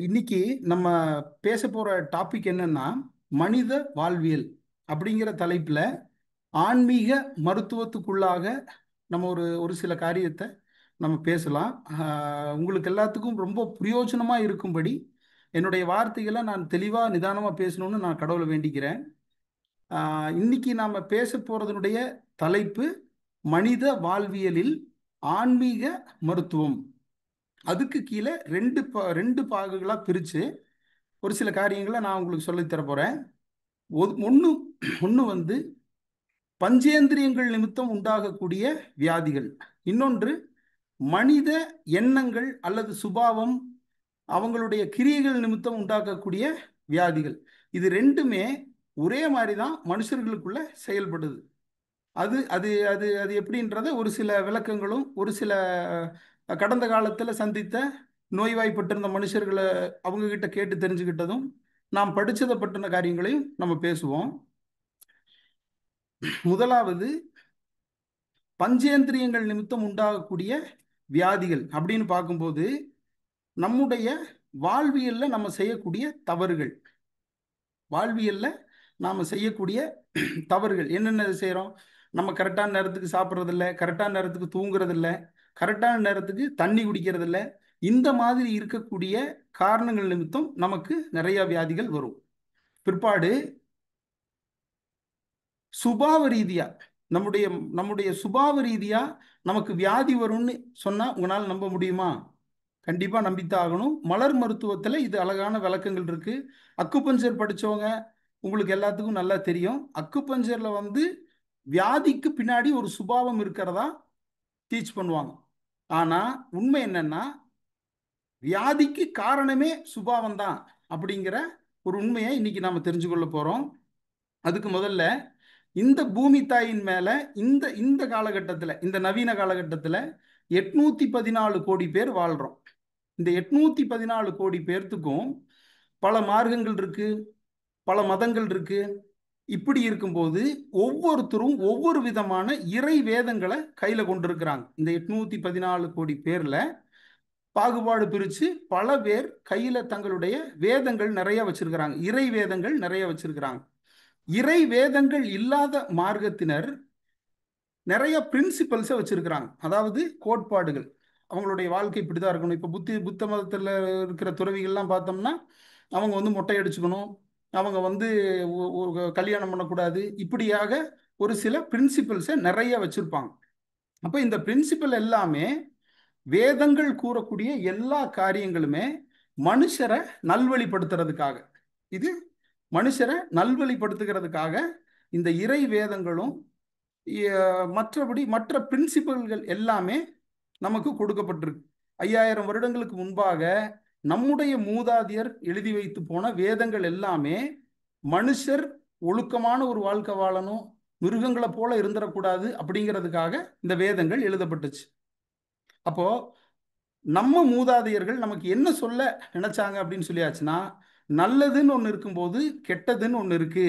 இன்னைக்கு நம்ம பேச போற டாபிக் என்னன்னா மனித வாழ்வியல் அப்படிங்கிற தலைப்புல ஆன்மீக மருத்துவத்துக்குள்ளாக நம்ம ஒரு ஒரு சில காரியத்தை நம்ம பேசலாம். உங்களுக்கு எல்லாத்துக்கும் ரொம்ப பிரயோஜனமா இருக்கும்படி என்னுடைய வார்த்தைகளை நான் தெளிவா நிதானமா பேசணும்னு நான் கடவுளை வேண்டிக்கிறேன். இன்னைக்கு நாம பேச போறதனுடைய தலைப்பு மனித வாழ்வியலில் ஆன்மீக மருத்துவம். அதுக்கு கீழே ரெண்டு பாகுகளா பிரிச்சு ஒரு சில காரியங்களை நான் உங்களுக்கு சொல்லித் தர போறேன். ஒன்று ஒன்று வந்து பஞ்சேந்திரியங்கள் நிமித்தம் உண்டாகக்கூடிய வியாதிகள். இன்னொன்று மனித எண்ணங்கள் அல்லது சுபாவம், அவங்களுடைய கிரியைகள் நிமித்தம் உண்டாக்கக்கூடிய வியாதிகள். இது ரெண்டுமே ஒரே மாதிரி தான் மனுஷர்களுக்குள்ள செயல்படுது. அது அது அது அது எப்படின்றத ஒரு சில விளக்கங்களும் ஒரு சில கடந்த காலத்தில் சந்தித்த நோய்வாய்ப்பட்டிருந்த மனுஷர்களை அவங்க கிட்ட கேட்டு தெரிஞ்சுக்கிட்டதும் நாம் படிச்சதை பற்றின காரியங்களையும் நம்ம பேசுவோம். முதலாவது பஞ்சேந்திரியங்கள் நிமித்தம் உண்டாகக்கூடிய வியாதிகள் அப்படின்னு பார்க்கும்போது நம்முடைய வாழ்வியல்ல நம்ம செய்யக்கூடிய தவறுகள். வாழ்வியல்ல நாம செய்யக்கூடிய தவறுகள் என்னென்ன செய்கிறோம்? நம்ம கரெக்டான நேரத்துக்கு சாப்பிட்றது இல்லை, கரெக்டான நேரத்துக்கு தூங்குறது இல்லை, கரெக்டான நேரத்துக்கு தண்ணி குடிக்கிறது இல்லை. இந்த மாதிரி இருக்கக்கூடிய காரணங்கள் நிமித்தம் நமக்கு நிறைய வியாதிகள் வரும். பிற்பாடு சுபாவ ரீதியா நம்முடைய நம்முடைய சுபாவ ரீதியா நமக்கு வியாதி வரும்னு சொன்னா உங்களால் நம்ப முடியுமா? கண்டிப்பா நம்பித்தான் ஆகணும். மலர் மருத்துவத்துல இது அழகான விளக்கங்கள் இருக்கு. அக்குபஞ்சர் படிச்சவங்க உங்களுக்கு எல்லாத்துக்கும் நல்லா தெரியும். அக்குபஞ்சர்ல வியாதிக்கு பின்னாடி ஒரு சுபாவம் இருக்கிறதா டீச் பண்ணுவாங்க. ஆனா உண்மை என்னன்னா வியாதிக்கு காரணமே சுபாவம் தான் அப்படிங்கிற ஒரு உண்மையை இன்னைக்கு நாம தெரிஞ்சு கொள்ள போறோம். அதுக்கு முதல்ல இந்த பூமி தாயின் மேல இந்த இந்த காலகட்டத்தில், இந்த நவீன காலகட்டத்தில் 814 கோடி பேர் வாழ்றோம். இந்த 814 கோடி பேர்த்துக்கும் பல மார்க்கங்கள் இருக்கு, பல மதங்கள் இருக்கு. இப்படி இருக்கும்போது ஒவ்வொருத்தரும் ஒவ்வொரு விதமான இறை வேதங்களை கையில கொண்டிருக்கிறாங்க. இந்த 814 கோடி பேர்ல பாகுபாடு பிரிச்சு பல பேர் கையில தங்களுடைய வேதங்கள் நிறைய வச்சிருக்கிறாங்க, இறை வேதங்கள் நிறைய வச்சிருக்கிறாங்க. இறை வேதங்கள் இல்லாத மார்க்கத்தினர் நிறைய பிரின்சிபல்ஸை வச்சிருக்கிறாங்க, அதாவது கோட்பாடுகள். அவங்களுடைய வாழ்க்கை இப்படிதான் இருக்கணும். இப்போ புத்த மதத்தில் இருக்கிற துறவிகள்லாம் பார்த்தோம்னா அவங்க மொட்டை அடிச்சுக்கணும், அவங்க ஒரு கல்யாணம் பண்ணக்கூடாது, இப்படியாக ஒரு சில பிரின்சிபல்ஸை நிறைய வச்சிருப்பாங்க. அப்போ இந்த பிரின்சிபல் எல்லாமே வேதங்கள் கூறக்கூடிய எல்லா காரியங்களுமே மனுஷரை நல்வழிப்படுத்துறதுக்காக, இது மனுஷரை நல்வழிப்படுத்துகிறதுக்காக இந்த இறை வேதங்களும் மற்றபடி மற்ற பிரின்சிபல்கள் எல்லாமே நமக்கு கொடுக்கப்பட்டிருக்கு. 5000 வருடங்களுக்கு முன்பாக நம்முடைய மூதாதையர் எழுதி வைத்து போன வேதங்கள் எல்லாமே மனுஷர் ஒழுக்கமான ஒரு வாழ்க்கை வாழணும், மிருகங்களை போல இருந்துடக்கூடாது அப்படிங்கிறதுக்காக இந்த வேதங்கள் எழுதப்பட்டுச்சு. அப்போ நம்ம மூதாதையர்கள் நமக்கு என்ன சொல்ல நினைச்சாங்க அப்படின்னு சொல்லியாச்சுன்னா, நல்லதுன்னு ஒன்று இருக்கும்போது கெட்டதுன்னு ஒன்று இருக்கு.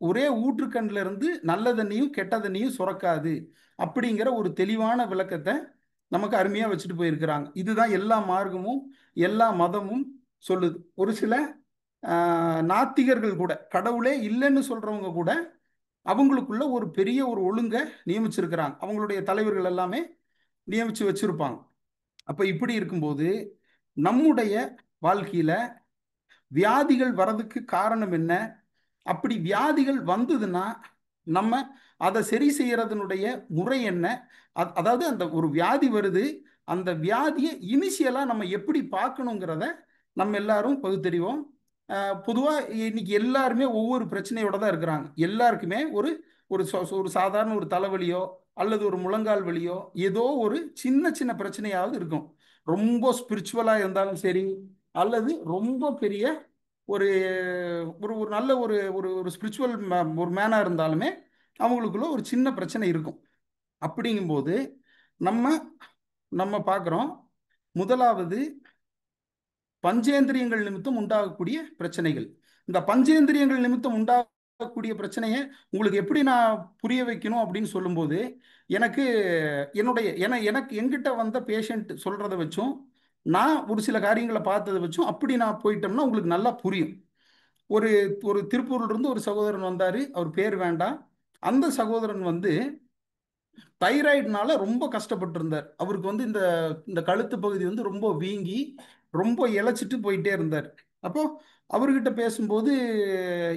ஒரே ஊற்றுக்கண்ல இருந்து நல்ல தண்ணியும் கெட்ட தண்ணியும் சுரக்காது அப்படிங்கிற ஒரு தெளிவான விளக்கத்தை நமக்கு அருமையா வச்சுட்டு போயிருக்கிறாங்க. இதுதான் எல்லா மார்க்கமும் எல்லா மதமும் சொல்லுது. ஒரு சில நாத்திகர்கள் கூட, கடவுளே இல்லைன்னு சொல்றவங்க கூட அவங்களுக்குள்ள ஒரு பெரிய ஒரு ஒழுங்கை நியமிச்சிருக்கிறாங்க, அவங்களுடைய தலைவர்கள் எல்லாமே நியமிச்சு வச்சிருப்பாங்க. அப்ப இப்படி இருக்கும்போது நம்முடைய வாழ்க்கையில வியாதிகள் வர்றதுக்கு காரணம் என்ன? அப்படி வியாதிகள் வந்ததுன்னா நம்ம அதை சரி செய்யறதுனுடைய முறை என்ன? அதாவது அந்த ஒரு வியாதி வருது, அந்த வியாதியை இனிஷியலா நம்ம எப்படி பார்க்கணுங்கிறத நம்ம எல்லாரும் பகுத்தறிவோம். பொதுவாக இன்னைக்கு எல்லாருமே ஒவ்வொரு பிரச்சனையோட தான் இருக்கிறாங்க. எல்லாருக்குமே ஒரு ஒரு ஒரு சாதாரண ஒரு தலைவலியோ அல்லது ஒரு முழங்கால் வலியோ ஏதோ ஒரு சின்ன சின்ன பிரச்சனையாவது இருக்கும். ரொம்ப ஸ்பிரிச்சுவலாக இருந்தாலும் சரி, அல்லது ரொம்ப பெரிய ஒரு ஒரு ஒரு நல்ல ஒரு ஒரு ஒரு ஸ்பிரிச்சுவல் ஒரு மேனாக இருந்தாலுமே அவங்களுக்குள்ள ஒரு சின்ன பிரச்சனை இருக்கும். அப்படிங்கும்போது நம்ம நம்ம பார்க்குறோம், முதலாவது பஞ்சேந்திரியங்கள் நிமித்தம் உண்டாகக்கூடிய பிரச்சனைகள். இந்த பஞ்சேந்திரியங்கள் நிமித்தம் உண்டாகக்கூடிய பிரச்சனையை உங்களுக்கு எப்படி நான் புரிய வைக்கணும் அப்படின்னு சொல்லும்போது எனக்கு எனக்கு எங்கிட்ட வந்த பேஷண்ட் சொல்றதை வச்சும் நான் ஒரு சில காரியங்களை பார்த்ததை வச்சும் அப்படி நான் போயிட்டோம்னா உங்களுக்கு நல்லா புரியும். ஒரு ஒரு திருப்பூர்ல இருந்து ஒரு சகோதரன் வந்தாரு, அவர் பேர் வேண்டாம். அந்த சகோதரன் வந்து தைராய்டுனால ரொம்ப கஷ்டப்பட்டு இருந்தார். அவருக்கு வந்து இந்த இந்த கழுத்து பகுதி வந்து ரொம்ப வீங்கி ரொம்ப இளைச்சிட்டு போயிட்டே இருந்தார். அப்போ அவர்கிட்ட பேசும்போது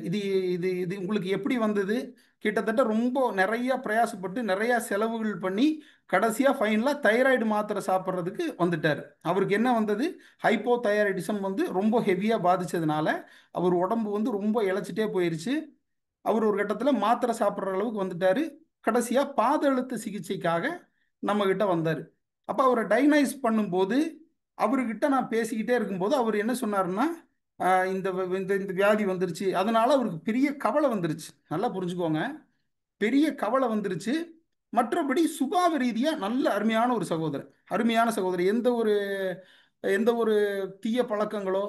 இது இது இது உங்களுக்கு எப்படி வந்தது? கிட்டத்தட்ட ரொம்ப நிறைய பிரயாசப்பட்டு நிறைய செலவுகள் பண்ணி கடைசியா ஃபைனலா தைராய்டு மாத்திரை சாப்பிட்றதுக்கு வந்துட்டார். அவருக்கு என்ன வந்தது? ஹைப்போ தைராய்டிசம் வந்து ரொம்ப ஹெவியா பாதிச்சதுனால அவர் உடம்பு வந்து ரொம்ப இளைச்சிட்டே போயிருச்சு. அவர் ஒரு கட்டத்தில் மாத்திரை சாப்பிட்ற அளவுக்கு வந்துட்டாரு. கடைசியா பாத அழுத்த சிகிச்சைக்காக நம்ம கிட்ட வந்தார். அப்போ அவரை டைனைஸ் பண்ணும்போது அவர்கிட்ட நான் பேசிக்கிட்டே இருக்கும்போது அவர் என்ன சொன்னாருன்னா, இந்த இந்த இந்த வியாதி வந்துருச்சு, அதனால அவருக்கு பெரிய கவலை வந்துருச்சு. நல்லா புரிஞ்சுக்கோங்க, பெரிய கவலை வந்துருச்சு. மற்றபடி சுபாவ ரீதியா நல்ல அருமையான ஒரு சகோதரர், அருமையான சகோதரர். எந்த ஒரு தீய பழக்கங்களோ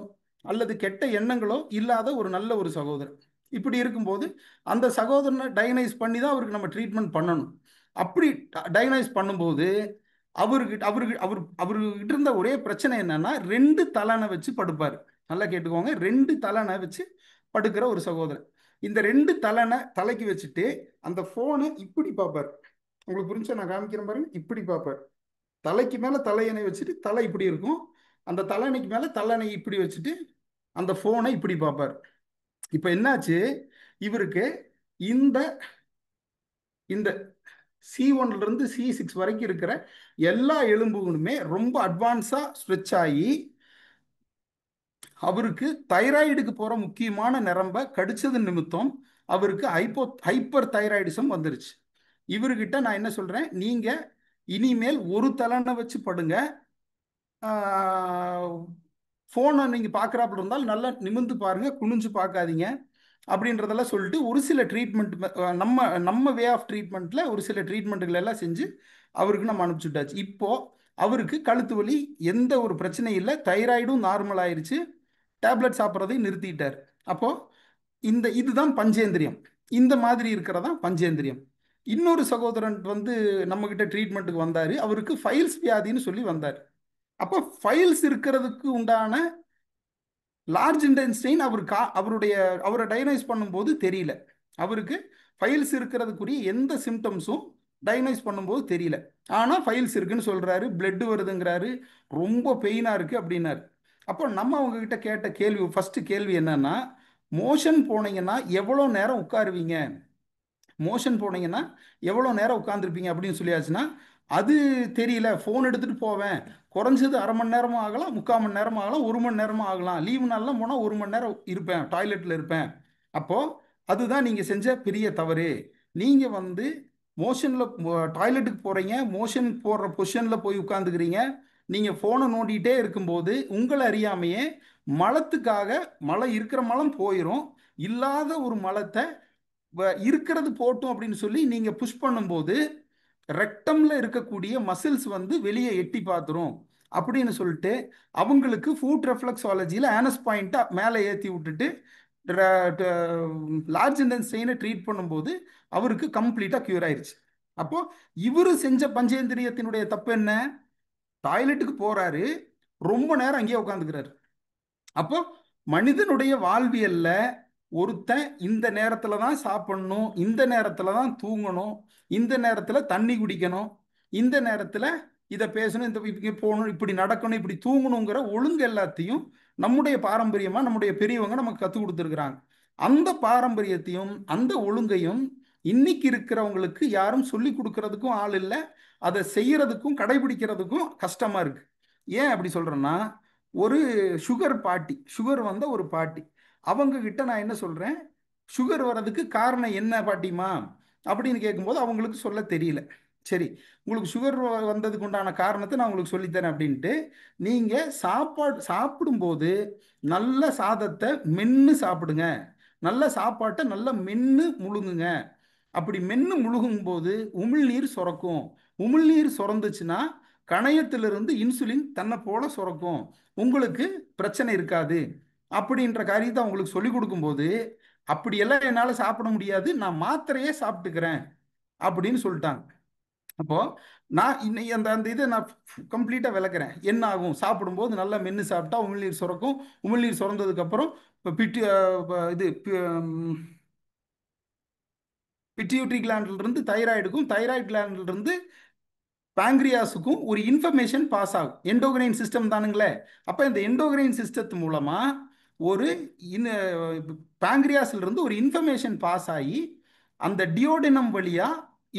அல்லது கெட்ட எண்ணங்களோ இல்லாத ஒரு நல்ல ஒரு சகோதரர். இப்படி இருக்கும்போது அந்த சகோதரனை டைனைஸ் பண்ணி தான் அவருக்கு நம்ம ட்ரீட்மெண்ட் பண்ணணும். அப்படி டைனைஸ் பண்ணும்போது அவர்கிட்ட இருந்த ஒரே பிரச்சனை என்னன்னா, ரெண்டு தலனை வச்சு படுப்பார். நல்லா கேட்டுக்கோங்க, ரெண்டு தலனை வச்சு படுக்கிற ஒரு சகோதரர். இந்த ரெண்டு தலனை தலைக்கு வச்சுட்டு அந்த போனை இப்படி பார்ப்பார். உங்களுக்கு புரிஞ்சா நான் காமிக்கிறேன் பாருங்க. இப்படி பார்ப்பார். தலைக்கு மேல தலையணை வச்சுட்டு தலை இப்படி இருக்கும். அந்த தலையணைக்கு மேல தலையணை இப்படி வச்சுட்டு அந்த போனை இப்படி பார்ப்பார். இப்ப என்னாச்சு? இவருக்கு இந்த இந்த C1 இருந்து C6 வரைக்கும் இருக்கிற எல்லா எலும்புகளுமே ரொம்ப அட்வான்ஸா ஸ்ட்ரெச் ஆகி அவருக்கு தைராய்டுக்கு போற முக்கியமான நரம்ப கடிச்சது நிமித்தம் அவருக்கு ஹைப்பர் தைராய்டிசம் வந்துருச்சு. இவர்கிட்ட நான் என்ன சொல்றேன், நீங்க இனிமேல் ஒரு தலைனை வச்சு படுங்க. ஃபோனை நீங்கள் பார்க்குறாப்புல இருந்தால் நல்லா நிமிர்ந்து பாருங்க, குனிஞ்சு பார்க்காதீங்க அப்படின்றதெல்லாம் சொல்லிட்டு ஒரு சில ட்ரீட்மெண்ட், நம்ம நம்ம வே ஆஃப் ட்ரீட்மெண்ட்டில் ஒரு சில ட்ரீட்மெண்ட்டுகள் எல்லாம் செஞ்சு அவருக்கு நம்ம அனுப்பிச்சுட்டாச்சு. இப்போ அவருக்கு கழுத்து வலி எந்த ஒரு பிரச்சனையும் இல்லை, தைராய்டும் நார்மல் ஆயிருச்சு, டேப்லெட் சாப்பிட்றதையும் நிறுத்திட்டார். அப்போ இதுதான் பஞ்சேந்திரியம். இந்த மாதிரி இருக்கிறதா பஞ்சேந்திரியம். இன்னொரு சகோதரன் வந்து நம்ம கிட்ட ட்ரீட்மெண்ட்டுக்கு வந்தாரு. அவருக்கு ஃபைல்ஸ் வியாதின்னு சொல்லி வந்தார். அப்போ ஃபைல்ஸ் இருக்கிறதுக்கு உண்டான லார்ஜ் இன்டென்ஸ்டைன் அவரை டயக்னைஸ் பண்ணும்போது தெரியல. அவருக்கு ஃபைல்ஸ் இருக்கிறதுக்குரிய எந்த சிம்டம்ஸும் டயக்னைஸ் பண்ணும்போது தெரியல. ஆனால் ஃபைல்ஸ் இருக்குன்னு சொல்றாரு, பிளட் வருதுங்கிறாரு, ரொம்ப பெயினாக இருக்கு அப்படின்னாரு. அப்போ நம்ம அவங்க கிட்ட கேட்ட கேள்வி, ஃபர்ஸ்ட் கேள்வி என்னன்னா, மோஷன் போனீங்கன்னா எவ்வளோ நேரம் உட்காருவீங்க? மோஷன் போனீங்கன்னா எவ்வளோ நேரம் உட்காந்துருப்பீங்க அப்படின்னு சொல்லியாச்சுன்னா, அது தெரியல, ஃபோன் எடுத்துகிட்டு போவேன், குறைஞ்சது அரை மணி நேரமும் ஆகலாம், 3/4 மணி நேரமும் ஆகலாம், 1 மணி நேரமும் ஆகலாம், லீவு நாள்லாம் போனால் 1 மணி நேரம் இருப்பேன், டாய்லெட்டில் இருப்பேன். அப்போது அதுதான் நீங்கள் செஞ்ச பெரிய தவறு. நீங்கள் வந்து மோஷனில் டாய்லெட்டுக்கு போகிறீங்க, மோஷன் போடுற பொசிஷனில் போய் உட்காந்துக்கிறீங்க, நீங்கள் ஃபோனை நோண்டிகிட்டே இருக்கும்போது உங்களை அறியாமையே மலத்துக்காக, மலை இருக்கிற மலம் போயிடும், இல்லாத ஒரு மலத்தை இருக்கிறது போட்டும் அப்படின்னு சொல்லி நீங்கள் புஷ் பண்ணும்போது ரெக்டம்ல இருக்கக்கூடிய மசில்ஸ் வந்து வெளியே எட்டி பார்த்துரும் அப்படின்னு சொல்லிட்டு அவங்களுக்கு ஃபுட் ரெஃப்ளெக்ஸாலஜியில் ஆனஸ் பாயிண்ட்டை மேலே ஏற்றி விட்டுட்டு லார்ஜ் இன்டென்சிட்டியை ட்ரீட் பண்ணும்போது அவருக்கு கம்ப்ளீட்டாக க்யூர் ஆயிருச்சு. அப்போ இவரு செஞ்ச பஞ்சேந்திரியத்தினுடைய தப்பு என்ன? டாய்லெட்டுக்கு போறாரு, ரொம்ப நேரம் அங்கேயே உட்காந்துக்கிறாரு. அப்போ மனிதனுடைய வாழ்வியல்ல ஒருத்தன் இந்த நேரத்துல தான் சாப்பிடணும், இந்த நேரத்துல தான் தூங்கணும், இந்த நேரத்துல தண்ணி குடிக்கணும், இந்த நேரத்துல இதை பேசணும், இந்த இப்படி போகணும், இப்படி நடக்கணும், இப்படி தூங்கணுங்கிற ஒழுங்கு எல்லாத்தையும் நம்முடைய பாரம்பரியமா நம்முடைய பெரியவங்க நமக்கு கற்றுக் கொடுத்துருக்குறாங்க. அந்த பாரம்பரியத்தையும் அந்த ஒழுங்கையும் இன்னைக்கு இருக்கிறவங்களுக்கு யாரும் சொல்லி கொடுக்கறதுக்கும் ஆள் இல்லை, அதை செய்யறதுக்கும் கடைபிடிக்கிறதுக்கும் கஷ்டமா இருக்கு. ஏன் அப்படி சொல்றேன்னா, ஒரு சுகர் வந்த ஒரு பாட்டி, அவங்க கிட்ட நான் என்ன சொல்றேன், சுகர் வர்றதுக்கு காரணம் என்ன பாட்டிமா அப்படின்னு கேட்கும்போது அவங்களுக்கு சொல்ல தெரியல. சரி, உங்களுக்கு சுகர் வந்ததுக்கு உண்டான காரணத்தை நான் உங்களுக்கு சொல்லித்தரேன் அப்படின்ட்டு, நீங்க சாப்பிடும்போது நல்ல சாதத்தை மென்று சாப்பிடுங்க, நல்ல சாப்பாட்டை நல்லா மென்று முழுங்குங்க. அப்படி மென்று முழுகும் போது உமிழ்நீர் சுரக்கும். உமிழ்நீர் சுரந்துச்சுன்னா கணையத்திலிருந்து இன்சுலின் தன்னை போல சுரக்கும், உங்களுக்கு பிரச்சனை இருக்காது அப்படின்ற காரியத்தை அவங்களுக்கு சொல்லி கொடுக்கும்போது, அப்படியெல்லாம் என்னால் சாப்பிட முடியாது, நான் மாத்திரையே சாப்பிட்டுக்கிறேன் அப்படின்னு சொல்லிட்டாங்க. அப்போ நான் இன்னைக்கு அந்த அந்த இதை நான் கம்ப்ளீட்டாக விளக்குறேன். என்ன ஆகும் சாப்பிடும்போது நல்லா மென்று சாப்பிட்டா உமிழ்நீர் சுரக்கும். உமிழ்நீர் சுரந்ததுக்கப்புறம் இப்போ இது பிட்யூட்ரி கிளாண்டிலிருந்து தைராய்டுக்கும், தைராய்டு கிளாண்டிலிருந்து பாங்க்ரியாஸுக்கும் ஒரு இன்ஃபர்மேஷன் பாஸ் ஆகும். எண்டோகிரைன் சிஸ்டம் தானுங்களே. அப்போ இந்த எண்டோகிரைன் சிஸ்டத்து மூலமா ஒரு இன் பாங்க்ரியாஸ்ல இருந்து ஒரு இன்ஃபர்மேஷன் பாஸ் ஆகி அந்த டியோடினம் வழியா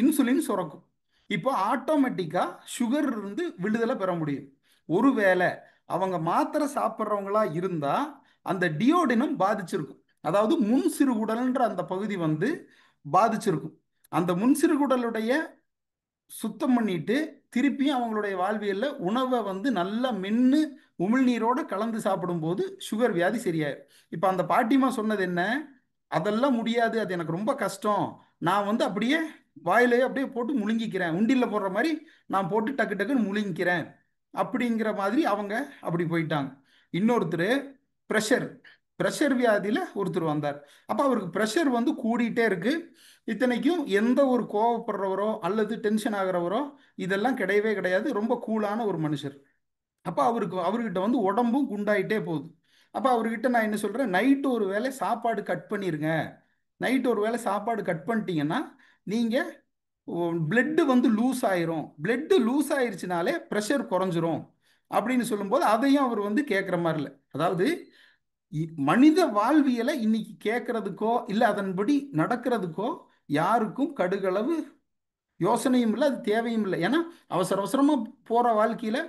இன்சுலின் சுரக்கும். இப்போ ஆட்டோமேட்டிக்கா சுகர் இருந்து விடுதலை பெற முடியும். ஒருவேளை அவங்க மாத்திரை சாப்பிட்றவங்களா இருந்தா அந்த டியோடினம் பாதிச்சிருக்கும். அதாவது முன் சிறுகுடல்ன்ற அந்த பகுதி வந்து பாதிச்சிருக்கும். அந்த முன் சிறுகுடலுடைய சுத்தம் பண்ணிட்டு திருப்பியும் அவங்களுடைய வாழ்வியல்ல உணவை வந்து நல்லா மென்று உமிழ்நீரோட கலந்து சாப்பிடும்போது சுகர் வியாதி சரியாயிடும். இப்போ அந்த பாட்டிமா சொன்னது என்ன? அதெல்லாம் முடியாது, அது எனக்கு ரொம்ப கஷ்டம், நான் வந்து அப்படியே வாயிலேயே அப்படியே போட்டு முழுங்கிக்கிறேன், உண்டியில் போடுற மாதிரி நான் போட்டு டக்கு டக்குன்னு முழுங்கிக்கிறேன் அப்படிங்கிற மாதிரி அவங்க அப்படி போயிட்டாங்க. இன்னொருத்தர் ப்ரெஷர் ப்ரெஷர் வியாதியில் ஒருத்தர் வந்தார். அப்போ அவருக்கு ப்ரெஷர் வந்து கூடிட்டே இருக்கு. இத்தனைக்கும் எந்த ஒரு கோவப்படுறவரோ அல்லது டென்ஷன் ஆகிறவரோ இதெல்லாம் கிடையவே கிடையாது. ரொம்ப கூலான ஒரு மனுஷர். அப்போ அவர்கிட்ட வந்து உடம்பும் குண்டாயிட்டே போகுது. அப்போ அவர்கிட்ட நான் என்ன சொல்கிறேன், நைட்டு ஒரு வேளை சாப்பாடு கட் பண்ணிருங்க. நைட்டு ஒரு வேளை சாப்பாடு கட் பண்ணிட்டீங்கன்னா நீங்கள் பிளட்டு வந்து லூஸ் ஆயிரும். பிளட்டு லூஸ் ஆயிருச்சுனாலே ப்ரெஷர் குறைஞ்சிரும் அப்படின்னு சொல்லும்போது அதையும் அவர் வந்து கேட்குற மாதிரி இல்லை. அதாவது மனித வாழ்வியலை இன்னைக்கு கேட்கறதுக்கோ இல்லை அதன்படி நடக்கிறதுக்கோ யாருக்கும் கடுகளவு யோசனையும் இல்லை, அது தேவையும் இல்லை. ஏன்னா அவசர அவசரமாக போகிற வாழ்க்கையில்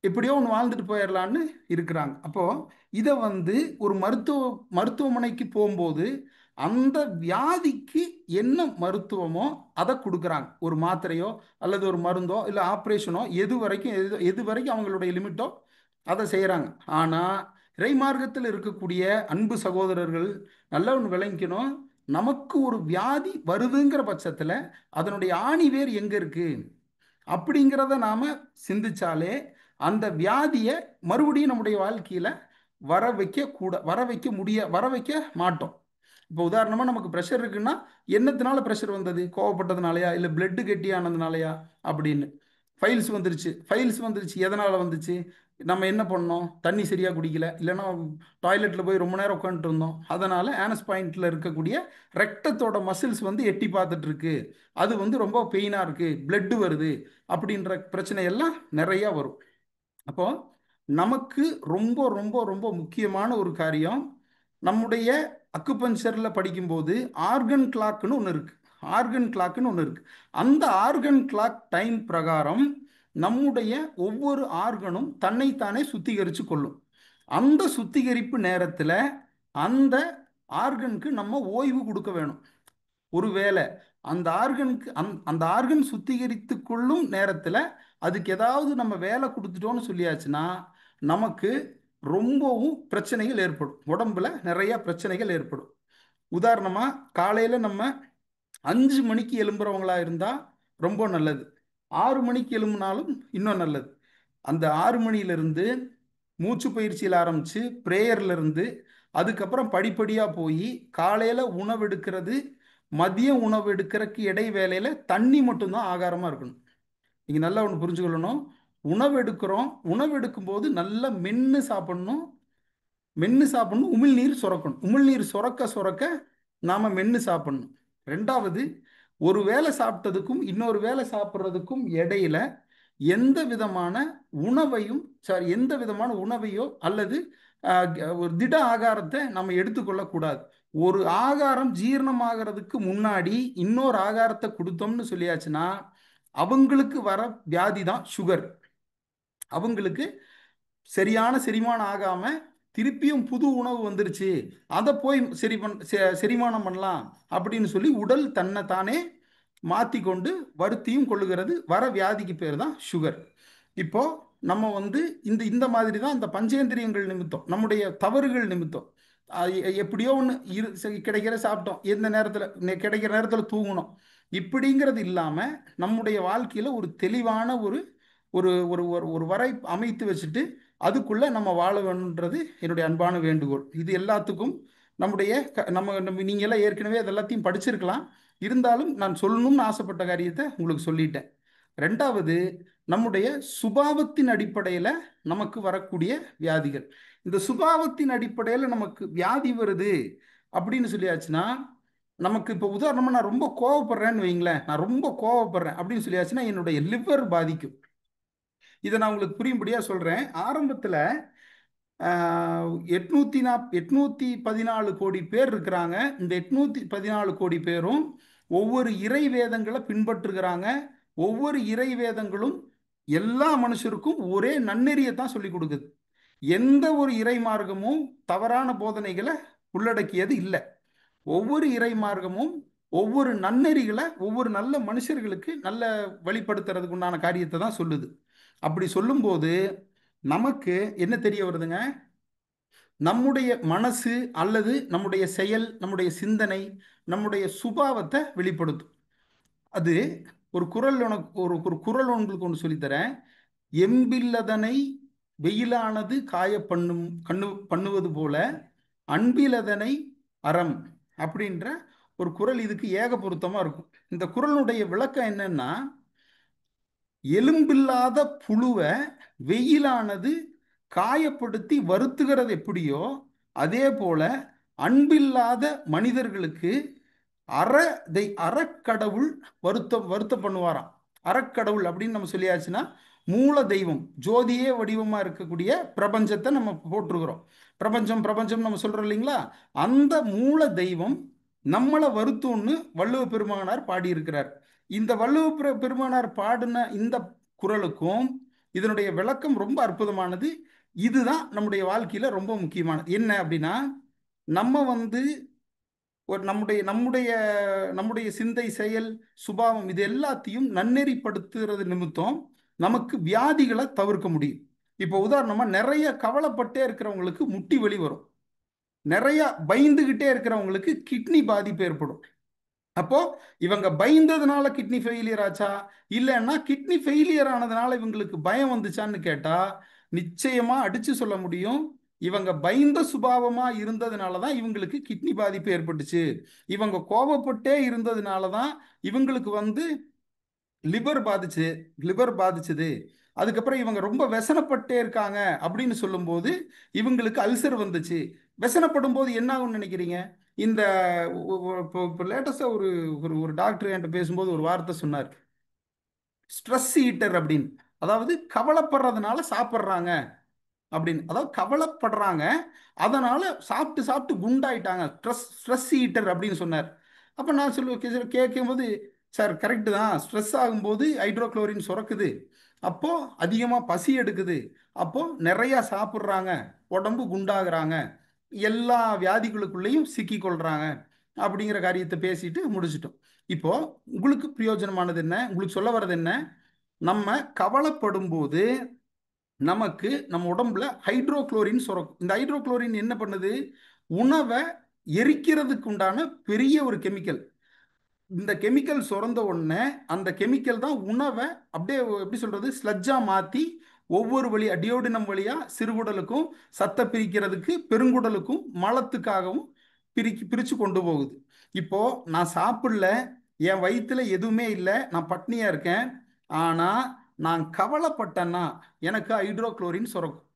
எப்படியோ ஒன்று வாழ்ந்துட்டு போயிடலான்னு இருக்கிறாங்க. அப்போ இதை வந்து ஒரு மருத்துவமனைக்கு போகும்போது அந்த வியாதிக்கு என்ன மருத்துவமோ அதை கொடுக்குறாங்க. ஒரு மாத்திரையோ அல்லது ஒரு மருந்தோ இல்லை ஆப்ரேஷனோ எது வரைக்கும் எது வரைக்கும் அவங்களுடைய லிமிட்டோ அதை செய்கிறாங்க. ஆனால் இறைமார்க்கத்தில் இருக்கக்கூடிய அன்பு சகோதரர்கள் நல்ல ஒன்று விளங்கிக்கணும். நமக்கு ஒரு வியாதி வருதுங்கிற பட்சத்தில் அதனுடைய ஆணிவேர் எங்கே இருக்கு அப்படிங்கிறத நாம் சிந்திச்சாலே அந்த வியாதியை மறுபடியும் நம்முடைய வாழ்க்கையில் வர வைக்க மாட்டோம். இப்போ உதாரணமாக நமக்கு ப்ரெஷர் இருக்குன்னா என்னத்தினால ப்ரெஷர் வந்தது? கோவப்பட்டதுனாலயா இல்லை பிளட்டு கெட்டியானதுனாலயா அப்படின்னு. ஃபைல்ஸ் வந்துருச்சு எதனால் வந்துச்சு? நம்ம என்ன பண்ணோம்? தண்ணி சரியாக குடிக்கல, இல்லைன்னா டாய்லெட்டில் போய் ரொம்ப நேரம் உட்காந்துட்டு இருந்தோம். அதனால் ஆனஸ் பாயிண்டில் இருக்கக்கூடிய ரெக்டத்தோட மசில்ஸ் வந்து எட்டி பார்த்துட்டு இருக்கு, அது வந்து ரொம்ப பெயினாக இருக்குது, பிளட்டு வருது அப்படின்ற பிரச்சனை எல்லாம் நிறையா வரும். அப்போ நமக்கு ரொம்ப ரொம்ப ரொம்ப முக்கியமான ஒரு காரியம், நம்முடைய அக்குபஞ்சரில் படிக்கும்போது ஆர்கன் கிளாக்னு ஒன்று இருக்கு. ஆர்கன் கிளாக்னு ஒன்று இருக்கு. அந்த ஆர்கன் கிளாக் டைம் பிரகாரம் நம்முடைய ஒவ்வொரு ஆர்கனும் தன்னைத்தானே சுத்திகரித்து கொள்ளும். அந்த சுத்திகரிப்பு நேரத்தில் அந்த ஆர்கனுக்கு நம்ம ஓய்வு கொடுக்க வேணும். ஒருவேளை அந்த ஆர்கனுக்கு அந்த ஆர்கன் சுத்திகரித்து கொள்ளும் நேரத்தில் அதுக்கு ஏதாவது நம்ம வேலை கொடுத்துட்டோம்னு சொல்லியாச்சுன்னா நமக்கு ரொம்பவும் பிரச்சனைகள் ஏற்படும். உடம்புல நிறைய பிரச்சனைகள் ஏற்படும். உதாரணமாக காலையில் நம்ம 5 மணிக்கு எழும்புறவங்களா இருந்தால் ரொம்ப நல்லது. 6 மணிக்கு எழும்புனாலும் இன்னும் நல்லது. அந்த 6 மணியிலிருந்து மூச்சு பயிற்சியில் ஆரம்பித்து ப்ரேயர்லேருந்து அதுக்கப்புறம் படிப்படியாக போய் காலையில் உணவு எடுக்கிறது, மதியம் உணவு எடுக்கிறதுக்கு இடைவேளையில் தண்ணி மட்டும்தான் ஆகாரமாக இருக்கணும். நீங்கள் நல்லா ஒன்று புரிஞ்சுக்கொள்ளணும். உணவு எடுக்கிறோம், உணவு எடுக்கும்போது நல்லா மென்று சாப்பிடணும், உமிழ்நீர் சுரக்கணும். உமிழ்நீர் சுரக்க சுரக்க நாம் மென்று சாப்பிடணும். ரெண்டாவது, ஒரு வேளை சாப்பிட்டதுக்கும் இன்னொரு வேளை சாப்பிட்றதுக்கும் இடையில எந்த விதமான உணவையோ அல்லது ஒரு திட ஆகாரத்தை நம்ம எடுத்துக்கொள்ளக்கூடாது. ஒரு ஆகாரம் ஜீரணமாகிறதுக்கு முன்னாடி இன்னொரு ஆகாரத்தை கொடுத்தோம்னு சொல்லியாச்சுன்னா அவங்களுக்கு வர வியாதி தான் சுகர். அவங்களுக்கு சரியான செரிமானம் ஆகாம திருப்பியும் புது உணவு வந்துருச்சு, அதை போய் செரிமானம் பண்ணலாம் அப்படின்னு சொல்லி உடல் தன்னை தானே மாற்றி கொண்டு வருத்தியும் கொள்ளுகிறது. வர வியாதிக்கு பேர் தான் சுகர். இப்போ நம்ம வந்து இந்த இந்த மாதிரி தான் இந்த பஞ்சேந்திரியங்கள் நிமித்தம், நம்முடைய தவறுகள் நிமித்தம் எப்படியோ ஒன்று கிடைக்கிற சாப்பிட்டோம், எந்த நேரத்தில் கிடைக்கிற நேரத்தில் தூங்கணும், இப்படிங்கிறது இல்லாமல் நம்முடைய வாழ்க்கையில் ஒரு தெளிவான ஒரு ஒரு ஒரு ஒரு ஒரு வரை அமைத்து வச்சுட்டு அதுக்குள்ளே நம்ம வாழ வேணுன்றது என்னுடைய அன்பான வேண்டுகோள். இது எல்லாத்துக்கும் நம்முடைய நம்ம நீங்கள்லாம் ஏற்கனவே அது எல்லாத்தையும் படிச்சிருக்கலாம். இருந்தாலும் நான் சொல்லணும்னு ஆசைப்பட்ட காரியத்தை உங்களுக்கு சொல்லிட்டேன். ரெண்டாவது, நம்முடைய சுபாவத்தின் அடிப்படையில் நமக்கு வரக்கூடிய வியாதிகள். இந்த சுபாவத்தின் அடிப்படையில் நமக்கு வியாதி வருது அப்படின்னு சொல்லியாச்சுன்னா, நமக்கு இப்போ உதாரணமாக நான் ரொம்ப கோவப்படுறேன்னு வைங்களேன், நான் ரொம்ப கோவப்படுறேன் அப்படின்னு சொல்லியாச்சுன்னா என்னுடைய லிவர் பாதிக்கும். இதை நான் உங்களுக்கு புரியும்படியாக சொல்கிறேன். ஆரம்பத்தில் 814 கோடி பேர் இருக்கிறாங்க. இந்த 814 கோடி பேரும் ஒவ்வொரு இறை வேதங்களை பின்பற்றுகிறாங்க. ஒவ்வொரு இறை வேதங்களும் எல்லா மனுஷருக்கும் ஒரே நன்னெறியை தான் சொல்லி கொடுக்குது. எந்த ஒரு இறை மார்க்கமும் தவறான போதனைகளை உள்ளடக்கியது இல்லை. ஒவ்வொரு இறை மார்க்கமும் ஒவ்வொரு நன்னெறிகளை ஒவ்வொரு நல்ல மனுஷர்களுக்கு நல்ல வழிப்படுத்துறதுக்கு உண்டான காரியத்தை தான் சொல்லுது. அப்படி சொல்லும்போது நமக்கு என்ன தெரிய வருதுங்க? நம்முடைய மனசு அல்லது நம்முடைய செயல், நம்முடைய சிந்தனை, நம்முடைய சுபாவத்தை வெளிப்படுத்தும். அது ஒரு குறள் ஒரு குறள் உங்களுக்கு ஒன்று சொல்லித்தரேன். எம்பில்லதனை வெயிலானது காய பண்ணுவது போல அன்பிலதனை அறம் அப்படின்ற ஒரு குறள் இதுக்கு ஏக பொருத்தமா இருக்கும். இந்த குறளுடைய விளக்கம் என்னன்னா, எலும்பில்லாத புழுவை வெயிலானது காயப்படுத்தி வருத்துகிறது எப்படியோ, அதே போல அன்பில்லாத மனிதர்களுக்கு அறக்கடவுள் வருத்த பண்ணுவாராம். அறக்கடவுள் அப்படின்னு நம்ம சொல்லியாச்சுன்னா, மூல தெய்வம் ஜோதியே வடிவமா இருக்கக்கூடிய பிரபஞ்சத்தை நம்ம போட்டிருக்கிறோம். பிரபஞ்சம் பிரபஞ்சம் நம்ம சொல்றோம் இல்லைங்களா? அந்த மூல தெய்வம் நம்மளை வருத்தம்னு வள்ளுவ பெருமானார் பாடியிருக்கிறார். இந்த வள்ளுவ பெருமானார் பாடின இந்த குறளுக்கும் இதனுடைய விளக்கம் ரொம்ப அற்புதமானது. இதுதான் நம்முடைய வாழ்க்கையில ரொம்ப முக்கியமானது. என்ன அப்படின்னா, நம்ம ஒரு நம்முடைய நம்முடைய நம்முடைய சிந்தை, செயல், சுபாவம் இது எல்லாத்தையும் நன்னெறிப்படுத்துறது நிமித்தம் நமக்கு வியாதிகளை தவிர்க்க முடியும். இப்போ உதாரணமா நிறைய கவலைப்பட்டே இருக்கிறவங்களுக்கு முட்டி வலி வரும். நிறைய பயந்துகிட்டே இருக்கிறவங்களுக்கு கிட்னி பாதிப்பு ஏற்படும். அப்போ இவங்க பயந்ததுனால கிட்னி ஃபெயிலியர் ஆச்சா, இல்லைன்னா கிட்னி ஃபெயிலியர் ஆனதுனால இவங்களுக்கு பயம் வந்துச்சான்னு கேட்டா நிச்சயமா அடிச்சு சொல்ல முடியும். இவங்க பயந்த சுபாவமா இருந்ததுனால தான் இவங்களுக்கு கிட்னி பாதிப்பு ஏற்பட்டுச்சு. இவங்க கோபப்பட்டே இருந்ததுனால தான் இவங்களுக்கு லிவர் பாதிச்சுது. அதுக்கப்புறம் இவங்க ரொம்ப व्यसனப்பட்டே இருக்காங்க அப்படின்னு சொல்லும்போது இவங்களுக்கு அல்சர் வந்துச்சு. व्यसனப்படும் போது என்ன ஆகும்னு நினைக்கிறீங்க? இந்த இப்போ லேட்டஸ்டாக ஒரு ஒரு ஒரு டாக்டர் என்கிட்ட பேசும்போது ஒரு வார்த்தை சொன்னார், ஸ்ட்ரெஸ் ஈட்டர் அப்படின்னு. அதாவது கவலைப்படுறதுனால சாப்பிட்றாங்க அப்படின்னு. அதாவது கவலைப்படுறாங்க, அதனால சாப்பிட்டு சாப்பிட்டு குண்டாயிட்டாங்க, ஸ்ட்ரெஸ் ஈட்டர் அப்படின்னு சொன்னார். அப்போ நான் கேட்கும்போது, சார் கரெக்டு தான், ஸ்ட்ரெஸ் ஆகும்போது ஹைட்ரோக்ளோரின் சுரக்குது, அப்போ அதிகமாக பசி எடுக்குது, அப்போ நிறையா சாப்பிட்றாங்க, உடம்பு குண்டாகிறாங்க, எல்லா வியாதிகளுக்குள்ளேயும் சிக்கி கொள்றாங்க அப்படிங்கிற காரியத்தை பேசிட்டு முடிச்சிட்டோம். இப்போ உங்களுக்கு பிரயோஜனமானது என்ன, உங்களுக்கு சொல்ல வர்றது என்ன? நம்ம கவலைப்படும் போது நமக்கு நம்ம உடம்புல ஹைட்ரோக்ளோரின் சுரக்கும். இந்த ஹைட்ரோக்ளோரின் என்ன பண்ணுது? உணவை எரிக்கிறதுக்கு உண்டான பெரிய ஒரு கெமிக்கல். இந்த கெமிக்கல் சுரந்த உடனே அந்த கெமிக்கல் தான் உணவை அப்படியே எப்படி சொல்றது, ஸ்லட்ஜா மாத்தி ஒவ்வொரு வழி டியோடினம் வழியா சிறுகுடலுக்கும், சத்த பிரிக்கிறதுக்கு பெருங்குடலுக்கும், மலத்துக்காகவும் பிரிச்சு கொண்டு போகுது. இப்போ நான் சாப்பிடல, என் வயிற்றுல எதுவுமே இல்லை, நான் பட்னியா இருக்கேன், ஆனா நான் கவலைப்பட்டேன்னா எனக்கு ஹைட்ரோக்ளோரின் சுரக்கும்.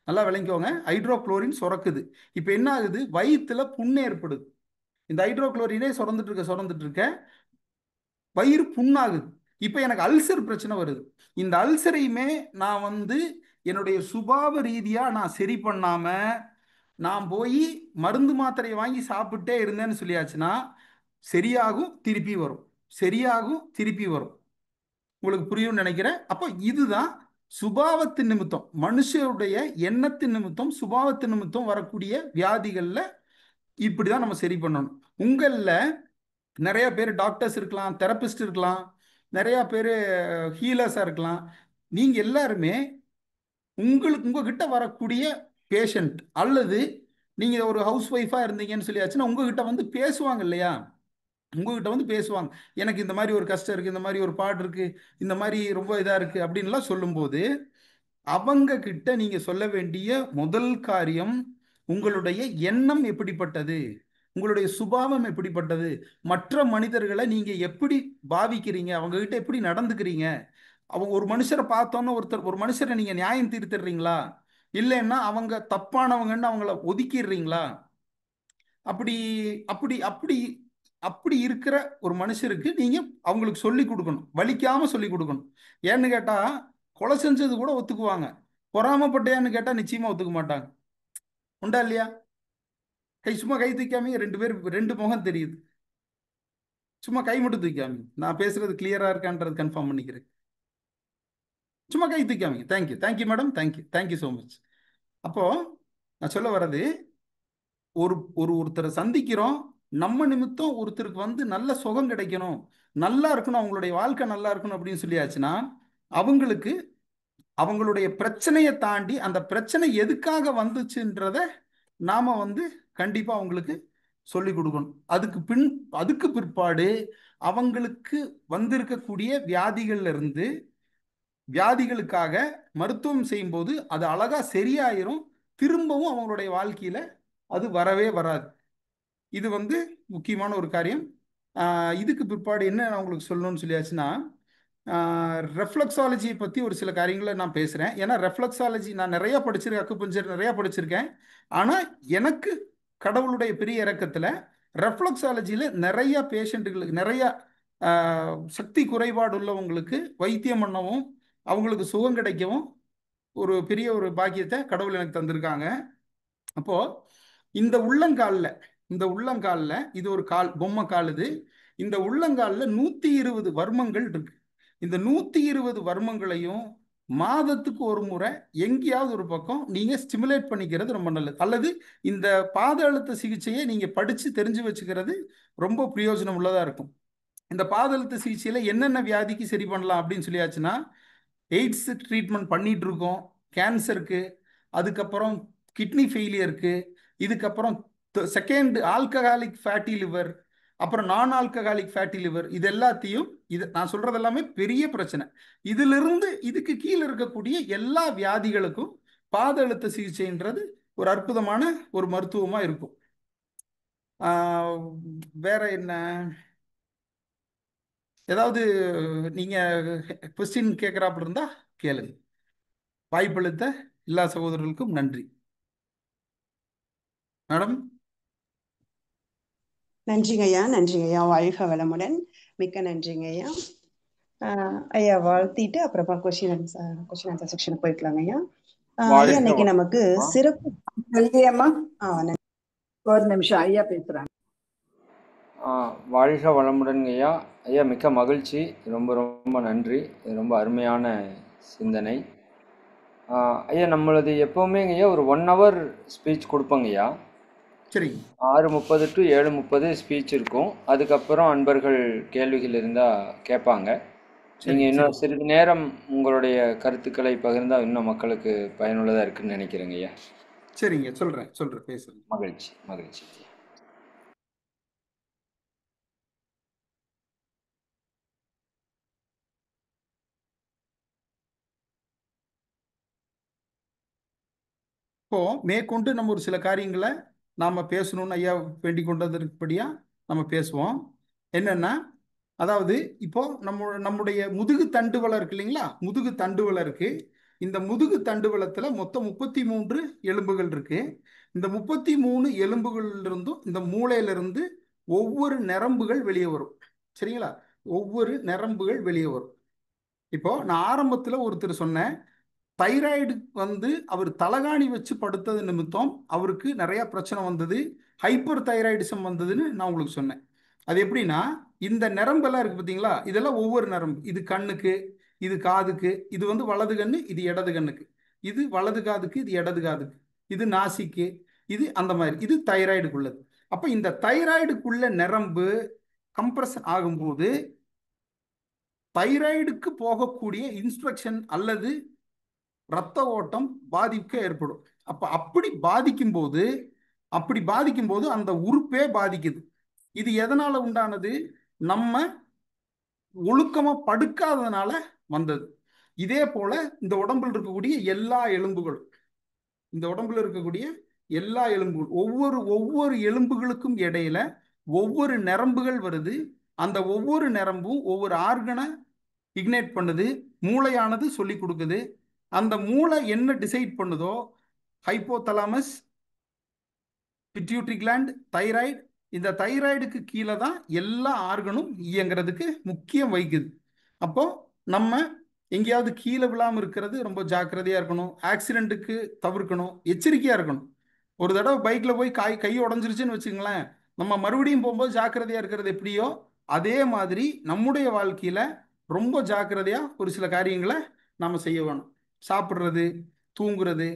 நல்லா விளங்கிக்கோங்க, ஹைட்ரோக்ளோரின் சுரக்குது. இப்போ என்ன ஆகுது? வயிற்றுல புண்ணு ஏற்படுது. இந்த ஹைட்ரோக்ளோரினே சுரந்துட்டு இருக்க வயிறு புண்ணாகுது. இப்போ எனக்கு அல்சர் பிரச்சனை வருது. இந்த அல்சரையுமே நான் என்னுடைய சுபாவ ரீதியாக நான் சரி பண்ணாம நான் போய் மருந்து மாத்திரையை வாங்கி சாப்பிட்டே இருந்தேன்னு சொல்லியாச்சுன்னா சரியாகும் திருப்பி வரும், சரியாகும் திருப்பி வரும். உங்களுக்கு புரியும்னு நினைக்கிறேன். அப்போ இதுதான் சுபாவத்தின் நிமித்தம், மனுஷருடைய எண்ணத்தின் நிமித்தம், சுபாவத்தின் நிமித்தம் வரக்கூடிய வியாதிகளில் இப்படிதான் நம்ம சரி பண்ணணும். உங்களில் நிறைய பேர் டாக்டர்ஸ் இருக்கலாம், தெரபிஸ்ட் இருக்கலாம், நிறைய பேர் ஹீலர்ஸாக இருக்கலாம். நீங்கள் எல்லாருமே உங்ககிட்ட வரக்கூடிய பேஷண்ட் அல்லது நீங்கள் ஒரு ஹவுஸ் ஒய்ஃபாக இருந்தீங்கன்னு சொல்லியாச்சுன்னா உங்ககிட்ட பேசுவாங்க இல்லையா? உங்ககிட்ட பேசுவாங்க, எனக்கு இந்த மாதிரி ஒரு கஷ்டம் இருக்குது, இந்த மாதிரி ஒரு பாடு இருக்குது, இந்த மாதிரி ரொம்ப இதாக இருக்குது அப்படின்லாம் சொல்லும்போது அவங்க கிட்ட நீங்கள் சொல்ல வேண்டிய முதல் காரியம் உங்களுடைய எண்ணம் எப்படிப்பட்டது, உங்களுடைய சுபாவம் எப்படிப்பட்டது, மற்ற மனிதர்களை நீங்க எப்படி பாவிக்கிறீங்க, அவங்க கிட்ட எப்படி நடந்துக்கிறீங்க. அவங்க ஒரு மனுஷரை பார்த்தோன்னு ஒரு மனுஷரை நீங்க நியாயம் தீர்த்துடுறீங்களா, இல்லைன்னா அவங்க தப்பானவங்கன்னு அவங்கள ஒதுக்கிடுறீங்களா. அப்படி அப்படி அப்படி அப்படி இருக்கிற ஒரு மனுஷருக்கு நீங்க அவங்களுக்கு சொல்லி கொடுக்கணும், வலிக்காம சொல்லி கொடுக்கணும். ஏன்னு கேட்டா கொலை செஞ்சது கூட ஒத்துக்குவாங்க, பொறாமப்பட்டையான்னு கேட்டா நிச்சயமா ஒத்துக்க மாட்டாங்க. உண்டா இல்லையா? சும்மா கை தூக்காம ரெண்டு பேர் ரெண்டு முகம் தெரியுது. சும்மா கை மட்டும் தூக்காம நான் பேசுறது கிளியரா இருக்கான்றது கன்ஃபார்ம் பண்ணிக்கிறேன். சும்மா கை தூக்காம thank you thank you madam, thank you thank you so much. அப்போ நான் சொல்ல வர்றது, ஒரு ஒருத்தரை சந்திக்கிறோம், நம்ம நிமித்தம் ஒருத்தருக்கு நல்ல சுகம் கிடைக்கணும், நல்லா இருக்கணும், அவங்களுடைய வாழ்க்கை நல்லா இருக்கணும் அப்படின்னு சொல்லியாச்சுன்னா அவங்களுக்கு அவங்களுடைய பிரச்சனையை தாண்டி அந்த பிரச்சனை எதுக்காக வந்துச்சுன்றத நாம கண்டிப்பா அவங்களுக்கு சொல்லி கொடுக்கணும். அதுக்கு பிற்பாடு அவங்களுக்கு வந்திருக்கக்கூடிய வியாதிகள்ல இருந்து வியாதிகளுக்காக மருத்துவம் செய்யும்போது அது அழகா சரியாயிரும். திரும்பவும் அவங்களுடைய வாழ்க்கையில அது வரவே வராது. இது முக்கியமான ஒரு காரியம். இதுக்கு பிற்பாடு என்ன நான் உங்களுக்கு சொல்லணும்னு சொல்லியாச்சுன்னா, ரெஃப்ளெக்ஸாலஜியை பற்றி ஒரு சில காரியங்களை நான் பேசுகிறேன். ஏன்னா ரெஃப்ளெக்ஸாலஜி நான் நிறையா படிச்சிருக்கேன், அக்குபஞ்சர் நிறையா படிச்சிருக்கேன். ஆனால் எனக்கு கடவுளுடைய பெரிய இரக்கத்தில் ரெஃப்ளெக்ஸாலஜியில் நிறைய பேஷண்ட்டுகளுக்கு, நிறைய சக்தி குறைபாடு உள்ளவங்களுக்கு வைத்தியம் பண்ணவும் அவங்களுக்கு சுகம் கிடைக்கவும் ஒரு பெரிய ஒரு பாக்கியத்தை கடவுள் எனக்கு தந்திருக்காங்க. அப்போ இந்த உள்ளங்காலில் இந்த உள்ளங்காலில் இது ஒரு கால், பொம்மை கால் இது. இந்த உள்ளங்காலில் 120 வர்மங்கள் இருக்கு. இந்த 120 வர்மங்களையும் மாதத்துக்கு ஒரு முறை எங்கேயாவது ஒரு பக்கம் நீங்க ஸ்டிமுலேட் பண்ணிக்கிறது ரொம்ப நல்லது. அல்லது இந்த பாத அழுத்த சிகிச்சையை நீங்க படிச்சு தெரிஞ்சு வச்சுக்கிறது ரொம்ப பிரயோஜனம் உள்ளதா இருக்கும். இந்த பாத அழுத்த சிகிச்சையில என்னென்ன வியாதிக்கு சரி பண்ணலாம் அப்படின்னு சொல்லியாச்சுன்னா, எய்ட்ஸ் ட்ரீட்மெண்ட் பண்ணிட்டு இருக்கோம், கேன்சருக்கு, அதுக்கப்புறம் கிட்னி ஃபெயிலியருக்கு, இதுக்கப்புறம் செகண்ட் ஆல்கஹாலிக் ஃபேட்டி லிவர், அப்புறம் நான் ஆல்கஹாலிக் ஃபேட்டி லிவர், இது எல்லாத்தையும், இது நான் சொல்றது எல்லாமே பெரிய பிரச்சனை. இதிலிருந்து இதுக்கு கீழே இருக்கக்கூடிய எல்லா வியாதிகளுக்கும் பாத அழுத்த சிகிச்சைன்றது ஒரு அற்புதமான ஒரு மருத்துவமா இருக்கும். வேற என்ன, ஏதாவது நீங்க கொஸ்டின் கேட்கறாப்புல இருந்தா கேளுங்க. வாய்ப்பளித்த எல்லா சகோதரர்களுக்கும் நன்றி. மேடம். நன்றிங்க ஐயா, நன்றிங்க ஐயா, வாழ்க வளமுடன், மிக்க நன்றிங்க ஐயா. ஐயா வாழ்த்திட்டு அப்புறமா கொஸ்டின் ஆன்சர் செக்ஷனுக்கு போய்க்கலாங்க ஐயா. ஐயா இன்னைக்கு நமக்கு சிறப்பு ஒரு நிமிஷம் ஐயா பேசுறாங்க. வாழ்க வளமுடன் ஐயா. ஐயா மிக்க மகிழ்ச்சி, ரொம்ப ரொம்ப நன்றி, ரொம்ப அருமையான சிந்தனை. ஐயா நம்மளது எப்போவுமே ஐயா ஒரு 1 hour ஸ்பீச் கொடுப்போங்க ஐயா. சரி. 6:30 to 7:30 ஸ்பீச் இருக்கும். அதுக்கப்புறம் அன்பர்கள் கேள்விகள் இருந்தால் கேட்பாங்க. நீங்கள் இன்னும் சிறிது நேரம் உங்களுடைய கருத்துக்களை பகிர்ந்தால் இன்னும் மக்களுக்கு பயனுள்ளதாக இருக்குன்னு நினைக்கிறேங்க ஐயா. சரிங்க, சொல்கிறேன் பேசுகிறேன். மகிழ்ச்சி மகிழ்ச்சி. இப்போ மேற்கொண்டு நம்ம ஒரு சில காரியங்களை நாம் பேசணும்னு ஐயா வேண்டிக் கொண்டதற்குபடியா நம்ம பேசுவோம். என்னன்னா, அதாவது இப்போ நம்முடைய முதுகு தண்டுவளம் இருக்கு இல்லைங்களா, முதுகு தண்டுவளம் இருக்கு. இந்த முதுகு தண்டுவளத்தில் மொத்தம் 33 எலும்புகள் இருக்கு. இந்த 33 எலும்புகளிலிருந்தும் இந்த மூளையிலிருந்து ஒவ்வொரு நரம்புகள் வெளியே வரும். சரிங்களா? ஒவ்வொரு நரம்புகள் வெளியே வரும். இப்போ நான் ஆரம்பத்தில் ஒருத்தர் சொன்னேன், தைராய்டு அவர் தலகாணி வச்சு படுத்தது நிமித்தம் அவருக்கு நிறைய பிரச்சனை வந்தது, ஹைப்பர் தைராய்டிசம் வந்ததுன்னு நான் உங்களுக்கு சொன்னேன். அது எப்படின்னா, இந்த நரம்பெல்லாம் இருக்கு பார்த்தீங்களா, இதெல்லாம் ஒவ்வொரு நரம்பு. இது கண்ணுக்கு, இது காதுக்கு, இது வலது கண்ணு, இது இடது கண்ணுக்கு, இது வலது காதுக்கு, இது இடது காதுக்கு, இது நாசிக்கு, இது அந்த மாதிரி, இது தைராய்டுக்குள்ளது. அப்ப இந்த தைராய்டுக்குள்ள நரம்பு கம்ப்ரஷன் ஆகும்போது தைராய்டுக்கு போகக்கூடிய இன்ஸ்ட்ரக்ஷன் அல்லது இரத்த ஓட்டம் பாதிக்க ஏற்படும். அப்படி பாதிக்கும் போது அந்த உறுப்பே பாதிக்குது. இது எதனால உண்டானது? நம்ம ஒழுக்கமா படுக்காததுனால வந்தது. இதே போல இந்த உடம்புல இருக்கக்கூடிய எல்லா எலும்புகளும், இந்த உடம்புல இருக்கக்கூடிய எல்லா எலும்புகள் ஒவ்வொரு ஒவ்வொரு எலும்புகளுக்கும் இடையில ஒவ்வொரு நரம்புகள் வருது. அந்த ஒவ்வொரு நரம்பும் ஒவ்வொரு ஆர்கனை இக்னைட் பண்ணுது. மூளையானது சொல்லி கொடுக்குது. அந்த மூளை என்ன டிசைட் பண்ணுதோ, ஹைப்போதலாமஸ், பிட்யூட்ரி கிளாண்ட், தைராய்டு, இந்த தைராய்டுக்கு கீழே தான் எல்லா ஆர்கனும் இயங்குறதுக்கு முக்கியம் வகிக்குது. அப்போ நம்ம எங்கேயாவது கீழே விழாமல் இருக்கிறது ரொம்ப ஜாக்கிரதையா இருக்கணும். ஆக்சிடென்ட்டுக்கு தவிர்க்கணும், எச்சரிக்கையா இருக்கணும். ஒரு தடவை பைக்ல போய் கை உடஞ்சிருச்சுன்னு வச்சுங்களேன், நம்ம மறுபடியும் போகும்போது ஜாக்கிரதையா இருக்கிறது எப்படியோ அதே மாதிரி நம்முடைய வாழ்க்கையில ரொம்ப ஜாக்கிரதையா ஒரு சில காரியங்களை நாம செய்ய வேணும். சாப்பிட்றது, தூங்குறது,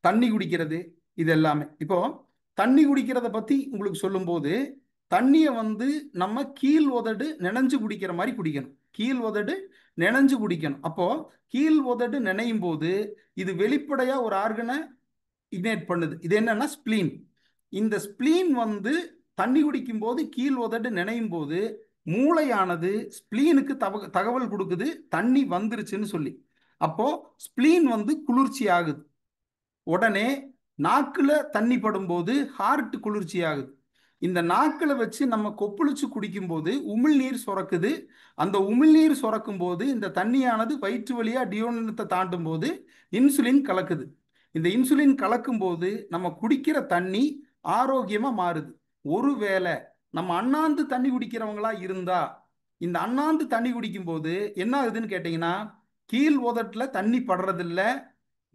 தண்ணி குடிக்கிறது, இது எல்லாமே. இப்போ தண்ணி குடிக்கிறத பத்தி உங்களுக்கு சொல்லும்போது, தண்ணியை நம்ம கீழ் உதடு நினைஞ்சு குடிக்கிற மாதிரி குடிக்கணும். கீழ் உதடு நினைஞ்சு குடிக்கணும். அப்போ கீழ் உதடு நினையும் போது இது வெளிப்படையா ஒரு ஆர்கனை இக்னைட் பண்ணுது. இது என்னன்னா ஸ்பிளீன். இந்த ஸ்பிளீன் தண்ணி குடிக்கும் போது கீழ் உதடு நினையும் போது மூளையானது ஸ்பிளீனுக்கு தகவல் கொடுக்குது தண்ணி வந்துருச்சுன்னு சொல்லி. அப்போ ஸ்பிளீன் குளிர்ச்சி ஆகுது. உடனே நாக்குல தண்ணி படும்போது ஹார்ட் குளிர்ச்சி ஆகுது. இந்த நாக்கில் வச்சு நம்ம கொப்பளிச்சு குடிக்கும் போது உமிழ்நீர் சுரக்குது. அந்த உமிழ்நீர் சுரக்கும் போது இந்த தண்ணியானது வயிற்று வழியா டியோனத்தை தாண்டும் போது இன்சுலின் கலக்குது. இந்த இன்சுலின் கலக்கும் போது நம்ம குடிக்கிற தண்ணி ஆரோக்கியமா மாறுது. ஒருவேளை நம்ம அண்ணாந்து தண்ணி குடிக்கிறவங்களா இருந்தா, இந்த அண்ணாந்து தண்ணி குடிக்கும் போது என்ன ஆகுதுன்னு கேட்டீங்கன்னா, கீழ் உதட்டுல தண்ணி படுறதில்ல.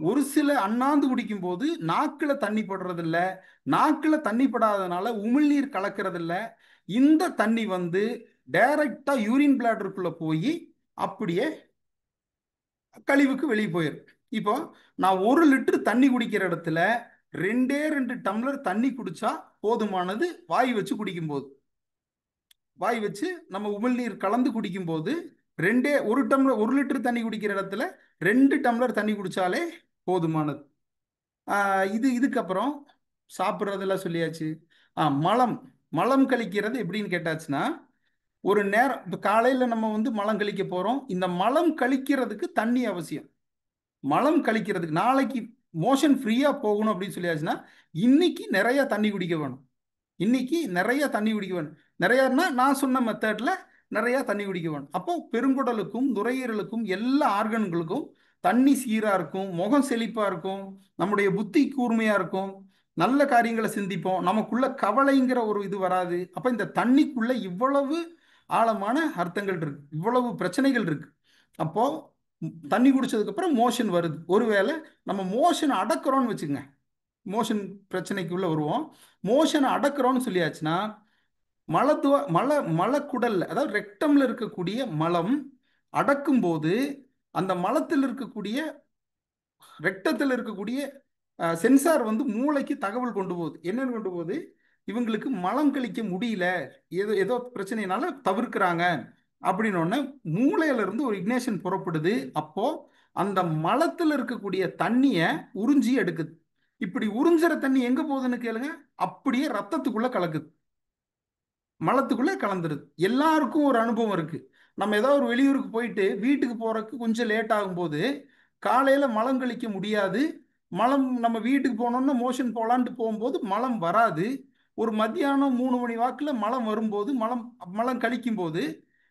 ஒரு சில அண்ணாந்து குடிக்கும் போது நாக்குல தண்ணி படுறதில்ல. நாக்குல தண்ணி படாதனால உமிழ்நீர் கலக்கிறதில்ல. இந்த தண்ணி டைரக்டா யூரின் பிளாடருக்குள்ள போய் அப்படியே கழிவுக்கு வெளியே போயிடும். இப்போ நான் 1 லிட்டர் தண்ணி குடிக்கிற இடத்துல 2 டம்ளர் தண்ணி குடிச்சா போதுமானது. வாய் வச்சு குடிக்கும்போது, வாய் வச்சு நம்ம உமிழ்நீர் கலந்து குடிக்கும்போது 1 லிட்டர் தண்ணி குடிக்கிற இடத்துல 2 டம்ளர் தண்ணி குடிச்சாலே போதுமானது. இதுக்கப்புறம் சாப்பிட்றதெல்லாம் சொல்லியாச்சு. மலம் மலம் கழிக்கிறது எப்படின்னு கேட்டாச்சுன்னா, ஒரு நேரம் இப்போ காலையில் நம்ம மலம் கழிக்க போகிறோம். இந்த மலம் கழிக்கிறதுக்கு தண்ணி அவசியம். மலம் கழிக்கிறதுக்கு நாளைக்கு மோஷன் ஃப்ரீயாக போகணும் அப்படின்னு சொல்லியாச்சுன்னா இன்னைக்கு நிறைய தண்ணி குடிக்க வேணும். இன்னைக்கு நிறைய தண்ணி குடிக்க வேணும். நிறையன்னா நான் சொன்ன மெத்தடில் நிறைய தண்ணி குடிக்க வேணும். அப்போ பெருங்குடலுக்கும் நுரையீரலுக்கும் எல்லா ஆர்கன்களுக்கும் தண்ணி சீராக இருக்கும். முகம் செழிப்பாக இருக்கும். நம்முடைய புத்தி கூர்மையாக இருக்கும். நல்ல காரியங்களை சிந்திப்போம். நமக்குள்ள கவலைங்கிற ஒரு இது வராது. அப்போ இந்த தண்ணிக்குள்ள இவ்வளவு ஆழமான அர்த்தங்கள் இருக்கு, இவ்வளவு பிரச்சனைகள் இருக்கு. அப்போ தண்ணி குடிச்சதுக்கு அப்புறம் மோஷன் வருது. ஒருவேளை நம்ம மோஷன் அடக்கிறோம்னு வச்சுங்க, மோஷன் பிரச்சனைக்குள்ள வருவோம். மோஷனை அடக்கிறோம்னு சொல்லியாச்சுன்னா மலக்குடல்ல, அதாவது ரெக்டம்ல இருக்கக்கூடிய மலம் அடக்கும் போது அந்த மலத்தில் இருக்கக்கூடிய ரெக்டத்தில் இருக்கக்கூடிய சென்சார் மூளைக்கு தகவல் கொண்டு போகுது. என்னன்னு கொண்டு போகுது? இவங்களுக்கு மலம் கழிக்க முடியல, ஏதோ பிரச்சனைனால தவிர்க்கிறாங்க அப்படின்னு மூளையில இருந்து ஒரு இக்னேஷன் புறப்படுது. அப்போ அந்த மலத்தில் இருக்கக்கூடிய தண்ணியை உறிஞ்சி எடுக்குது. இப்படி உறிஞ்சுற தண்ணி எங்க போகுதுன்னு கேளுங்க, அப்படியே ரத்தத்துக்குள்ள கலக்குது, மலத்துக்குள்ள கலந்துருது. எல்லாருக்கும் ஒரு அனுபவம் இருக்கு. நம்ம ஏதோ ஒரு வெளியூருக்கு போயிட்டு வீட்டுக்கு போறதுக்கு கொஞ்சம் லேட் ஆகும்போது காலையில மலம் கழிக்க முடியாது. மலம் நம்ம வீட்டுக்கு போனோம்னா மோஷன் போலான்ட்டு போகும்போது மலம் வராது. ஒரு மத்தியானம் 3 மணி வாக்குல மலம் வரும்போது மலம் கழிக்கும் போது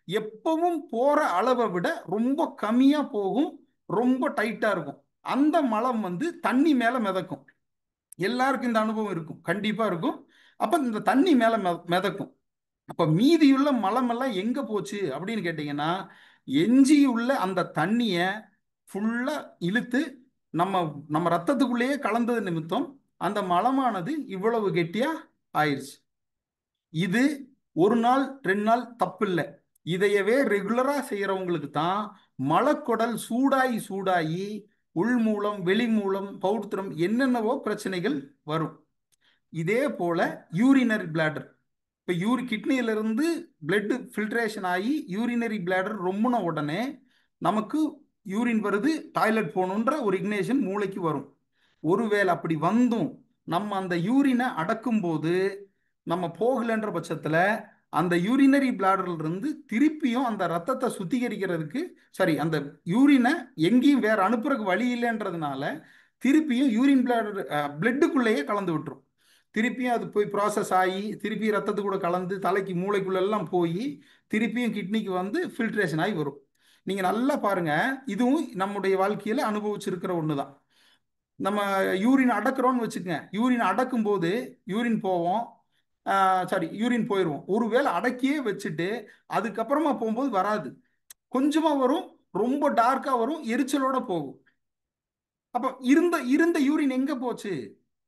எப்பவும் போற அளவை விட ரொம்ப கம்மியா போகும், ரொம்ப டைட்டா இருக்கும். அந்த மலம் தண்ணி மேல மிதக்கும். எல்லாருக்கும் இந்த அனுபவம் இருக்கும், கண்டிப்பா இருக்கும். அப்ப இந்த தண்ணி மேல மிதக்கும். அப்ப மீதியுள்ள மலம் எல்லாம் எங்க போச்சு அப்படின்னு கேட்டீங்கன்னா, எஞ்சியுள்ள அந்த தண்ணிய ஃபுல்லா இழுத்து நம்ம நம்ம ரத்தத்துக்குள்ளேயே கலந்தது நிமித்தம் அந்த மலமானது இவ்வளவு கெட்டியா ஆயிடுச்சு. இது 1 நாள் 2 நாள் தப்பு இல்லை. இதையவே ரெகுலரா செய்யறவங்களுக்கு தான் மலக்குடல் சூடாகி உள் மூலம் வெளி மூலம் பௌத்திரம் என்னென்னவோ பிரச்சனைகள் வரும். இதே போல யூரினரி பிளாடர், இப்போ கிட்னியிலிருந்து பிளட் ஃபில்ட்ரேஷன் ஆகி யூரினரி பிளாடர் ரொம்பின உடனே நமக்கு யூரின் வருது, டாய்லெட் போகணுன்ற ஒரு இக்னேஷன் மூளைக்கு வரும். ஒருவேளை அப்படி வந்தும் நம்ம அந்த யூரினை அடக்கும் போது நம்ம போகலன்ற பட்சத்தில் அந்த யூரினரி பிளாடர்ல இருந்து திருப்பியும் அந்த ரத்தத்தை சுத்திகரிக்கிறதுக்கு அந்த யூரினை எங்கேயும் வேற அனுப்புறதுக்கு வழி இல்லைன்றதுனால திருப்பியும் யூரின் பிளட்டுக்குள்ளேயே கலந்து விட்டுரும். திருப்பியும் அது போய் ப்ராசஸ் ஆகி திருப்பி ரத்தத்து கூட கலந்து தலைக்கு மூளைக்குள்ளெல்லாம் போய் திருப்பியும் கிட்னிக்கு வந்து ஃபில்ட்ரேஷன் ஆகி வரும். நீங்கள் நல்லா பாருங்க, இதுவும் நம்முடைய வாழ்க்கையில் அனுபவிச்சிருக்கிற ஒன்று தான். நம்ம யூரின் அடக்குறோம்னு வச்சுக்கோங்க, யூரின் அடக்கும் போது யூரின் போவோம், யூரின் போயிடுவோம். ஒருவேளை அடக்கியே வச்சுட்டு அதுக்கப்புறமா போகும்போது வராது, கொஞ்சமாக வரும், ரொம்ப டார்க்காக வரும், எரிச்சலோட போகும். அப்போ இருந்த இருந்த யூரின் எங்கே போச்சு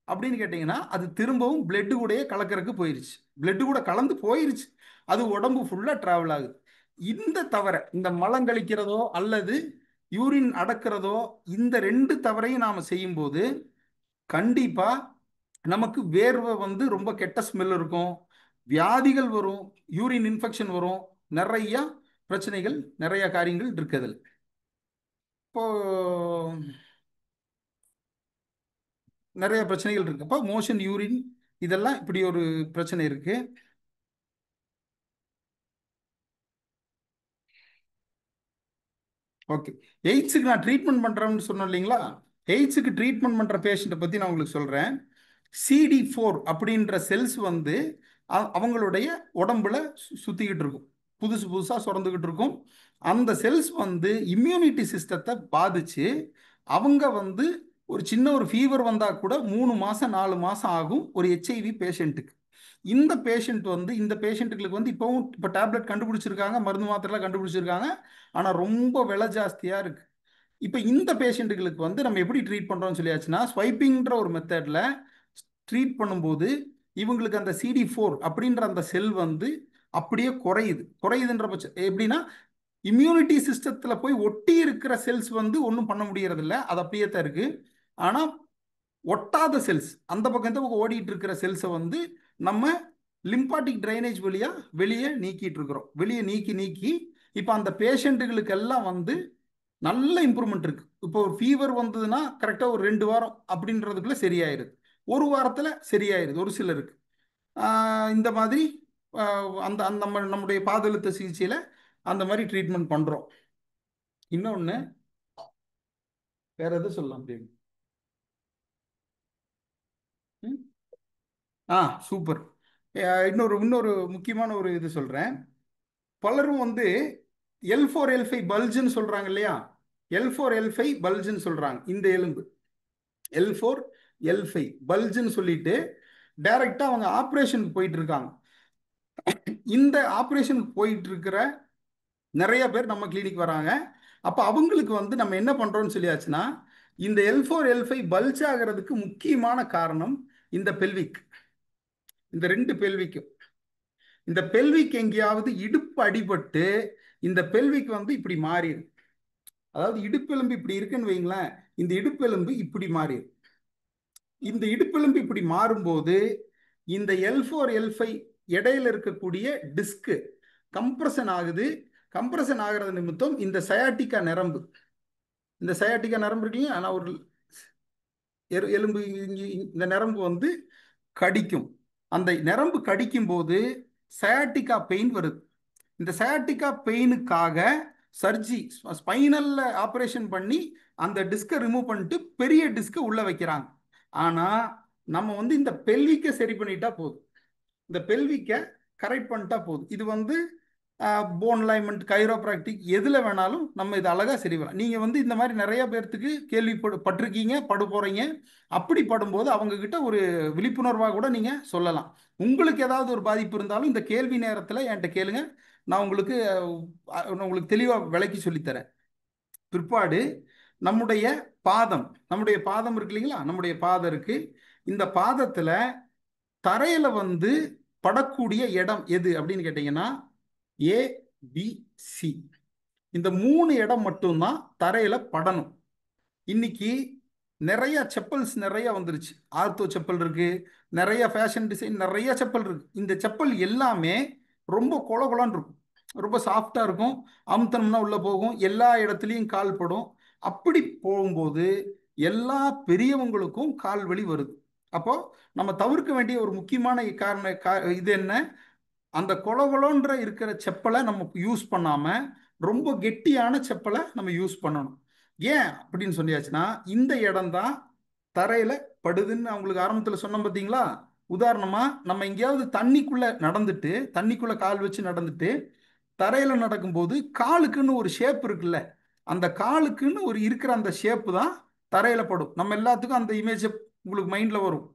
அப்படின்னு கேட்டிங்கன்னா, அது திரும்பவும் பிளட்டு கூடயே கலக்கறதுக்கு போயிருச்சு, பிளட்டு கூட கலந்து போயிருச்சு, அது உடம்பு ஃபுல்லாக ட்ராவல் ஆகுது. இந்த தவிர இந்த மலம் கழிக்கிறதோ அல்லது யூரின் அடக்கிறதோ, இந்த 2 தவறையும் நாம் செய்யும்போது கண்டிப்பாக நமக்கு வேர்வை வந்து ரொம்ப கெட்ட ஸ்மெல் இருக்கும், வியாதிகள் வரும், யூரின் இன்ஃபெக்ஷன் வரும், நிறைய பிரச்சனைகள், நிறைய காரியங்கள் இருக்குதுல. இப்போ நிறைய பிரச்சனைகள் இருக்கு. அப்போ மோஷன், யூரின், இதெல்லாம் இப்படி ஒரு பிரச்சனை இருக்கு. ஓகே, எய்ட்ஸுக்கு நான் ட்ரீட்மெண்ட் பண்ணுறேன்னு சொன்னேன் இல்லைங்களா? எய்ட்ஸுக்கு ட்ரீட்மெண்ட் பண்ணுற பேஷண்ட்டை பற்றி நான் உங்களுக்கு சொல்கிறேன். CD4 அப்படின்ற செல்ஸ் வந்து அவங்களுடைய உடம்புல சுற்றிக்கிட்டு இருக்கும், புதுசு புதுசாக சுரந்துக்கிட்டு இருக்கும். அந்த செல்ஸ் வந்து இம்யூனிட்டி சிஸ்டத்தை பாதிச்சு அவங்க வந்து ஒரு சின்ன ஒரு ஃபீவர் வந்தால் கூட 3 மாதம் 4 மாதம் ஆகும் ஒரு HIV பேஷண்ட்டுக்கு. இந்த பேஷண்ட் வந்து இந்த பேஷண்ட்டுகளுக்கு வந்து இப்போ டேப்லெட் கண்டுபிடிச்சிருக்காங்க, மருந்து மாத்திரைலாம் கண்டுபிடிச்சிருக்காங்க, ஆனால் ரொம்ப விலை ஜாஸ்தியாக இருக்குது. இப்போ இந்த பேஷண்ட்டுகளுக்கு வந்து நம்ம எப்படி ட்ரீட் பண்ணுறோம்னு சொல்லியாச்சுன்னா, ஸ்வைப்பிங்ன்ற ஒரு மெத்தடில் ட்ரீட் பண்ணும்போது இவங்களுக்கு அந்த CD4 அப்படின்ற அந்த செல் வந்து அப்படியே குறையுதுன்ற பட்சம் எப்படின்னா, இம்யூனிட்டி சிஸ்டத்தில் போய் ஒட்டி இருக்கிற செல்ஸ் வந்து ஒன்றும் பண்ண முடியறதில்ல, அது அப்படியே தான் இருக்குது. ஆனால் ஒட்டாத செல்ஸ், அந்த பக்கம் இந்த பக்கம் ஓடிட்டு இருக்கிற செல்ஸை வந்து நம்ம லிம்பாட்டிக் ட்ரைனேஜ் வழியாக வெளியே நீக்கிட்டு இருக்கிறோம். வெளியே நீக்கி இப்போ அந்த பேஷண்ட்டுகளுக்கெல்லாம் வந்து நல்ல இம்ப்ரூவ்மெண்ட் இருக்குது. இப்போ ஒரு ஃபீவர் வந்ததுன்னா கரெக்டாக ஒரு 2 வாரம் அப்படின்றதுக்குள்ளே சரியாயிருது, 1 வாரத்தில் சரியாயிருது ஒரு சிலருக்கு. இந்த மாதிரி அந்த அந்த நம்முடைய பாதழுத்த சிகிச்சையில் அந்த மாதிரி ட்ரீட்மெண்ட் பண்ணுறோம். இன்னொன்று வேற எது சொல்லலாம் அப்படின்னு? சூப்பர். இன்னொரு முக்கியமான ஒரு இது சொல்கிறேன். பலரும் வந்து L4-L5 பல்ஜுன்னு சொல்கிறாங்க இல்லையா? L4-L5 பல்ஜுன்னு சொல்கிறாங்க. இந்த எலும்பு L4-L5 பல்ஜுன்னு சொல்லிட்டு டைரெக்டாக அவங்க ஆப்ரேஷனுக்கு போயிட்டு இருக்காங்க. இந்த ஆப்ரேஷனுக்கு போயிட்டு இருக்கிற நிறைய பேர் நம்ம கிளினிக் வராங்க. அப்போ அவங்களுக்கு வந்து நம்ம என்ன பண்ணுறோம்னு சொல்லியாச்சுன்னா, இந்த L4-L5 பல்ஜ் ஆகிறதுக்கு முக்கியமான காரணம் இந்த பெல்விக், இந்த 2 பெல்விக்கும். இந்த பெல்விக் எங்கேயாவது இடுப்பு அடிபட்டு இந்த பெல்விக் வந்து இப்படி மாறிடும். அதாவது இடுப்பெலும்பு இப்படி இருக்குன்னு வைங்களேன், இந்த இடுப்பெலும்பு இப்படி மாறிடும். இந்த இடுப்பெலும்பு இப்படி மாறும்போது இந்த L4-L5 இடையில இருக்கக்கூடிய டிஸ்க் கம்ப்ரஷன் ஆகுது. கம்ப்ரஷன் ஆகிறது நிமித்தம் இந்த சயாட்டிக்கா நரம்பு, இந்த சயாட்டிக்கா நரம்பு இருக்கீங்க, ஆனால் ஒரு எலும்பு இந்த நரம்பு வந்து கடிக்கும். அந்த நரம்பு கடிக்கும் போது சயாட்டிக்கா பெயின் வருது. இந்த சயாட்டிக்கா பெயினுக்காக ஸ்பைனல்ல ஆப்ரேஷன் பண்ணி அந்த டிஸ்கை ரிமூவ் பண்ணிட்டு பெரிய டிஸ்கை உள்ள வைக்கிறாங்க. ஆனால் நம்ம வந்து இந்த பெல்விக்கை சரி பண்ணிட்டா போதும், இந்த பெல்விக்கை கரெக்ட் பண்ணிட்டா போதும். இது வந்து போன் அலைன்மெண்ட், கைரோப்ராக்டிக், எதில் வேணாலும் நம்ம இது அழகாக சரி பண்ணலாம். நீங்கள் வந்து இந்த மாதிரி நிறைய பேர்த்துக்கு கேள்விப்பட்டிருக்கீங்க, படு போகிறீங்க. அப்படி படும்போது அவங்கக்கிட்ட ஒரு விழிப்புணர்வாக கூட நீங்கள் சொல்லலாம். உங்களுக்கு ஏதாவது ஒரு பாதிப்பு இருந்தாலும் இந்த கேள்வி நேரத்தில் என்கிட்ட கேளுங்க, நான் உங்களுக்கு தெளிவாக விளக்கி சொல்லித்தரேன். பிற்பாடு நம்முடைய பாதம் இருக்கு இல்லைங்களா? நம்முடைய பாதம் இருக்கு. இந்த பாதத்தில் தரையில் வந்து படக்கூடிய இடம் எது அப்படின்னு கேட்டிங்கன்னா ABC, இந்த 3 இடம் மட்டும்தான் தரையில் படணும். இன்னைக்கு நிறைய செப்பல்ஸ் நிறைய வந்துருச்சு, ஆர்த்தோ செப்பல் இருக்கு, நிறைய ஃபேஷன் டிசைன், நிறைய செப்பல் இருக்கு. இந்த செப்பல் எல்லாமே ரொம்ப கொலகொலன்னு இருக்கும், ரொம்ப சாஃப்டாக இருக்கும், அமுத்தனம்னா உள்ளே போகும், எல்லா இடத்துலையும் கால் படும். அப்படி போகும்போது எல்லா பெரியவங்களுக்கும் கால் வலி வருது. அப்போ நம்ம தவிர்க்க வேண்டிய ஒரு முக்கியமான இது என்ன? அந்த கொலகொலன்ற இருக்கிற செப்பலை நம்ம யூஸ் பண்ணாமல் ரொம்ப கெட்டியான செப்பலை நம்ம யூஸ் பண்ணணும். ஏன் அப்படின்னு சொல்லியாச்சுன்னா, இந்த இடம் தான் தரையில படுதுன்னு அவங்களுக்கு ஆரம்பத்துல சொன்னோம் பார்த்தீங்களா? உதாரணமா நம்ம எங்கேயாவது தண்ணிக்குள்ள நடந்துட்டு, தண்ணிக்குள்ள கால் வச்சு நடந்துட்டு தரையில நடக்கும்போது காலுக்குன்னு ஒரு ஷேப் இருக்குல்ல, அந்த காலுக்குன்னு ஒரு இருக்கிற அந்த ஷேப் தான் தரையில படும். நம்ம எல்லாத்துக்கும் அந்த இமேஜ் உங்களுக்கு மைண்ட்ல வரும்.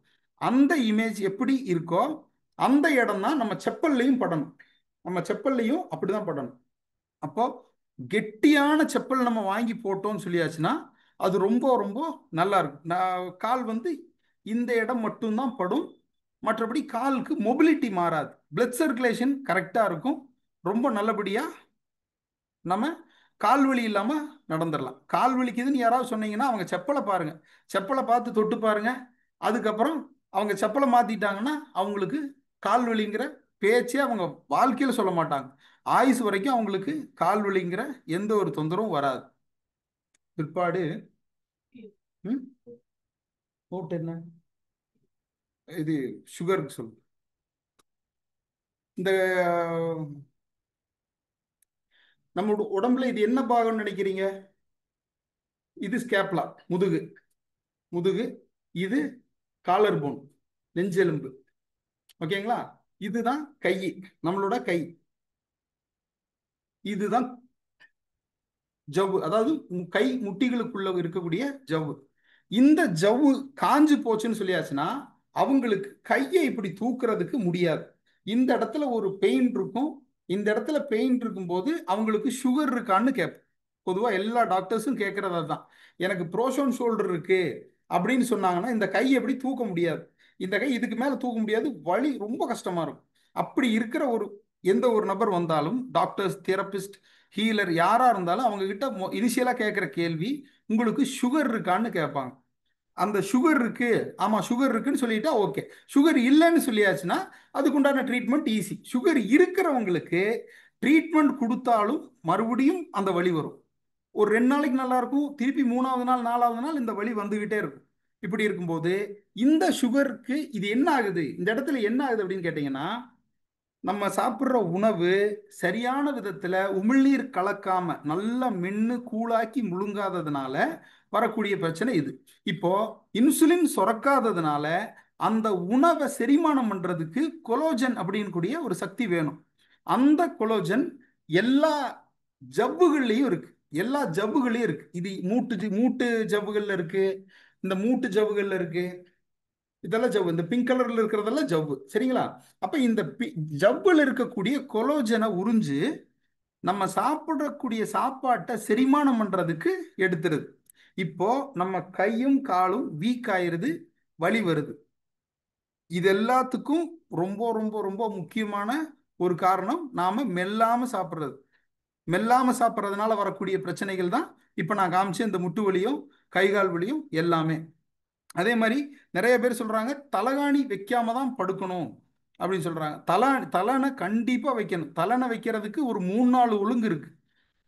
அந்த இமேஜ் எப்படி இருக்கோ அந்த இடம் தான் நம்ம செப்பல்லையும் படணும். நம்ம செப்பல்லையும் அப்படிதான் படணும். அப்போ கெட்டியான செப்பல் நம்ம வாங்கி போட்டோம்னு சொல்லியாச்சுன்னா அது ரொம்ப ரொம்ப நல்லா இருக்கும். கால் வந்து இந்த இடம் மட்டும்தான் படும். மற்றபடி காலுக்கு மொபிலிட்டி மாறாது. பிளட் சர்க்குலேஷன் கரெக்டா இருக்கும். ரொம்ப நல்லபடியா நம்ம கால் வலி இல்லாம நடந்துடலாம். கால் வலிக்குதுன்னு யாராவது சொன்னீங்கன்னா அவங்க செப்பலை பாருங்க, செப்பலை பார்த்து தொட்டு பாருங்க. அதுக்கப்புறம் அவங்க செப்பலை மாத்திட்டாங்கன்னா அவங்களுக்கு கால் வலிங்கிற பேச்சே அவங்க வாழ்க்கையில சொல்ல மாட்டாங்க. ஆயுசு வரைக்கும் அவங்களுக்கு கால் வலிங்கிற எந்த ஒரு தொந்தரவும் வராது. பிற்பாடு ம், போட்டு என்ன இது சுகருக்கு சொல்லு. இந்த நம்ம உடம்புல இது என்ன பாகம்னு நினைக்கிறீங்க? இது ஸ்கேப்லா, முதுகு. முதுகு. இது காலர் போன், நெஞ்செலும்பு. ஓகேங்களா? இதுதான் கை, நம்மளோட கை. இதுதான் ஜவ்வு, அதாவது கை முட்டிகளுக்குள்ள இருக்கக்கூடிய ஜவ்வு. இந்த ஜவ்வு காஞ்சு போச்சுன்னு சொல்லியாச்சுன்னா அவங்களுக்கு கையை இப்படி தூக்குறதுக்கு முடியாது. இந்த இடத்துல ஒரு பெயின் இருக்கும். இந்த இடத்துல பெயின் இருக்கும்போது அவங்களுக்கு சுகர் இருக்கான்னு கேட்போம். பொதுவா எல்லா டாக்டர்ஸும் கேட்கறது அதுதான். எனக்கு ப்ரோஷோன் ஷோல்டர் இருக்கு அப்படின்னு சொன்னாங்கன்னா இந்த கை எப்படி தூக்க முடியாது, இந்த கை இதுக்கு மேல தூக்க முடியாது, வலி ரொம்ப கஷ்டமா இருக்கும். அப்படி இருக்கிற ஒரு எந்த ஒரு நபர் வந்தாலும் டாக்டர்ஸ், தெரபிஸ்ட், ஹீலர் யாரா இருந்தாலும் அவங்க கிட்ட இனிஷியலா கேட்கிற கேள்வி உங்களுக்கு சுகர் இருக்கான்னு கேட்பாங்க. அந்த சுகர் இருக்கு, ஆமா சுகர் இருக்குன்னு சொல்லிட்டா ஓகே. சுகர் இல்லைன்னு சொல்லியாச்சுன்னா அதுக்குண்டான ட்ரீட்மெண்ட் ஈஸி. சுகர் இருக்கிறவங்களுக்கு ட்ரீட்மெண்ட் கொடுத்தாலும் மறுபடியும் அந்த வலி வரும். ஒரு 2 நாளைக்கு நல்லா இருக்கும், திருப்பி 3வது நாள் 4வது நாள் இந்த வலி வந்துகிட்டே இருக்கும். இப்படி இருக்கும்போது இந்த சுகருக்கு இது என்ன ஆகுது, இந்த இடத்துல என்ன ஆகுது அப்படின்னு கேட்டீங்கன்னா நம்ம சாப்பிட்ற உணவு சரியான விதத்துல உமிழ்நீர் கலக்காம நல்லா மென்னு கூழாக்கி முழுங்காததுனால வரக்கூடிய பிரச்சனை இது. இப்போ இன்சுலின் சுரக்காததுனால அந்த உணவை செரிமானம் பண்றதுக்கு கொலோஜன் அப்படின்னு கூடிய ஒரு சக்தி வேணும். அந்த கொலோஜன் எல்லா ஜவ்வுகள்லையும் இருக்கு. எல்லா ஜவ்வுகளையும் இருக்கு. இது மூட்டு மூட்டு ஜவ்வுகள்ல இருக்கு, இந்த மூட்டு ஜவ்வுகள்ல இருக்கு. இதெல்லாம் ஜவ்வு. இந்த பிங்க் கலர்ல இருக்கிறதெல்லாம் ஜவ்வு. சரிங்களா? அப்ப இந்த ஜவ்வுல இருக்கக்கூடிய கொலோஜனை உறிஞ்சு நம்ம சாப்பிடக்கூடிய சாப்பாட்டை செரிமானம் பண்றதுக்கு எடுத்துருது. இப்போ நம்ம கையும் காலும் வீக் ஆயிருது, வலி வருது. இது எல்லாத்துக்கும் ரொம்ப ரொம்ப ரொம்ப முக்கியமான ஒரு காரணம் நாம மெல்லாம சாப்பிடுறது. மெல்லாம சாப்பிட்றதுனால வரக்கூடிய பிரச்சனைகள் தான் இப்ப நான் காமிச்ச இந்த முட்டு வலியும் கை கால் வலியும் எல்லாமே. அதே மாதிரி நிறைய பேர் சொல்றாங்க தலகாணி வைக்காம தான் படுக்கணும் அப்படின்னு சொல்றாங்க. தலனை கண்டிப்பா வைக்கணும். தலனை வைக்கிறதுக்கு ஒரு 3-4 ஒழுங்கு இருக்கு.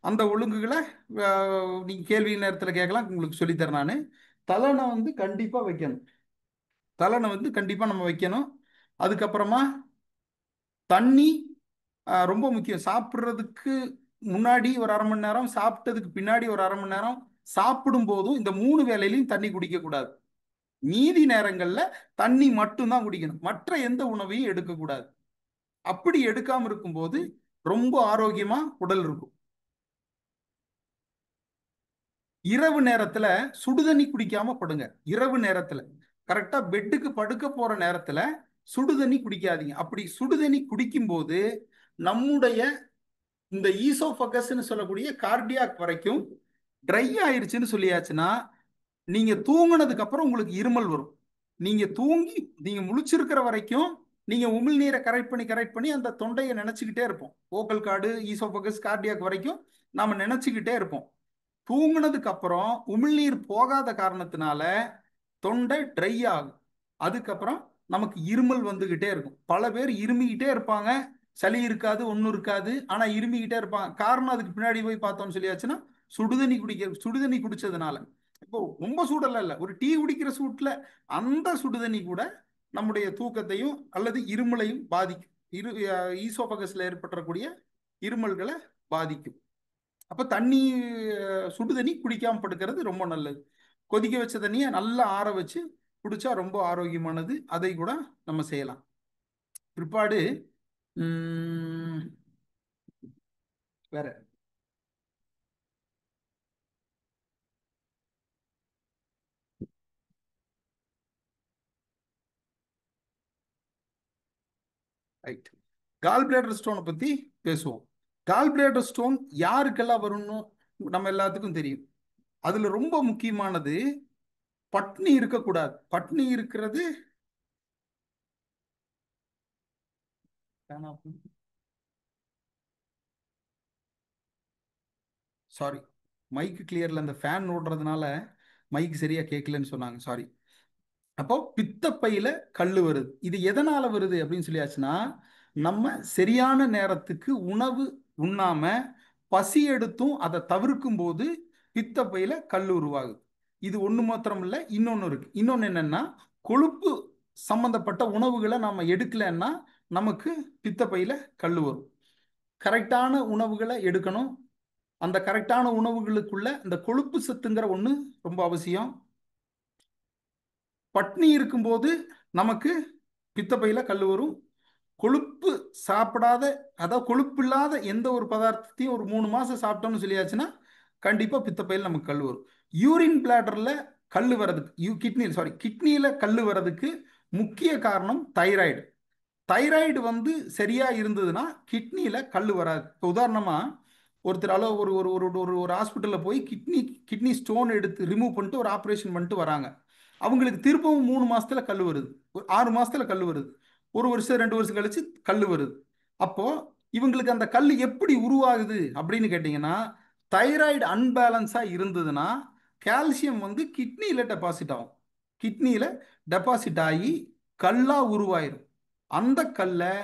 அந்த ஒழுங்குகளை நீங்க கேள்வி நேரத்தில் கேட்கலாம், உங்களுக்கு சொல்லித்தரேன் நான். தலனை வந்து கண்டிப்பா வைக்கணும். தலனை வந்து கண்டிப்பா நம்ம வைக்கணும். அதுக்கப்புறமா தண்ணி ரொம்ப முக்கியம். சாப்பிட்றதுக்கு முன்னாடி ஒரு 1/2 மணி நேரம், சாப்பிட்டதுக்கு பின்னாடி ஒரு 1/2 மணி நேரம், சாப்பிடும் போதும் இந்த 3 வேளையிலையும் தண்ணி குடிக்க கூடாது. மீதி நேரங்கள்ல தண்ணி மட்டும்தான் குடிக்கணும், மற்ற எந்த உணவையும் எடுக்கக்கூடாது. அப்படி எடுக்காம இருக்கும்போது ரொம்ப ஆரோக்கியமா உடல் இருக்கும். இரவு நேரத்துல சுடுதண்ணி குடிக்காம படுங்க. இரவு நேரத்துல கரெக்டா பெட்டுக்கு படுக்க போற நேரத்துல சுடுதண்ணி குடிக்காதீங்க. அப்படி சுடுதண்ணி குடிக்கும் போது நம்முடைய இந்த ஈசோபகஸ்ன்னு சொல்லக்கூடிய கார்டியாக் வரைக்கும் ட்ரை ஆயிருச்சுன்னு சொல்லியாச்சுன்னா நீங்க தூங்குனதுக்கு அப்புறம் உங்களுக்கு இருமல் வரும். நீங்க முழிச்சிருக்கிற வரைக்கும் நீங்க உமிழ்நீரை கரெக்ட் பண்ணி அந்த தொண்டையை நினைச்சுக்கிட்டே இருப்போம். ஓக்கல் கார்டு, ஈசோபகஸ், கார்டியாக் வரைக்கும் நாம நினைச்சுக்கிட்டே இருப்போம். தூங்குனதுக்கு அப்புறம் உமிழ்நீர் போகாத காரணத்தினால தொண்டை ட்ரை ஆகும். அதுக்கப்புறம் நமக்கு இருமல் வந்துகிட்டே இருக்கும். பல பேர் இருமிக்கிட்டே இருப்பாங்க, சளி இருக்காது, ஒன்றும் இருக்காது, ஆனா இருமிக்கிட்டே இருப்பாங்க. காரணம் அதுக்கு பின்னாடி போய் பார்த்தோம்னு சொல்லியாச்சுன்னா சுடுதண்ணி குடிச்சதுனால. இப்போ ரொம்ப சூடெல்லாம் இல்லை, ஒரு டீ குடிக்கிற சூட்டில் அந்த சுடுதண்ணி கூட நம்முடைய தூக்கத்தையும் அல்லது இருமலையும் பாதிக்கும். ஈசோபகஸ்ல ஏற்படக்கூடிய இருமல்களை பாதிக்கும். அப்ப சுடுதண்ணி குடிக்காம படுக்கிறது ரொம்ப நல்லது. கொதிக்க வச்ச தண்ணியை நல்லா ஆற வச்சு குடிச்சா ரொம்ப ஆரோக்கியமானது. அதை கூட நம்ம செய்யலாம். பிற்பாடு வேற ரைட், கால் பிளேடர் ஸ்டோனை பத்தி பேசுவோம். கால் பிளேடர் ஸ்டோன் யாருக்கெல்லாம் வரும்னு நம்ம எல்லாத்துக்கும் தெரியும். அதுல ரொம்ப முக்கியமானது பட்னி இருக்கக்கூடாது. பட்னி இருக்கிறது சாரி, மைக்கு கிளியர்ல அந்த ஃபேன் ஓடுறதுனால மைக் சரியா கேட்கலன்னு சொன்னாங்க, சாரி. அப்போ பித்தப்பையில கல்லு வருது. இது எதனால வருது அப்படின்னு சொல்லியாச்சுன்னா, நம்ம சரியான நேரத்துக்கு உணவு உண்ணாம பசி எடுத்தும் அதை தவிர்க்கும் போது பித்தப்பையில கல் உருவாகுது. இது ஒண்ணு மாத்திரம் இல்ல, இன்னொன்னு இருக்கு. இன்னொன்னு என்னன்னா, கொழுப்பு சம்பந்தப்பட்ட உணவுகளை நாம எடுக்கலன்னா நமக்கு பித்தப்பையில கல் வரும். கரெக்டான உணவுகளை எடுக்கணும். அந்த கரெக்டான உணவுகளுக்குள்ள இந்த கொழுப்பு சத்துங்கிற ஒண்ணு ரொம்ப அவசியம். பட்னி இருக்கும்போது நமக்கு பித்தப்பையில கல் வரும். கொழுப்பு சாப்பிடாத, அதாவது கொழுப்பு இல்லாத எந்த ஒரு பதார்த்தத்தையும் ஒரு 3 மாசம் சாப்பிட்டோம்னு சொல்லியாச்சுன்னா கண்டிப்பா பித்தப்பையில் நமக்கு கல் வரும். யூரின் பிளாடர்ல கல் வர்றதுக்கு, கிட்னியில கல் வர்றதுக்கு முக்கிய காரணம் தைராய்டு. தைராய்டு சரியா இருந்ததுன்னா கிட்னியில கல் வராது. இப்போ உதாரணமா ஒருத்தரால ஒரு ஒரு ஒரு ஒரு ஒரு ஹாஸ்பிட்டலில் போய் கிட்னி ஸ்டோன் எடுத்து ரிமூவ் பண்ணிட்டு ஒரு ஆப்ரேஷன் பண்ணிட்டு வராங்க. அவங்களுக்கு திரும்பவும் 3 மாசத்துல கல் வருது, ஒரு 6 மாசத்துல கல் வருது, 1 வருஷம் 2 வருஷம் கழிச்சு கல் வருது. அப்போ இவங்களுக்கு அந்த கல் எப்படி உருவாகுது அப்படின்னு கேட்டிங்கன்னா, தைராய்டு அன்பேலன்ஸா இருந்ததுன்னா கால்சியம் கிட்னியில டெபாசிட் ஆகும். கிட்னியில டெபாசிட் ஆகி கல்லா உருவாயிரும். அந்த கல்லை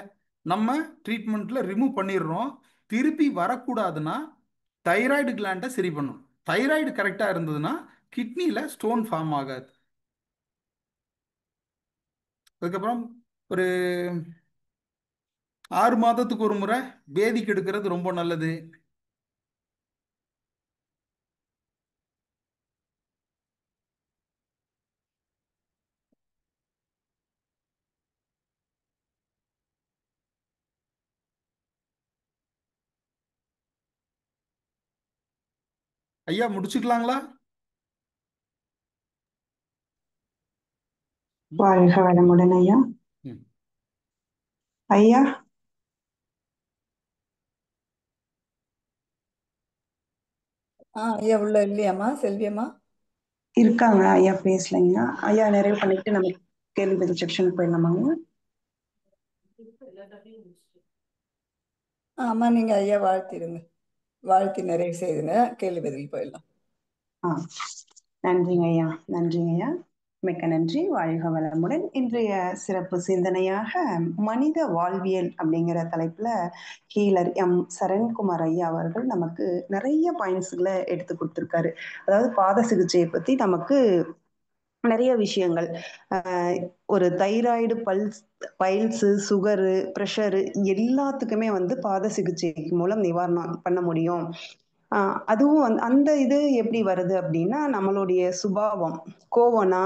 நம்ம ட்ரீட்மெண்ட்ல ரிமூவ் பண்ணிடுறோம். திருப்பி வரக்கூடாதுன்னா தைராய்டு கிளாண்டை சரி பண்ணும். தைராய்டு கரெக்டா இருந்ததுன்னா கிட்னியில ஸ்டோன் ஃபார்ம் ஆகாது. அதுக்கப்புறம் ஒரு 6 மாதத்துக்கு ஒரு முறை வேதிக்கு எடுக்கிறது ரொம்ப நல்லது. ஐயா முடிச்சுக்கலாங்களா? வாழ்க வளமுடன் ஐயா. ம். ஐயா ஐயா உள்ள இல்லையாம்மா செல்வியம்மா? இருக்காங்க ஐயா, பேசலைங்க ஐயா. நிறைவு பண்ணிட்டு நம்ம கேள்வி பதில் செக்ஷனுக்கு போயிடலாமாங்க? ஆமா, நீங்க ஐயா வாழ்த்திடுங்க. வாழ்த்தி நிறைவு செய்துங்க, கேள்வி பதில் போயிடலாம். நன்றிங்க ஐயா, நன்றிங்க ஐயா, மிக்க நன்றி. வாழ்க வளமுடன். இன்றைய சிறப்பு சிந்தனையாக மனித வாழ்வியல் அப்படிங்கிற தலைப்புல ஹீலர் எம் சரண்குமார் ஐயா அவர்கள் நமக்கு நிறைய பாயிண்ட்ஸ்களை எடுத்து கொடுத்துருக்காரு. அதாவது பாத சிகிச்சையை பத்தி நமக்கு நிறைய விஷயங்கள், ஒரு தைராய்டு, பைல்ஸு, சுகரு, ப்ரெஷரு எல்லாத்துக்குமே பாத சிகிச்சை மூலம் நிவாரணம் பண்ண முடியும். அதுவும் அந்த இது எப்படி வருது அப்படின்னா, நம்மளுடைய சுபாவம். கோவம்னா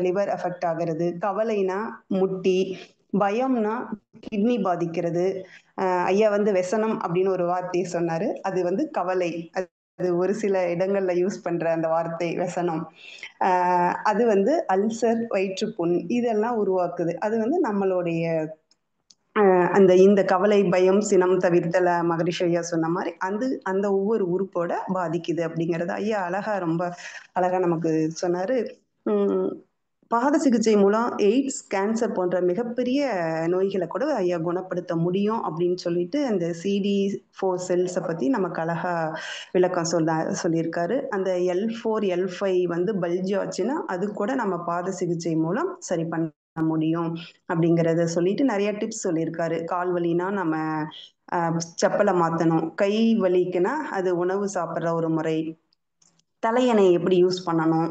லிவர் எஃபெக்ட் ஆகிறது, கவலைனா முட்டி, பயம்னா கிட்னி பாதிக்கிறது. ஐயா व्यसனம் அப்படின்னு ஒரு வார்த்தையை சொன்னாரு. அது கவலை. அது ஒரு சில இடங்கள்ல யூஸ் பண்ற அந்த வார்த்தை व्यसனம். அது அல்சர், வயிற்றுப்புண் இதெல்லாம் உருவாக்குது. அது நம்மளுடைய இந்த கவலை, பயம், சினம் தவிர்த்தல மகரிஷி ஐயா சொன்ன மாதிரி அந்த ஒவ்வொரு உறுப்போட பாதிக்குது அப்படிங்கறது ஐயா ரொம்ப அழகா நமக்கு சொன்னாரு. பாத சிகிச்சை மூலம் எய்ட்ஸ், கேன்சர் போன்ற மிகப்பெரிய நோய்களை கூட ஐயா குணப்படுத்த முடியும் அப்படின்னு சொல்லிட்டு அந்த CD4 செல்ஸை பத்தி நமக்கு அழகா விளக்கம் சொல்லியிருக்காரு. அந்த L4, L5 பல்ஜ் ஆச்சுன்னா அது கூட நம்ம பாத சிகிச்சை மூலம் சரி பண்ண முடியும் அப்படிங்கிறத சொல்லிட்டு நிறைய டிப்ஸ் சொல்லியிருக்காரு. கால் வலினா நம்ம செப்பலை மாத்தணும், கை வலிக்குன்னா அது உணவு சாப்பிட்ற ஒரு முறை, தலையணை எப்படி யூஸ் பண்ணணும்,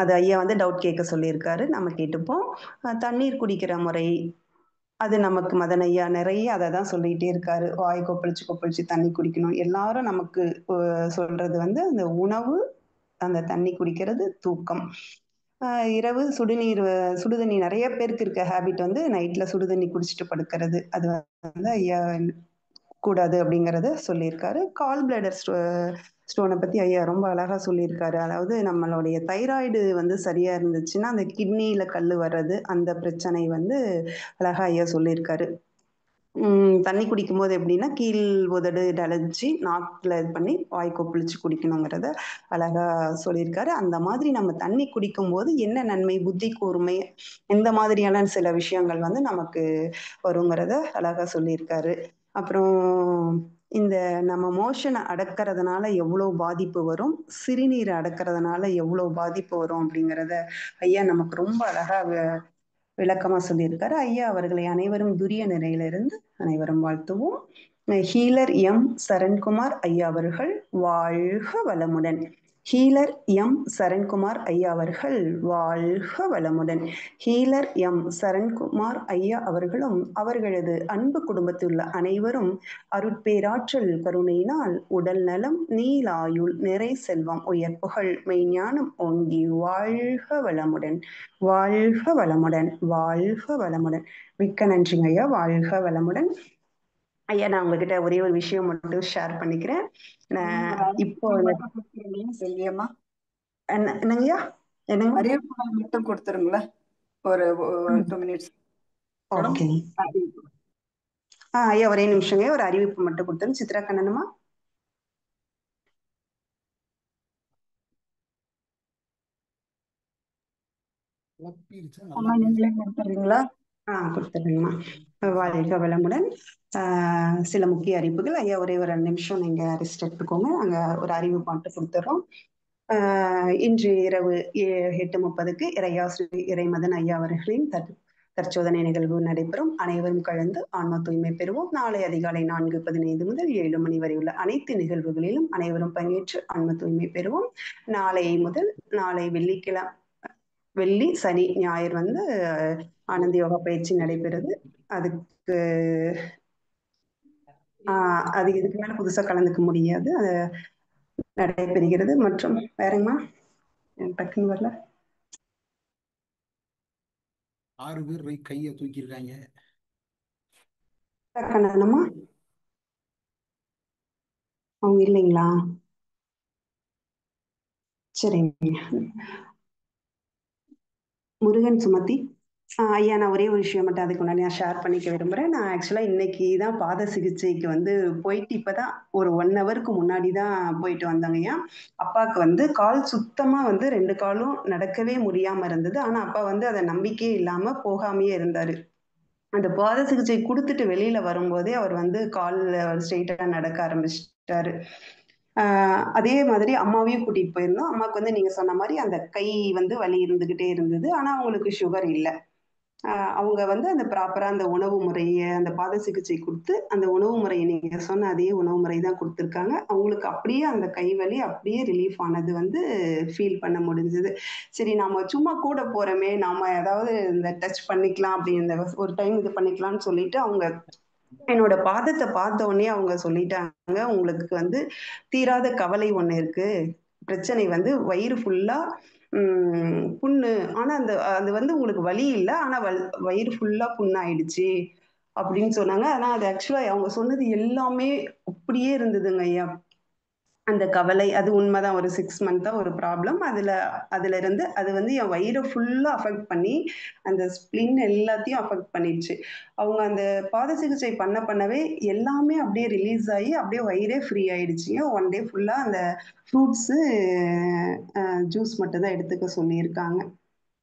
அது ஐயா டவுட் கேட்க சொல்லியிருக்காரு, நம்ம கேட்டுப்போம். தண்ணீர் குடிக்கிற முறை, அது நமக்கு மதன் ஐயா நிறைய அதை தான் சொல்லிகிட்டே இருக்காரு. வாய் கொப்பளிச்சு கொப்பளிச்சு தண்ணி குடிக்கணும். எல்லாரும் நமக்கு சொல்றது அந்த உணவு அந்த தண்ணி குடிக்கிறது தூக்கம். இரவு சுடுதண்ணி நிறைய பேருக்கு இருக்க ஹேபிட் வந்து நைட்ல சுடுதண்ணி குடிச்சிட்டு படுக்கிறது. அது வந்து ஐயா கூடாது அப்படிங்கறத சொல்லியிருக்காரு. கால் பிளாடர் ஸ்டோனை பத்தி ஐயா ரொம்ப அழகா சொல்லியிருக்காரு. அதாவது நம்மளுடைய தைராய்டு வந்து சரியா இருந்துச்சுன்னா அந்த கிட்னியில கல் வர்றது, அந்த பிரச்சனை வந்து அழகா ஐயா சொல்லியிருக்காரு. தண்ணி குடிக்கும் போது எப்படின்னா கீழ் உதடு அடைச்சி நாக்கில் இது பண்ணி வாய் கொப்பளிச்சு குடிக்கணுங்கிறத அழகா சொல்லியிருக்காரு. அந்த மாதிரி நம்ம தண்ணி குடிக்கும் போது என்ன நன்மை, புத்தி கூர்மை, இந்த மாதிரியான சில விஷயங்கள் வந்து நமக்கு வருங்கிறத அழகா சொல்லியிருக்காரு. அப்புறம் இந்த நம்ம மோஷனை அடக்கிறதுனால எவ்வளோ பாதிப்பு வரும், சிறுநீரை அடக்கிறதுனால எவ்வளோ பாதிப்பு வரும் அப்படிங்கிறத ஐயா நமக்கு ரொம்ப அழகா விளக்கமா சொல்லியிருக்காரு. ஐயா அவர்களை அனைவரும் துரிய நிலையிலிருந்து அனைவரும் வாழ்த்துவோம். ஹீலர் எம் சரண்குமார் ஐயா அவர்கள் வாழ்க வளமுடன். ஹீலர் எம் சரண்குமார் ஐயா அவர்கள் வாழ்க வளமுடன். ஹீலர் எம் சரண்குமார் ஐயா அவர்களும் அவர்களது அன்பு குடும்பத்தில் உள்ள அனைவரும் அருட்பேராற்றல் கருணையினால் உடல் நலம், நீலாயுள், நிறை செல்வம், உயர் புகழ், மெய்ஞானம் ஓங்கி வாழ்க வளமுடன், வாழ்க வளமுடன், வாழ்க வளமுடன். மிக்க நன்றிங்க ஐயா. வாழ்க வளமுடன். ஐயா நான் உங்ககிட்ட ஒரே ஒரு விஷயம் மட்டும் ஷேர் பண்ணிக்கிறேன். இப்போ செல்வியம்மா என்னங்கய்யா? என்னங்க அறிவிப்பு மட்டும் கொடுத்துருங்களேன், ஒரு 2 minutes. ஓகே ஐயா ஒரே நிமிஷங்க, ஒரு அறிவிப்பு மட்டும் கொடுத்துருங்க. சித்ரா கண்ணனம்மா. நீங்களே கொடுத்துறீங்களா? கொடுத்துருங்கம்மா. வாழ்க வளமுடன். சில முக்கிய அறிவிப்புகள். ஐயா ஒரே ஒரு 2 நிமிஷம் நீங்க ரெஸ்ட் எடுத்துக்கோங்க. அங்க ஒரு அறிவிப்பு மட்டும் கொடுத்துறோம். இன்று இரவு 8:30க்கு இறையாசிரியர் இறைமதன் ஐயா அவர்களின் தற்சோதனை நிகழ்வு நடைபெறும். அனைவரும் கலந்து ஆன்ம தூய்மை பெறுவோம். நாளை அதிகாலை 4:15 முதல் 7 மணி வரை உள்ள அனைத்து நிகழ்வுகளிலும் அனைவரும் பங்கேற்று ஆன்ம தூய்மை பெறுவோம். நாளை வெள்ளி, சனி, ஞாயிறு வந்து ஆனந்த யோகா பயிற்சி நடைபெறுது. அதுக்கு இதுக்கு மேல புதுசா கலந்துக்க முடியாது, அது நடைபெறுகிறது. மற்றும் வேறங்கம்மா டக்குன்னு வரல. 6 பேர் கையை தூக்கியிருக்காங்க. கண்ணனம்மா அவங்க இல்லைங்களா? சரிங்க. முருகன் சுமதி ஐயா நான் ஒரே ஒரு விஷயம் மட்டும் அதுக்கு முன்னாடி நான் ஷேர் பண்ணிக்க விரும்புறேன். நான் ஆக்சுவலா இன்னைக்கு தான் பாத சிகிச்சைக்கு வந்து போயிட்டு இப்பதான் ஒரு 1 ஹவருக்கு முன்னாடி தான் போயிட்டு வந்தாங்கய்யா. அப்பாவுக்கு வந்து கால் சுத்தமா வந்து 2 காலும் நடக்கவே முடியாம இருந்தது. ஆனா அப்பா வந்து அதை நம்பிக்கையே இல்லாம போகாமையே இருந்தாரு. அந்த பாத சிகிச்சை கொடுத்துட்டு வெளியில வரும்போதே அவர் வந்து கால்ல ஸ்ட்ரெயிட்டா நடக்க ஆரம்பிச்சிட்டாரு. அதே மாதிரி அம்மாவையும் கூட்டிட்டு போயிருந்தோம். அம்மாவுக்கு வந்து நீங்க சொன்ன மாதிரி அந்த கை வந்து வலி இருந்துகிட்டே இருந்தது. ஆனா அவங்களுக்கு சுகர் இல்லை. அவங்க வந்து அந்த ப்ராப்பரா அந்த உணவு முறையை, அந்த பாத சிகிச்சை கொடுத்து அந்த உணவு முறையை நீங்க சொன்ன அதே உணவு முறை தான் கொடுத்துருக்காங்க. அவங்களுக்கு அப்படியே அந்த கைவலி அப்படியே ரிலீஃப் ஆனது வந்து ஃபீல் பண்ண முடிஞ்சது. சரி நாம சும்மா கூட போறோமே, நாம ஏதாவது இந்த டச் பண்ணிக்கலாம் அப்படின்னு ஒரு டைம் இது பண்ணிக்கலாம்னு சொல்லிட்டு அவங்க என்னோட பாதத்தை பார்த்த உடனே அவங்க சொல்லிட்டாங்க, உங்களுக்கு வந்து தீராத கவலை ஒண்ணு இருக்கு, பிரச்சனை வந்து வயிறு ஃபுல்லா புண்ணு, ஆனா அது வந்து உங்களுக்கு வலி இல்லை, ஆனா வயிறு ஃபுல்லா புண்ணாயிடுச்சு அப்படின்னு சொன்னாங்க. ஆனா அது ஆக்சுவலா அவங்க சொன்னது எல்லாமே அப்படியே இருந்ததுங்க ஐயா. அந்த கவலை அது உண்மைதான். ஒரு 6 மந்த்தா ஒரு ப்ராப்ளம். அதுல இருந்து அது வந்து என் வயிறை ஃபுல்லா அஃபெக்ட் பண்ணி அந்த ஸ்பிளின் எல்லாத்தையும் அஃபெக்ட் பண்ணிடுச்சு. அவங்க அந்த பாத சிகிச்சை பண்ணவே எல்லாமே அப்படியே ரிலீஸ் ஆகி அப்படியே வயிறே ஃப்ரீ ஆயிடுச்சுங்க. 1 டே ஃபுல்லா அந்த ஃப்ரூட்ஸு ஜூஸ் மட்டும் தான் எடுத்துக்க சொல்லியிருக்காங்க.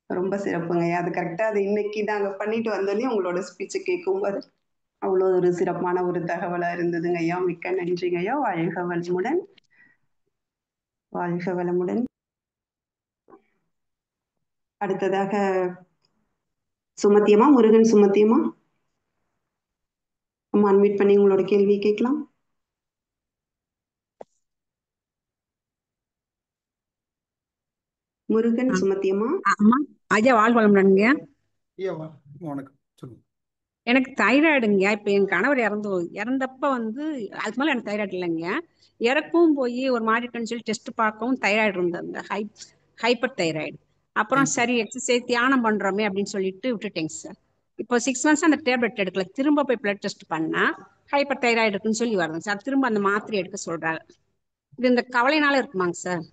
ரொம்ப சிறப்புங்க. அது கரெக்டா அது இன்னைக்கு நாங்க பண்ணிட்டு வந்தோடனே உங்களோட ஸ்பீச்சை கேட்கும்போது அவ்வளோ ஒரு சிறப்பான ஒரு தகவலா இருந்ததுங்க ஐயா. மிக்க நன்றிங்க ஐயா. வாழ்க வளமுடன், வாழ்க வளமுடன். அடுத்ததாக சுமத்தியம்மா, முருகன் சுமத்தியம்மா, அம்மா அன்மியூட் பண்ணி உங்களோட கேள்வியை கேட்கலாம். முருகன் சுமத்தியம்மா. அம்மா ஐயா வாழ்க வளமுடன்ங்க. வணக்கம், சொல்லுங்க. எனக்கு தைராய்டுங்க. இப்ப என் கணவர் இறந்தப்ப வந்து அதுக்கு மேல எனக்கு தைராய்டு இல்லைங்க. இறக்கவும் போய் ஒரு மாதிரி இருக்குன்னு சொல்லி டெஸ்ட் பார்க்கவும் தைராய்டு இருந்தது, ஹைப்பர் தைராய்டு. அப்புறம் ஹைப்பர் சரி எக்ஸசைஸ் தியானம் பண்றோமே அப்படின்னு சொல்லிட்டு விட்டுட்டேங்க சார். இப்போ 6 months அந்த டேப்லெட் எடுக்கல, திரும்ப போய் பிளட் டெஸ்ட் பண்ணா ஹைப்பர் தைராய்டு இருக்குன்னு சொல்லி வருதுங்க சார். திரும்ப அந்த மாத்திரை எடுக்க சொல்றாங்க. இது இந்த கவலைனால இருக்குமாங்க சார்?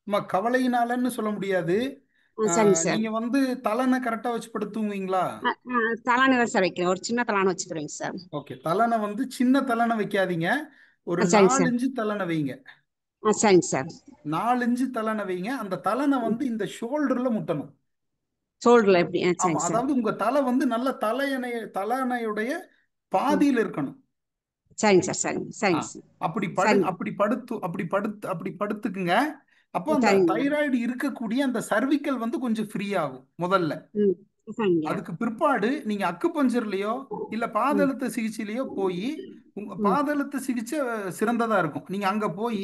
அம்மா கவலையினாலன்னு சொல்ல முடியாது. சரிங்க சார். நீங்க வந்து தலனை கரெக்டா வச்சு படுத்துவீங்களா? தலானி தான் சார் வைக்கிறேன், ஒரு சின்ன தலான வச்சுக்கிறேங்க சார். ஓகே, தலனை வந்து சின்ன தலனை வைக்காதீங்க, ஒரு சரிங்க 4 சார். இன்ச்சு தலனை வைங்க. சரிங்க சார். 4 இன்ச்சு தலனை வைங்க. அந்த தலனை வந்து இந்த ஷோல்டர்ல முட்டணும். ஷோல்டர்ல எப்படி? ஆமா, சரிங்க சார். அதாவது உங்க தலை வந்து நல்ல தலையணையுடைய பாதியில இருக்கணும். சரிங்க சார். சரிங்க ஆ, சரிங்க சார். அப்படி சரிங்க. அப்படி படுத்துக்குங்க. அப்போ அந்த சரிங்க. தைராய்டு இருக்கக்கூடிய அந்த சர்விக்கல் வந்து கொஞ்சம் ஃப்ரீ ஆகும் முதல்ல. ம். சரிங்க. அதுக்கு பிற்பாடு நீங்க அக்குபஞ்சர்லயோ இல்ல ம். பாதழுத்த சிகிச்சையிலயோ போய், உங்க ம். பாதழுத்த சிகிச்சை சிறந்ததா இருக்கும். நீங்க அங்க போய்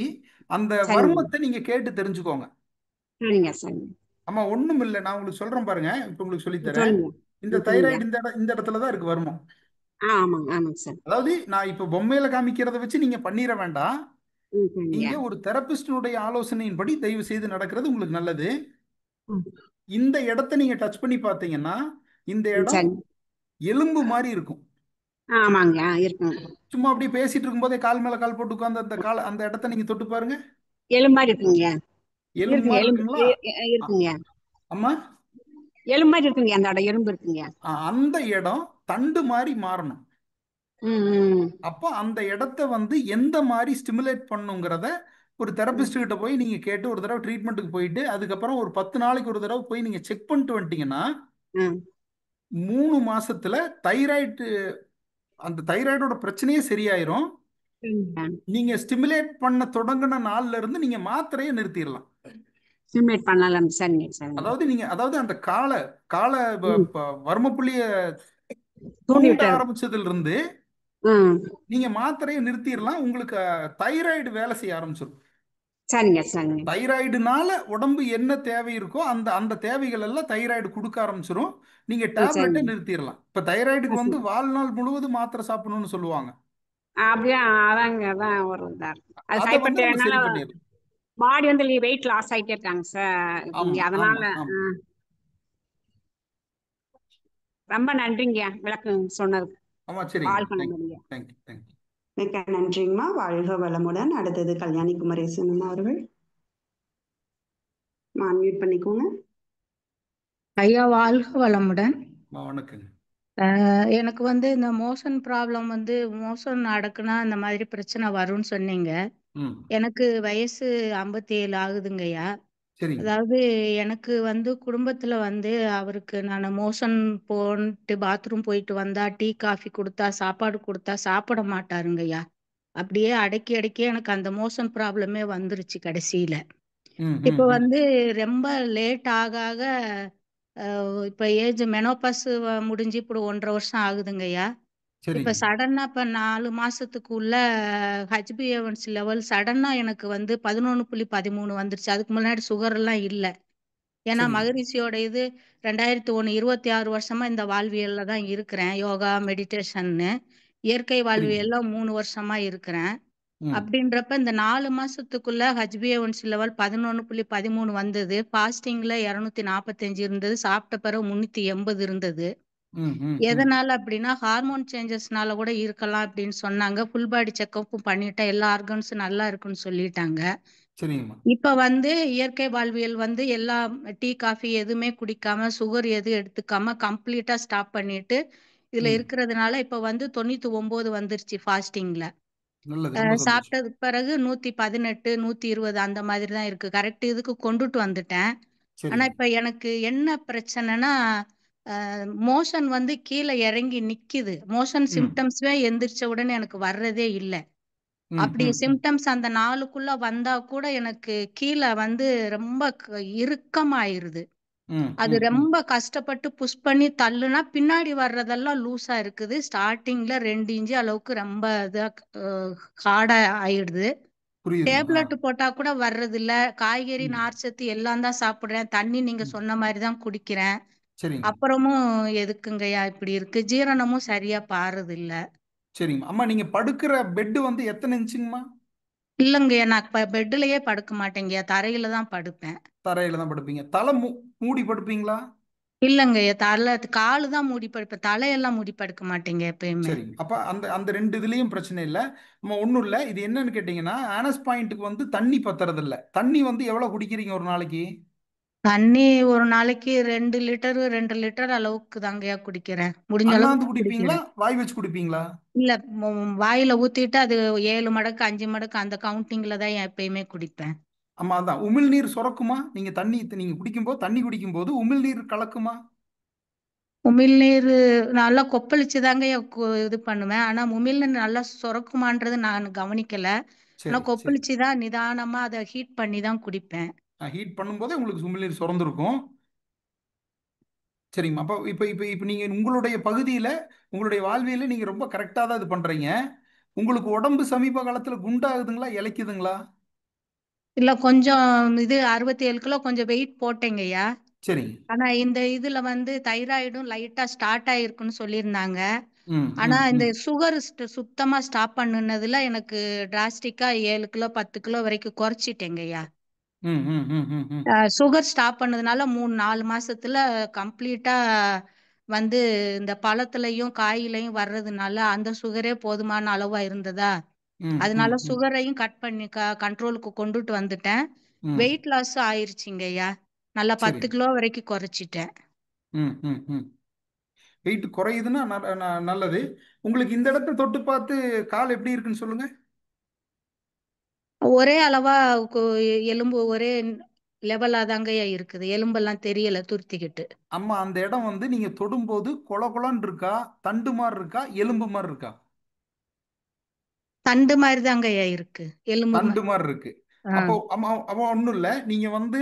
அந்த சரிங்க. வர்மத்தை நீங்க கேட்டு தெரிஞ்சுக்கோங்க. சரிங்க. சரிங்க. ஆமா, ஒண்ணும் இல்லை, நான் உங்களுக்கு சொல்றேன் பாருங்க, இப்ப உங்களுக்கு சொல்லித் தரேன். சொல்லுங்க. இந்த சொல்லுங்க. தைராய்டு இந்த இடத்துல தான் இருக்கு வர்மம். ஆமாங்க ஆமாங்க சார். அதாவது நான் இப்ப பொம்மையில காமிக்கிறத வச்சு நீங்க பண்ணிட வேண்டாம். சரிங்க. நீங்க ஒரு தெரபிஸ்டினுடைய ஆலோசனையின்படி தயவு செய்து நடக்கிறது உங்களுக்கு நல்லது. ம். இந்த இடத்த நீங்க டச் பண்ணி பார்த்தீங்கன்னா இந்த இடம் சரிங்க. எலும்பு மாதிரி இருக்கும். ஆமாங்க இருக்குங்க. சும்மா அப்படியே பேசிட்டு இருக்கும்போதே கால் மேல கால் போட்டு உட்கார்ந்து அந்த இடத்த நீங்க தொட்டு பாருங்க. எலும்பு மாதிரி இருக்குங்க. எலும்பு இருக்குங்க மாதிரி எலும்பு இருக்குங்களா? அ- இருக்குங்க. அம்மா, எலும்பு மாதிரி இருக்குங்க, அந்த இடம் எலும்பு இருக்குங்க. அந்த இடம் தண்டு மாதிரி மாறணும். ம். ம். அப்போ அந்த இடத்த வந்து எந்த மாதிரி ஸ்டிமுலேட் பண்ணுங்கிறத ஒரு தெரபிஸ்ட் கிட்ட போய் நீங்க கேட்டு ஒரு தடவை ட்ரீட்மெண்ட்டுக்கு போயிட்டு அதுக்கப்புறம் ஒரு 10 நாளைக்கு ஒரு தடவை போய் நீங்க செக் பண்ணிட்டு வந்துட்டீங்கன்னா ம். 3 மாசத்துல தைராய்டு அந்த தைராய்டோட பிரச்சனையே சரியாயிரும். சரிங்க. நீங்க ஸ்டிமுலேட் பண்ண தொடங்கின நாள்ல இருந்து நீங்க மாத்திரையை நிறுத்திடலாம். சிமுலேட் பண்ணலாம். சரிங்க சரிங்க. அதாவது அந்த கால கால ம். வர்ம புள்ளிய தூண்டி தூண்ட விட்டாரு. ஆரம்பிச்சதுல இருந்து ம். நீங்க மாத்திரையை நிறுத்திடலாம். உங்களுக்கு தைராய்டு வேலை செய்ய ஆரம்பிச்சிடும். சரிங்க சரிங்க. தைராய்டுனால உடம்பு என்ன தேவை இருக்கோ அந்த அந்த தேவைகள் எல்லாம் தைராய்டு கொடுக்க ஆரம்பிச்சிடும். நீங்க டேப்லெட்டை சரிங்க. நிறுத்திடலாம். இப்ப தைராய்டுக்கு வந்து வாழ்நாள் முழுவதும் மாத்திரை சாப்பிடணும்னு சொல்லுவாங்க. அப்படியே அதாங்க, அதான் ஒரு இதா இருக்கு. அது அதை ஹைப்பர் வந்து நம்ம தைராய்டுனால சரி பண்ணிடலாம். பாடி வந்து வெயிட் லாஸ் ஆயிட்டே இருக்காங்க சார் ஆமா இங்க, அதனால. ஆமா ஆமா ரொம்ப நன்றிங்க விளக்கம் சொன்னதுக்கு. ஆமா, சரிங்க. கால் பண்ண தேங்க்யூ முடியும். Thank you thank you. மிக்க நன்றிங்கம்மா. வாழ்க வளமுடன். அடுத்தது கல்யாணி குமரேசன் அம்மா அவர்கள். அன்மியூட் பண்ணிக்கோங்க. ஐயா வாழ்க வளமுடன். வணக்கங்க. எனக்கு வந்து இந்த மோஷன் ப்ராப்ளம் வந்து மோஷன் அடக்குனா இந்த மாதிரி பிரச்சனை வரும்னு சொன்னீங்க. ம், எனக்கு வயசு 57 ஆகுதுங்கய்யா. சரிங்க. அதாவது எனக்கு வந்து குடும்பத்துல வந்து அவருக்கு நான் மோஷன் போன்ட்டு பாத்ரூம் போயிட்டு வந்தா டீ காஃபி கொடுத்தா சாப்பாடு கொடுத்தா சாப்பிட மாட்டாருங்கய்யா. அப்படியே அடக்கி அடக்கி எனக்கு அந்த மோஷன் ப்ராப்ளமே வந்துருச்சு கடைசியில. ம் ம் இப்ப ம் வந்து ரொம்ப லேட் ஆக ஆக இப்ப ஏஜ் மெனோபாஸ் முடிஞ்சு இப்படி 1.5 வருஷம் ஆகுதுங்கய்யா. இப்ப சரிங்க. சடனா இப்ப 4 மாசத்துக்குள்ள ஹெச்பிஏஒன்சி லெவல் சடனா எனக்கு வந்து 11.13 வந்துருச்சு. அதுக்கு முன்னாடி சுகர் எல்லாம் இல்ல. ஏன்னா சரிங்க. மகரிஷியோட இது 2001 26 வருஷமா இந்த வாழ்வியல்ல தான் இருக்கிறேன். யோகா மெடிடேஷன்னு இயற்கை சரிங்க. வாழ்வியல்ல 3 வருஷமா இருக்கிறேன். ம், அப்படின்றப்ப இந்த 4 மாசத்துக்குள்ள ஹெச்பிஏஒன்சி லெவல் 11.13 வந்தது. ஃபாஸ்டிங்ல 245 இருந்தது. சாப்பிட்ட பிறகு 380 இருந்தது. ம் ம் ம் எதனால அப்படின்னா ஹார்மோன் சேஞ்சஸ்னால கூட இருக்கலாம் அப்படின்னு சொன்னாங்க. ஃபுல் பாடி செக்கப்பும் பண்ணிட்டேன், எல்லா ஆர்கன்ஸும் நல்லா இருக்குன்னு சொல்லிட்டாங்க. சரிங்கம்மா. இப்ப வந்து இயற்கை வாழ்வியல் வந்து எல்லா டீ காஃபி எதுவுமே குடிக்காம சுகர் எதுவும் எடுத்துக்காம கம்ப்ளீட்டா ஸ்டாப் பண்ணிட்டு இதுல ம், இருக்கிறதுனால இப்ப வந்து 99 வந்துருச்சு ஃபாஸ்டிங்ல. நல்லது, ரொம்ப சந்தோஷம். சாப்பிட்டதுக்கு பிறகு 118 120 அந்த மாதிரி தான் இருக்கு. கரெக்ட் இதுக்கு கொண்டுட்டு வந்துட்டேன். ஆனா சரிங்க. இப்ப எனக்கு என்ன பிரச்சனைனா மோஷன் வந்து கீழே இறங்கி நிக்குது. மோஷன் ம் சிம்டம்ஸ்வே எந்திரிச்ச உடனே எனக்கு வர்றதே இல்ல. ம் அப்படி ம் ம் சிம்டம்ஸ் அந்த நாளுக்குள்ள வந்தா கூட எனக்கு கீழே வந்து ரொம்ப இறுக்கமாயிருது. ம் அது ம் ம் ரொம்ப கஷ்டப்பட்டு புஷ் பண்ணி தள்ளுனா பின்னாடி வர்றதெல்லாம் லூஸா இருக்குது. ஸ்டார்டிங்ல 2 இன்ச் அளவுக்கு ரொம்ப இதா ஹார்டா ஆயிடுது. புரியுதுமா. டேப்லெட் போட்டா கூட வர்றதில்ல. காய்கறி, ம், நார்ச்சத்து எல்லாம் தான் சாப்பிடுறேன். தண்ணி நீங்க ம், சொன்ன மாதிரி தான் குடிக்கிறேன். சரிங்க. அப்புறமும் எதுக்குங்கய்யா இப்படி இருக்கு? ஜீரணமும் சரியா பாருது இல்ல. சரிங்கம்மா. அம்மா, நீங்க படுக்கிற பெட் வந்து எத்தனை இன்ச்சுங்கம்மா? இல்லைங்கய்யா, நான் பெட்லயே படுக்க மாட்டேங்கய்யா, தரையில தான் படுப்பேன். தரையில தான் படுப்பீங்க. தலை மூடி படுப்பீங்களா? இல்லைங்கய்யா, காலு தான் மூடி படுப்பேன், தலையெல்லாம் மூடி படுக்க மாட்டேங்க எப்பயுமே. சரி, அப்ப அந்த அந்த ரெண்டு இதுலயும் பிரச்சனை இல்லை. நம்ம ஒன்றும் இல்லை. இது என்னன்னு கேட்டிங்கன்னா, ஆனஸ் பாயிண்ட்டுக்கு வந்து தண்ணி பத்துறது இல்ல. தண்ணி வந்து எவ்வளவு குடிக்கிறீங்க ஒரு நாளைக்கு? தண்ணி ஒரு நாளைக்கு 2 லிட்டர் அளவுக்கு தாங்கய்யா குடிக்கிறேன், முடிஞ்ச அண்ணாந்து அளவுக்கு குடிப்பீங்களா, குடிக்கிறேன். வாய் வச்சு குடிப்பீங்களா? இல்ல, வாயில ஊத்திட்டு அது 7 மடக்கு 5 மடக்கு அந்த கவுண்டிங்ல தான் எப்பயுமே குடிப்பேன். ஆமா, அதான் உமிழ்நீர் சுரக்குமா? நீங்க தண்ணி நீங்க குடிக்கும்போது, தண்ணி குடிக்கும்போது உமிழ்நீர் கலக்குமா? உமிழ்நீர் நல்லா கொப்பளிச்சு தாங்கய்யா இது பண்ணுவேன், ஆனா உமிழ்நீர் நல்லா சுரக்குமான்றது நான் கவனிக்கல. ஆனா சரி சரி. கொப்பளிச்சு தான் நிதானமா அதை ஹீட் பண்ணி தான் குடிப்பேன். ஹீட் பண்ணும்போதே உங்களுக்கு உமிழ்நீர் சுரந்திருக்கும். சரிங்கம்மா. அப்போ இப்போ இப்போ இப்போ நீங்கள் உங்களுடைய பகுதியில், உங்களுடைய வாழ்வியல நீங்கள் ரொம்ப கரெக்டாக தான் இது பண்ணுறீங்க. உங்களுக்கு உடம்பு சமீப காலத்தில் குண்டாகுதுங்களா, இளைக்குதுங்களா? இல்ல, கொஞ்சம் இது 67 கிலோ கொஞ்சம் வெயிட் போட்டேங்கய்யா. சரிங்க. ஆனா இந்த இதுல வந்து தைராய்டும் லைட்டா ஸ்டார்ட் ஆயிருக்குன்னு சொல்லியிருந்தாங்க. ம் ஆனா ம் இந்த ம் சுகர் சுத்தமா ஸ்டாப் பண்ணுனதுல எனக்கு டிராஸ்டிக்கா 7 கிலோ 10 கிலோ வரைக்கும் குறைச்சிட்டேங்கய்யா. ம் ம் ம் ம் ம். சுகர் ஸ்டாப் பண்ணதுனால 3 4 மாசத்துல கம்ப்ளீட்டா வந்து இந்த பழத்துலயும் காயிலையும் வர்றதுனால அந்த சுகரே போதுமான அளவா இருந்ததா, ம் ம் அதனால ம் சுகரையும் கட் பண்ணி கண்ட்ரோலுக்கு கொண்டுட்டு வந்துட்டேன். ம். வெயிட் லாஸும் ஆயிருச்சுங்கய்யா, நல்லா சரி. 10 கிலோ வரைக்கும் குறைச்சிட்டேன். ம் ம் ம். வெயிட் குறையுதுன்னா நல்லது. உங்களுக்கு இந்த இடத்த தொட்டு பார்த்து கால் எப்படி இருக்குன்னு சொல்லுங்க. ஒரே அளவா கு- எலும்பு ஒரே லெவலா தாங்கய்யா இருக்குது, எலும்பெல்லாம் தெரியல துருத்திக்கிட்டு. அம்மா, அந்த இடம் வந்து நீங்க தொடும்போது கொல கொலன்னு இருக்கா, தண்டு மாதிரி இருக்கா, எலும்பு மாதிரி இருக்கா? தண்டு மாதிரி தாங்கய்யா இருக்கு, எலும்பு தண்டு மாதிரி இருக்கு. ஆ. அப்போ அம்மா, அப்போ ஒன்றும் இல்லை. நீங்கள் வந்து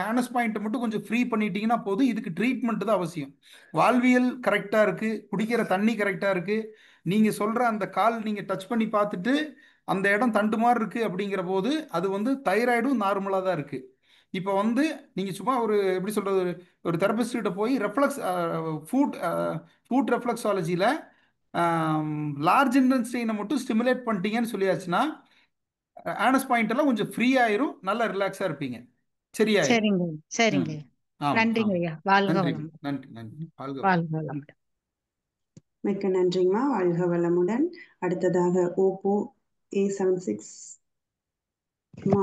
ஹேனஸ் பாயிண்ட்டை மட்டும் கொஞ்சம் ஃப்ரீ பண்ணிட்டீங்கன்னா போதும். இதுக்கு ட்ரீட்மெண்ட் தான் அவசியம். வாழ்வியல் கரெக்டாக இருக்குது, குடிக்கிற தண்ணி கரெக்டாக இருக்குது. நீங்கள் சொல்கிற அந்த கால் நீங்கள் டச் பண்ணி பார்த்துட்டு அந்த இடம் தண்டு மாதிரி இருக்குது அப்படிங்கிற போது அது வந்து தைராய்டும் நார்மலாக தான் இருக்குது. இப்போ வந்து நீங்கள் சும்மா ஒரு எப்படி சொல்கிறது, ஒரு தெரபிஸ்ட் கிட்ட போய் ரெஃப்ளக்ஸ் ஃபுட் ஃபுட் ரெஃப்ளக்ஸாலஜியில் லார்ஜ் இன்டென்சிட்டியை மட்டும் ஸ்டிமுலேட் பண்ணிட்டீங்கன்னு சொல்லியாச்சுன்னா ஆனஸ் பாயிண்ட் எல்லாம் கொஞ்சம் ஃப்ரீ ஆயிரும், நல்லா ரிலாக்ஸா இருப்பீங்க, சரியாயிரும். சரிங்க ம். சரிங்க. ஆமா நன்றிங்க ஆமா. ஐயா, வாழ்க நன்றி வளம். நன்றி நன்றி. வாழ்க வளம். வாழ்க வளம். மிக்க நன்றிங்கம்மா, வாழ்க வளமுடன். அடுத்ததாக ஓப்போ A76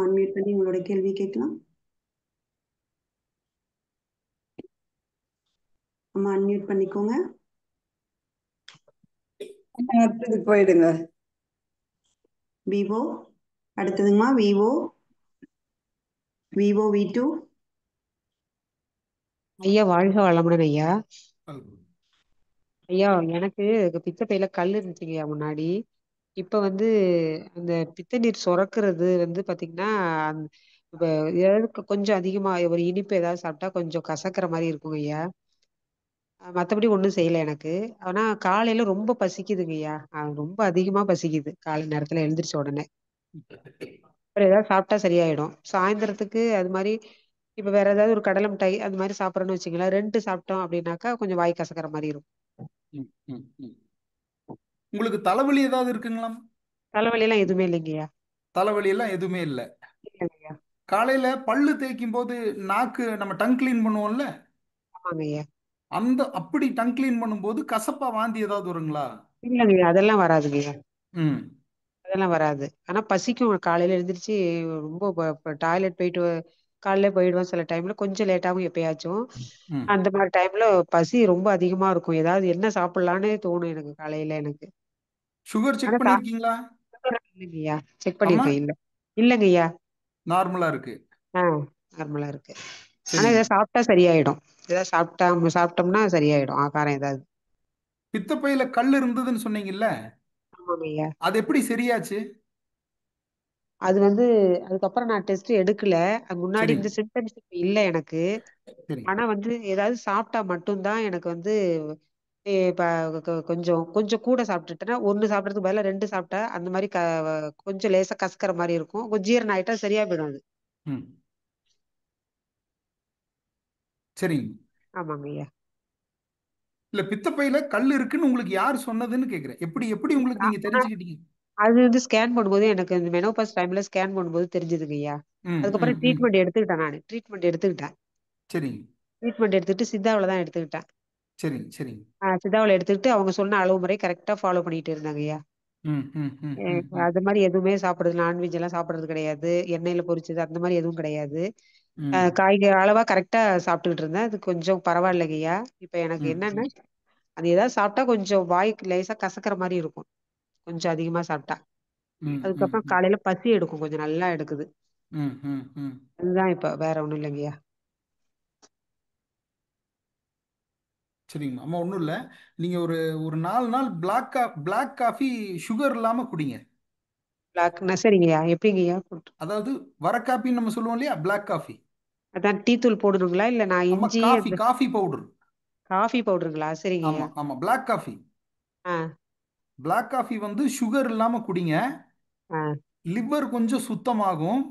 அன்மியூட் பண்ணி உங்களோட கேள்வி கேட்கலாம். அம்மா அன்மியூட் பண்ணிக்கோங்க. அடுத்தது போயிடுங்க. விவோ அடுத்ததுங்கம்மா, விவோ V2. ஐயா வாழ்க வளமுடன் ஐயா. வாழ்க வளம். ஐயா எனக்கு பித்தப்பையில கல் இருந்துச்சுங்கய்யா முன்னாடி. இப்ப வந்து அந்த பித்த நீர் சுரக்கிறது வந்து பாத்தீங்கன்னா, இப்ப ஏதாவது கொஞ்சம் அதிகமா ஒரு இனிப்பு ஏதாவது சாப்பிட்டா கொஞ்சம் கசக்கிற மாதிரி இருக்குங்க ஐயா. மத்தபடி ஒண்ணும் செய்யல எனக்கு. ஆனா காலையில ரொம்ப பசிக்குதுங்க ஐயா, ரொம்ப அதிகமா பசிக்குது காலை நேரத்துல எழுந்திரிச்ச உடனே. அப்புறம் ஏதாவது சாப்பிட்டா சரியாயிடும். சாயந்தரத்துக்கு அது மாதிரி இப்ப வேற ஏதாவது ஒரு கடலை மிட்டாய் அது மாதிரி சாப்பிட்றோன்னு வச்சுங்களேன், 2 சாப்பிட்டோம் அப்படின்னாக்கா கொஞ்சம் வாய் கசக்கிற மாதிரி இருக்கும். ம், ம், ம். உங்களுக்கு தலைவலி ஏதாவது இருக்குங்களா? தலைவலி எல்லாம் எதுவுமே இல்லைங்கய்யா. தலைவலி எல்லாம் எதுவுமே இல்லை. இல்லைங்கய்யா. காலையில பல்லு தேய்க்கும் போது நாக்கு நம்ம டங் கிளீன் பண்ணுவோம்ல, ஆமாங்க ஐயா. அந்த அப்படி டங் கிளீன் பண்ணும்போது கசப்பா வாந்தி ஏதாவது வருங்களா? இல்லைங்கய்யா, அதெல்லாம் வராதுங்கய்யா. ம் அதெல்லாம் வராது. ஆனா பசிக்கும் காலையில எழுந்திரிச்சு, ரொம்ப டாய்லெட் போயிட்டு காலையில போயிடுவேன் சில டைம்ல, கொஞ்சம் லேட்டாகும் எப்பயாச்சும். ம். அந்த மாதிரி டைம்ல பசி ரொம்ப அதிகமா இருக்கும், ஏதாவது என்ன சாப்பிடலான்னு தோணும் எனக்கு காலையில எனக்கு. சுகர் ஆனா செக் பண்ணியிருக்கீங்களா? இல்லைங்கய்யா, செக் அம்மா, பண்ணிருக்கேன், இல்ல. இல்லைங்கய்யா. நார்மலா இருக்கு. ஆ, நார்மலா இருக்கு. ஆனா சரிங்க. ஏதாவது சாப்பிட்டா சரியாயிடும். ஏதாவது சாப்பிட்டோம்னா சரியாயிடும் ஆகாரம் ஏதாவது. பித்தப்பையில கல் இருந்ததுன்னு சொன்னீங்கல்ல, ஆமாங்கய்யா. அது எப்படி சரியாச்சு? அது வந்து அதுக்கப்புறம் நான் டெஸ்ட் எடுக்கல. அது முன்னாடி சரிங்க. இந்த சிம்டம்ஸ் இல்ல எனக்கு. சரிங்க. ஆனா வந்து ஏதாவது சாப்பிட்டா மட்டும்தான் எனக்கு வந்து இப்ப கொஞ்சம் கொஞ்சம் கூட சாப்பிட்டுட்டேன்னா, ஒண்ணு சாப்பிடறதுக்கு பதிலா 2 சாப்பிட்டா அந்த மாதிரி கொஞ்சம் லேசா கசக்கிற மாதிரி இருக்கும், கொஞ்சம் ஜீரணம் ஆயிட்டா சரியா போயிடும் அது. ம். சரிங்க. ஆமாங்க ஐயா. இல்ல, பித்தப்பையில கல் இருக்குன்னு உங்களுக்கு யார் சொன்னதுன்னு கேக்குறேன். எப்படி எப்படி உங்களுக்கு நீங்க தெரிஞ்சுக்கிட்டீங்க? அது வந்து ஸ்கேன் பண்ணும்போது எனக்கு இந்த மெனோபாஸ் டைம்ல ஸ்கேன் பண்ணும்போது தெரிஞ்சதுங்க ஐயா. அதுக்கப்புறம் ட்ரீட்மெண்ட் எடுத்துக்கிட்டேன். நான் ட்ரீட்மெண்ட் எடுத்துக்கிட்டேன். சரி ட்ரீட்மெண்ட் எடுத்துக்கிட்டு சித்தாவில் தான் எடுத்துக்கிட்டேன். சரி சரி. சித்தாவில் எடுத்துக்கிட்டு அவங்க சொன்ன அளவு முறை கரெக்டா ஃபாலோ பண்ணிட்டு இருந்தாங்க ஐயா. ம் ம் ம் ம் ம் அது மாதிரி எதுவுமே சாப்பிடுறது, நான்வெஜ் எல்லாம் சாப்பிடுறது கிடையாது, எண்ணெயில பொரிச்சது அந்த மாதிரி எதுவும் கிடையாது. ம் காய்கறி அளவா கரெக்டா சாப்பிட்டுக்கிட்டு இருந்தேன். அது கொஞ்சம் பரவாயில்லைங்க ஐயா. இப்ப எனக்கு ம் என்னன்னா அது ஏதாவது சாப்பிட்டா கொஞ்சம் வாய்க்கு லேசா கசக்கிற மாதிரி இருக்கும், கொஞ்சம் அதிகமா சாப்பிட்டா. ம் ம் அதுக்கப்புறம் ம் காலையில பசி எடுக்கும், கொஞ்சம் நல்லா எடுக்குது. ம் ம் ம். அதுதான் இப்ப வேற ஒண்ணும் இல்லைங்கய்யா. சரிங்கம்மா. அம்மா ஒன்றும் இல்லை, நீங்கள் ஒரு ஒரு 4 நாள் பிளாக் காஃபி சுகர் இல்லாமல் குடிங்க. பிளாக்னா சரிங்கய்யா. எப்படிங்கய்யா அதாவது வர காப்பின்னு நம்ம சொல்லுவோம் இல்லையா, பிளாக் காஃபி. அதான் டீ தூள் போடணுங்களா இல்ல நான் ஆமா, இஞ்சி காஃபி அந்த காஃபி பவுடர். காஃபி பவுடருங்களா? சரிங்கய்யா. ஆமாம் ஆமாம், பிளாக் காஃபி. ஆ பிளாக் காஃபி வந்து சுகர் இல்லாமல் குடிங்க. ஆ லிவர் கொஞ்சம் சுத்தமாகும்.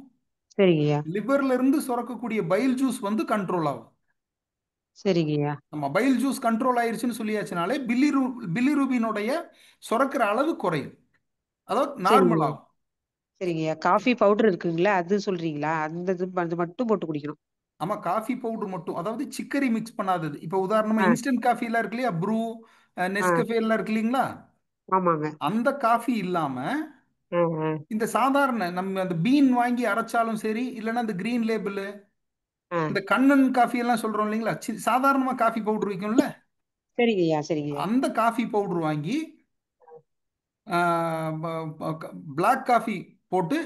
சரிங்கய்யா. லிவர்ல இருந்து சுரக்கக்கூடிய பைல் ஜூஸ் வந்து கண்ட்ரோல் ஆகும். சரிங்கய்யா. நம்ம பைல் ஜூஸ் கண்ட்ரோல் ஆயிருச்சுன்னு சொல்லியாச்சுனாலே பிலிரூபினுடைய சுரக்கிற அளவு குறையும், அதாவது நார்மல் சரிங்கய்யா. ஆகும். சரிங்கய்யா. காஃபி பவுடர் இருக்குங்களா, அது சொல்றீங்களா? அந்த இது அது மட்டும் போட்டு குடிக்கணும். ஆமா, காஃபி பவுடர் மட்டும், அதாவது சிக்கரி மிக்ஸ் பண்ணாதது. இப்போ உதாரணமா ஆ இன்ஸ்டன்ட் காஃபி எல்லாம் இருக்கு இல்லையா, ப்ரூ, ஆ நெஸ்கஃபே எல்லாம் இருக்கு இல்லைங்களா, ஆமாங்க. அந்த காஃபி இல்லாம ஆ ஆ இந்த சாதாரண நம்ம அந்த பீன் வாங்கி அரைச்சாலும் சரி, இல்லைன்னா இந்த கிரீன் லேபிள், ஆ இந்த கண்ணன் காஃபி எல்லாம் சொல்றோம் இல்லைங்களா, சாதாரணமா காஃபி பவுடர் விற்கும்ல, சரிங்கய்யா. சரிங்கய்யா. அந்த காஃபி பவுடர் வாங்கி பிளாக் காஃபி போட்டு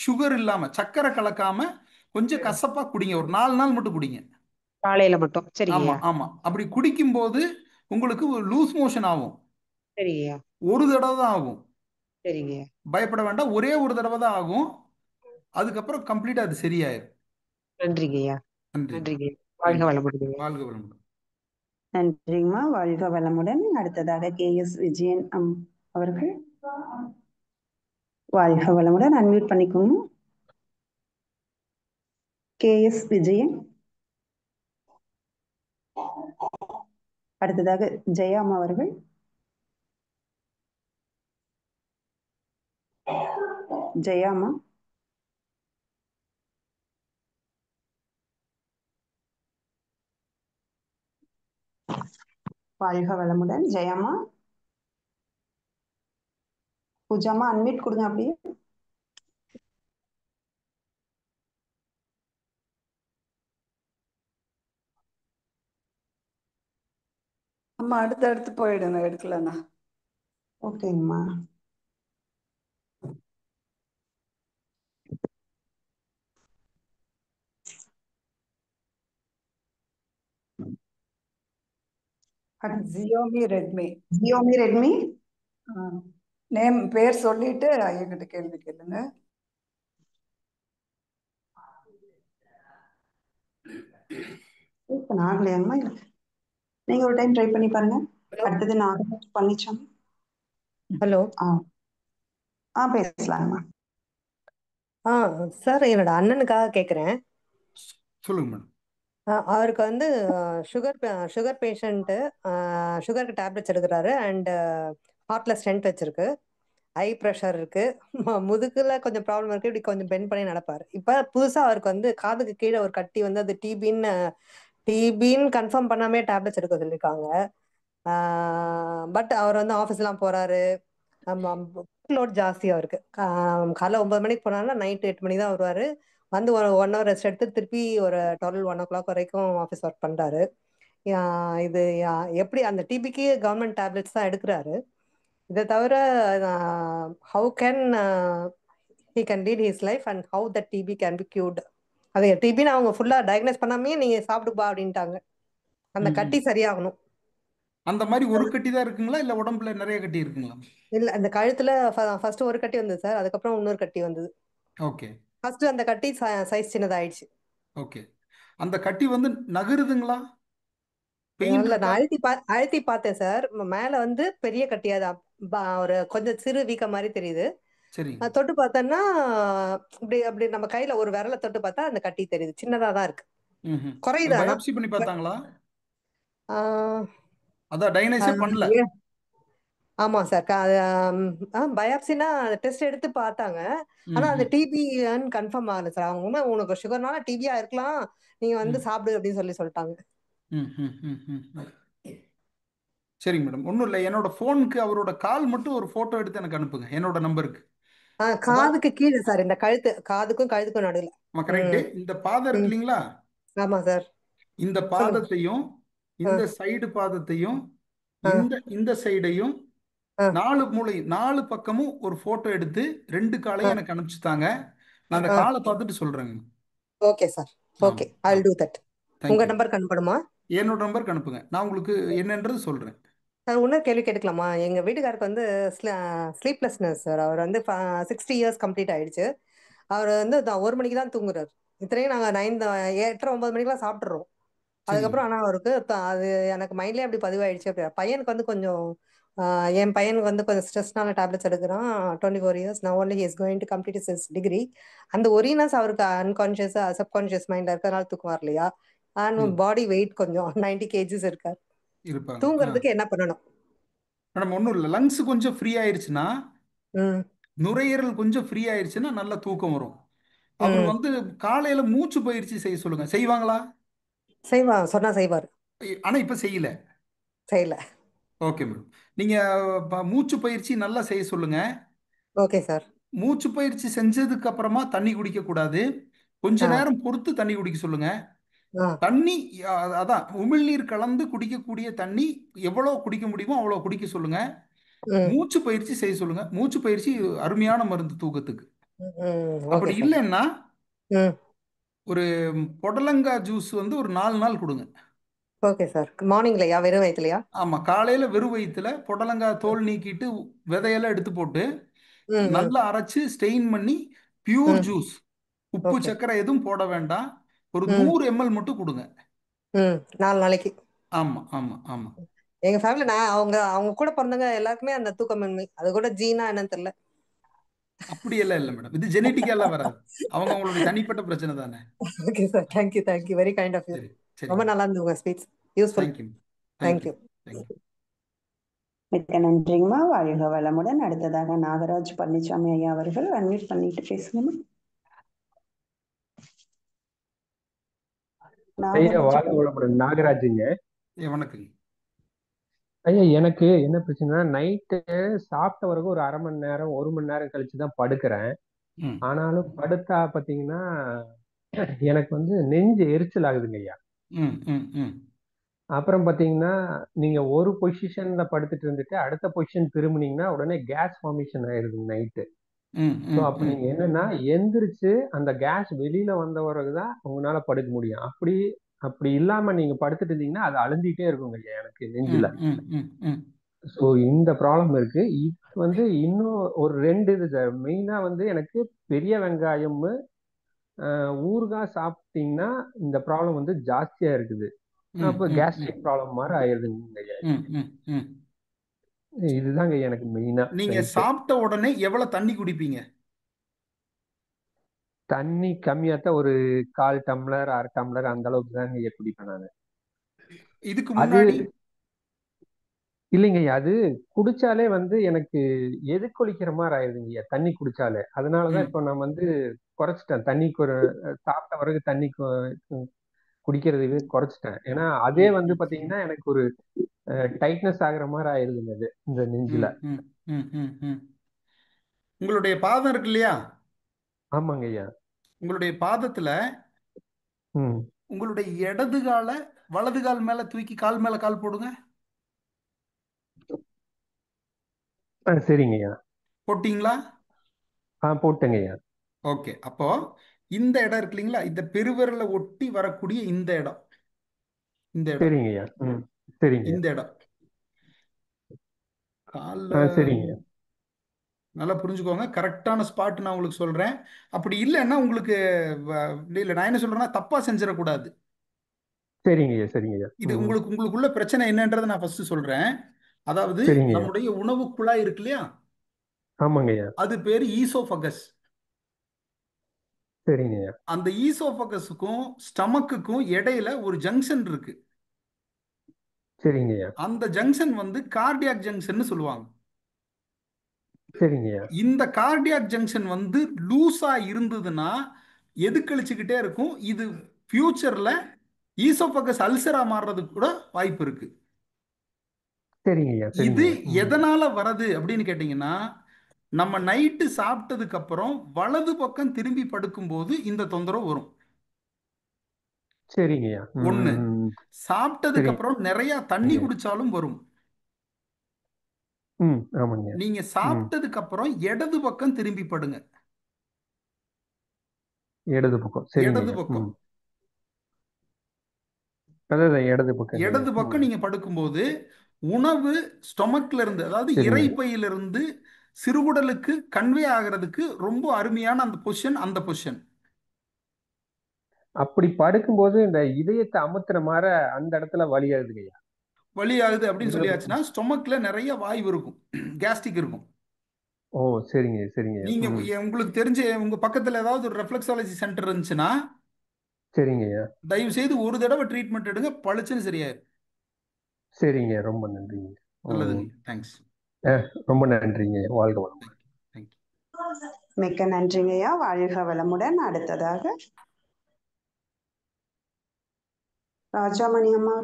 சுகர் இல்லாம சர்க்கரை கலக்காம கொஞ்சம் கசப்பா குடிங்க, ஒரு 4 நாள் மட்டும் குடிங்க. காலையில மட்டும். ஆமா சரிங்கய்யா. ஆமா, அப்படி குடிக்கும்போது உங்களுக்கு லூஸ் மோஷன் ஆகும். சரிங்கய்யா. ஒரு தடவை தான் ஆகும், சரிங்கய்யா. பயப்பட வேண்டாம், ஒரே ஒரு தடவை தான் ஆகும். அதுக்கப்புறம் கம்ப்ளீட்டா அது சரியாயிரும். நன்றிங்கய்யா. நன்றிம்மா. நன்றிங்கய்யா. வாழ்க ரைட். வளமுடன். வாழ்க வளமுடன். நன்றிங்கம்மா. வாழ்க வளமுடன். அடுத்ததாக KS விஜயன் அவர்கள். வாழ்க வளமுடன். அன்மியூட் பண்ணிக்கோங்க. KS விஜயன். அடுத்ததாக ஜெயாமா அவர்கள். ஜெயாமா. வாழ்க வளமுடன். ஜெயாமா. பூஜாமா அன்மியூட் கொடுங்க அப்படியே. அம்மா அடுத்து போயிடுங்க, எடுக்கலன்னா. ஓகேங்கம்மா. Xiaomi Redmi. Xiaomi Redmi. Name பேர் சொல்லிட்டு ஐயக்கிட்ட கேள்வி கேளுங்க. ஓப்பன் ஆகலையாங்கம்மா? இல்லை, நீங்க ஒரு டைம் ட்ரை பண்ணி பாருங்க. அடுத்தது நான் பண்ணிச்சோம். ஹலோ. பேசலாங்கம்மா. சார், என்னோட அண்ணனுக்காக கேட்குறேன். சொல்லுங்க மேடம். அவருக்கு வந்து சுகர் பேஷண்ட்டு, சுகருக்கு டேப்லெட்ஸ் எடுக்கிறாரு அண்ட் ஹார்ட்ல ஸ்டென்ட் வச்சிருக்கு, ஹை ப்ரெஷர் இருக்கு, முதுகுல கொஞ்சம் ப்ராப்ளம் இருக்கு, இப்படி கொஞ்சம் பெண்ட் பண்ணி நடப்பார். இப்போ புதுசாக அவருக்கு வந்து காதுக்கு கீழே ஒரு கட்டி வந்து அது டிபின்னு கன்ஃபார்ம் பண்ணாமே டேப்லெட்ஸ் எடுக்க சொல்லியிருக்காங்க. பட் அவர் வந்து ஆஃபீஸ்லாம் போறாரு, லோட் ஜாஸ்தி அவருக்கு. காலைல 9 மணிக்கு போனாலும் நைட்டு 8 மணிக்கு தான் வருவாரு. வந்து ஒரு 1 ஹவர் ரெஸ்ட் எடுத்து திருப்பி ஒரு 12-1 o'clock வரைக்கும் ஆஃபீஸ் ஒர்க் பண்றாரு. இது எப்படி அந்த டிபிக்கு கவர்மெண்ட் டேப்லெட்ஸ் தான் எடுக்கிறாரு. இதை தவிர how can he can lead his life and how the TB can be cured. அது டிபின்னு அவங்க ஃபுல்லா டயக்னைஸ் பண்ணாமே நீங்க சாப்பிடுப்பா அப்படின்ட்டாங்க. அந்த கட்டி சரியாகணும். அந்த மாதிரி ஒரு கட்டி தான் இருக்குங்களா, இல்ல உடம்புல நிறைய கட்டி இருக்குங்களா? இல்ல, அந்த கழுத்துல ஃபர்ஸ்ட் ஒரு கட்டி வந்தது சார், அதுக்கப்புறம் இன்னொரு கட்டி வந்தது. ஓகே. ஃபர்ஸ்ட் அந்த கட்டி சைஸ் சின்னதாயிடுச்சு. ஓகே. அந்த கட்டி வந்து நகருதுங்களா, பெயின் இல்ல, இருக்கா? நான் அழுத்தி பார்த்தேன் சார். மேல வந்து பெரிய கட்டியா தான், ஒரு கொஞ்சம் சிறு வீக்க மாதிரி தெரியுது. சரி. தொட்டு பார்த்தோன்னா இப்படி அப்படி நம்ம கையில ஒரு விரலை தொட்டு பார்த்தா அந்த கட்டி தெரியுது, சின்னதா தான் இருக்கு. குறையுது. ஆனா பயாப்சி பண்ணி பார்த்தாங்களா? ஆஹ் அதான் டயக்னைஸே பண்ணல. ஆமா சார். பயாப்சினா டெஸ்ட் எடுத்து பார்த்தாங்க. ஆனா ம் அது ம் டிபின்னு கன்ஃபார்ம் ஆகல சார். அவங்க உனக்கு சுகர்னால டிபியா இருக்கலாம், நீங்க வந்து ம் சாப்பிடு அப்படின்னு சொல்லிட்டாங்க. ம் ம் ம் ம் ம். சரிங்க மேடம், ஒன்றும் இல்லை. என்னோட ஃபோனுக்கு அவரோட கால் மட்டும் ஒரு ஃபோட்டோ எடுத்து எனக்கு அனுப்புங்க, என்னோட நம்பருக்கு. அதான் காதுக்கு கீழே சார், இந்த கழுத்து, காதுக்கும் கழுத்துக்கும் நடுவில். கரெக்டு. இந்த பாதம் இருக்கு ம் இல்லைங்களா, ஆமா சார். இந்த சொல்லுங்க. பாதத்தையும் ஆ இந்த சைடு பாதத்தையும் ஆ இந்த இந்த சைடையும் ஆ 4 மூளை 4 பக்கமும் ஒரு ஃபோட்டோ எடுத்து 2 ஆ காலையும் எனக்கு அனுப்பிச்சுட்டாங்க. நான் அந்த ஆ காலை பார்த்துட்டு சொல்கிறேங்க. Okay sir. ஓகே, ஆமாம் ஐ வில் ஆமாம். Do that. உங்க தேங்க்யூ. நம்பருக்கு அனுப்பணுமா என்னோட நம்பருக்கு அனுப்புங்க, நான் உங்களுக்கு என்னன்றது சொல்கிறேன். சார்? இன்னொரு கேள்வி கேட்டுக்கலாமா? எங்க வீட்டுக்காருக்கு வந்து ஸ்லீப்லெஸ்னஸ் சார். அவர் வந்து 60 இயர்ஸ் கம்ப்ளீட் ஆயிடுச்சு. அவர் வந்து 1 மணிக்கு தான் தூங்குறாரு. இத்தனையும் நாங்க 8:30 9 மணிக்கெல்லாம் சாப்பிட்றோம். சரிங்க. அதுக்கப்புறம் ஆனா அவருக்கு அது எனக்கு மைண்ட்லயே அப்படி பதிவாயிடுச்சு. அப்படி பையனுக்கு வந்து கொஞ்சம் என் பையனுக்கு வந்து கொஞ்சம் ஸ்ட்ரெஸ்னால டேப்லெட்ஸ் எடுக்கிறான். 24 இயர்ஸ் நான் only is going to complete is degree. அந்த ஒரினஸ் அவருக்கு அன்கான்ஷியஸ் சப்கான்ஷியஸ் மைண்ட்ல இருக்கிறதுனால தூக்கம் வரலையா? அண்ட் ம் பாடி வெயிட் கொஞ்சம் 90 கேஜிஸ் இருக்கார். இருப்பாங்க. தூங்குறதுக்கு என்ன பண்ணணும்? மேடம் ஒன்றும் இல்லை, லங்ஸ் கொஞ்சம் ஃப்ரீ ஆயிருச்சுன்னா, ம் நுரையீரல் கொஞ்சம் ஃப்ரீ ஆயிருச்சுன்னா நல்ல தூக்கம் வரும். அவர் ம் வந்து காலையில மூச்சு பயிற்சி செய்ய சொல்லுங்க. செய்வாங்களா? சொன்னா செய்வார். ஆனா இப்ப செய்யல. செய்யல. Okay madam. நீங்க மூச்சு பயிற்சி நல்லா செய்ய சொல்லுங்க. Okay sir. மூச்சு பயிற்சி செஞ்சதுக்கு அப்புறமா தண்ணி குடிக்க கூடாது. கொஞ்ச ஆ நேரம் பொறுத்து தண்ணி குடிக்க சொல்லுங்க. ஆ தண்ணி அதான் உமிழ்நீர் கலந்து குடிக்கக்கூடிய தண்ணி எவ்வளவு குடிக்க முடியுமோ அவ்வளவு குடிக்க சொல்லுங்க. ம் மூச்சு பயிற்சி செய்ய சொல்லுங்க. மூச்சு பயிற்சி அருமையான மருந்து தூக்கத்துக்கு. ம் ஓகே அப்படி சார். இல்லைன்னா ம் ஒரு புடலங்காய் ஜூஸ் வந்து ஒரு 4 நாள் கொடுங்க. Okay sir. மார்னிங்லையா, வெறும் வயிற்றுலையா? ஆமா, காலையில வெறும் வயிற்றுல புடலங்காய் தோல் நீக்கிட்டு விதையெல்லாம் எடுத்து போட்டு ம் ம் நல்லா அரைச்சு ஸ்டெயின் பண்ணி பியூர் ம் ஜூஸ், உப்பு ஓகே. சர்க்கரை எதுவும் போட வேண்டாம், ஒரு ம் 100 ml மட்டும் கொடுங்க. ம் 4 நாளைக்கு. ஆமா ஆமா ஆமா. எங்க ஃபேமிலி, நான் அவங்க அவங்க கூட பிறந்தவங்க எல்லாருக்குமே அந்த தூக்கமின்மை, அது கூட ஜீனா என்னன்னு தெரியல. அப்படியெல்லாம் இல்லை மேடம், இது ஜெனட்டிக்கெல்லாம் வராது. அவங்க அவங்களுடைய தனிப்பட்ட பிரச்சனை தானே. Okay sir, thank you thank you, very kind of you. சரி ரொம்ப சரிங்க. நல்லா இருந்தது உங்க speech, useful. Thank you thank you thank you. Thank you. மிக்க நன்றிங்கம்மா. வாழ்க வளமுடன். அடுத்ததாக நாகராஜ் பழனிசாமி ஐயா அவர்கள் அன்மியூட் பண்ணிட்டு பேசுங்கம்மா. ஐயா நாகராஜ் வாழ்க வளமுடன். நாகராஜுங்க. வணக்கங்க. ஐயா எனக்கு என்ன பிரச்சனைனா, நைட்டு சாப்பிட்ட பிறகு ஒரு 1/2 மணி நேரம் 1 மணி நேரம் கழிச்சு தான் படுக்கிறேன். ம் ஆனாலும் படுத்தா பாத்தீங்கன்னா எனக்கு வந்து நெஞ்சு எரிச்சல் ஆகுதுங்க ஐயா. ம் ம் ம் அப்புறம் பாத்தீங்கன்னா, நீங்க ஒரு பொசிஷன்ல படுத்துட்டு இருந்துட்டு அடுத்த பொசிஷன் திரும்பினீங்கன்னா உடனே கேஸ் ஃபார்மேஷன் ஆயிருது நைட்டு. ம் ஸோ ம் அப்ப ம் நீங்க என்னன்னா எந்திரிச்சு அந்த கேஸ் வெளியில வந்த பிறகுதான் உங்களால படுக்க முடியும். அப்படி அப்படி இல்லாம நீங்க படுத்துட்டு இருந்தீங்கன்னா அது அழுந்திட்டே இருக்குங்க ஐயா எனக்கு நெஞ்சில. ம் ம் ம் ம் ஸோ இந்த ப்ராப்ளம் இருக்கு. இது வந்து இன்னும் ஒரு 2 இது சார். மெயினா வந்து எனக்கு பெரிய வெங்காயம் ஊறுகாய் சாப்பிட்டீங்கன்னா இந்த ப்ராப்ளம் வந்து ஜாஸ்தியா இருக்குது. ம் அப்போ ம் ம் கேஸ்ட்ரிக் ப்ராப்ளம் மாதிரி ஆயிருதுங்க ஐயா. ம் ம் ம். இதுதாங்க எனக்கு மெயினா நீங்க ரைட்டு. சாப்பிட்ட உடனே எவ்வளவு தண்ணி குடிப்பீங்க? தண்ணி கம்மியாத்தான் ஒரு 1/4 டம்ளர் 1/2 டம்ளர் அந்த அளவுக்கு தாங்க ஐயா குடிப்பேன் நான். இதுக்கு அது முன்னாடி? இல்லைங்க ஐயா, அது குடிச்சாலே வந்து எனக்கு எதிர்கொலிக்கிற மாதிரி ஆயிருதுங்க ஐயா தண்ணி குடிச்சாலே. அதனாலதான் ம் இப்போ நான் வந்து குறைச்சிட்டேன். தண்ணிக்கு ஒரு சாப்பிட்ட பிறகு தண்ணி குடிக்கிறதுக்கு குறைச்சிட்டேன். ஏன்னா அதே ம் வந்து ம் பாத்தீங்கன்னா எனக்கு ஒரு டைட்னஸ் ஆகுற மாதிரி ஆயிருதுங்க அது இந்த நெஞ்சில. ம் ம் ம் ம் ம். உங்களுடைய பாதம் இருக்கு இல்லையா, ஆமாங்க ஐயா. உங்களுடைய பாதத்துல ம் உங்களுடைய இடது காலை வலது கால் மேல தூக்கி கால் மேல கால் போடுங்க. சரிங்க ஐயா. போட்டீங்களா? போட்டேங்க ஐயா. ஓகே. அப்போ இந்த இடம் இருக்கு இல்லைங்களா, இந்த பெருவிரலை ஒட்டி வரக்கூடிய இந்த இடம், இந்த இடம், சரிங்க ஐயா. சரிங்க ஐயா. இந்த இடம் கால்ல சரிங்க ஐயா. நல்லா புரிஞ்சுக்கோங்க. கரெக்டான ஸ்பாட் நான் உங்களுக்கு சொல்றேன். அப்படி இல்லைன்னா உங்களுக்கு இல்லை, நான் என்ன சொல்றேன்னா தப்பா செஞ்சிடக்கூடாது. சரிங்க ஐயா. சரிங்க ஐயா. இது உங்களுக்குள்ள பிரச்சனை என்னன்றதை நான் ஃபர்ஸ்ட் சொல்றேன். அதாவது சரிங்க ஐயா. நம்முடைய உணவு குழாய் இருக்கு இல்லையா, ஆமாங்க ஐயா. அது பேரு ஈசோபகஸ். சரிங்க ஐயா. அந்த ஈசோபகஸுக்கும் ஸ்டமக்குக்கும் இடையில ஒரு ஜங்ஷன் இருக்கு. சரிங்க ஐயா. அந்த ஜங்ஷன் வந்து கார்டியாக் ஜங்ஷன் சொல்லுவாங்க. சரிங்கய்யா. இந்த கார்டியாக் ஜங்ஷன் வந்து லூஸா இருந்ததுன்னா எது கழிச்சுக்கிட்டே இருக்கும். இது ஃபியூச்சர்ல ஈசோபகஸ் அல்சரா மாறுறதுக்கு கூட வாய்ப்பு இருக்கு. சரிங்கய்யா. இது சரிங்க. எதனால வருது அப்படின்னு கேட்டீங்கன்னா, நம்ம நைட்டு சாப்பிட்டதுக்கு அப்புறம் வலது பக்கம் திரும்பி படுக்கும்போது இந்த தொந்தரவு வரும். சரிங்கய்யா. ஒண்ணு, சாப்பிட்டதுக்கு சரி. அப்புறம் நிறைய தண்ணி குடிச்சாலும் வரும். ஆமாங்க. நீங்க சாப்பிட்டதுக்கு அப்புறம் இடது பக்கம் திரும்பி படுங்க. இடது பக்கம். இடது சரிங்கய்யா. பக்கம் அதான் இடது பக்கம். இடது பக்கம் நீங்க படுக்கும்போது உணவு ஸ்டொமக்ல இருந்து, அதாவது சரிங்க. இரைப்பையிலிருந்து சிறுகுடலுக்கு கன்வே ஆகிறதுக்கு ரொம்ப அருமையான அந்த பொசிஷன், அந்த பொசிஷன். அப்படி படுக்கும்போது இந்த இதயத்தை அமுத்துற மாதிரி அந்த இடத்துல வலி ஆகுதுங்கய்யா. வலி ஆகுது அப்படின்னு சொல்லியாச்சுன்னா ஸ்டொமக்ல நிறைய வாய்வு இருக்கும், கேஸ்ட்ரிக் இருக்கும். ஓ சரிங்க சரிங்க. நீங்க உங்களுக்கு தெரிஞ்ச உங்க பக்கத்துல ஏதாவது ஒரு ரெஃப்ளெக்ஸாலஜி சென்டர் இருந்துச்சுன்னா சரிங்கய்யா, தயவு செய்து ஒரு தடவை ட்ரீட்மெண்ட் எடுங்க, பளிச்சுன்னு சரியாயிரும். சரிங்க. ரொம்ப நன்றிங்க. நல்லதுங்க. தேங்க்ஸ். ரொம்ப நன்றிங்க. வாழ்க வளமுடன். தேங்க்யூ. மிக்க நன்றிங்கய்யா. வாழ்க வளமுடன். அடுத்ததாக ராஜாமணி அம்மா.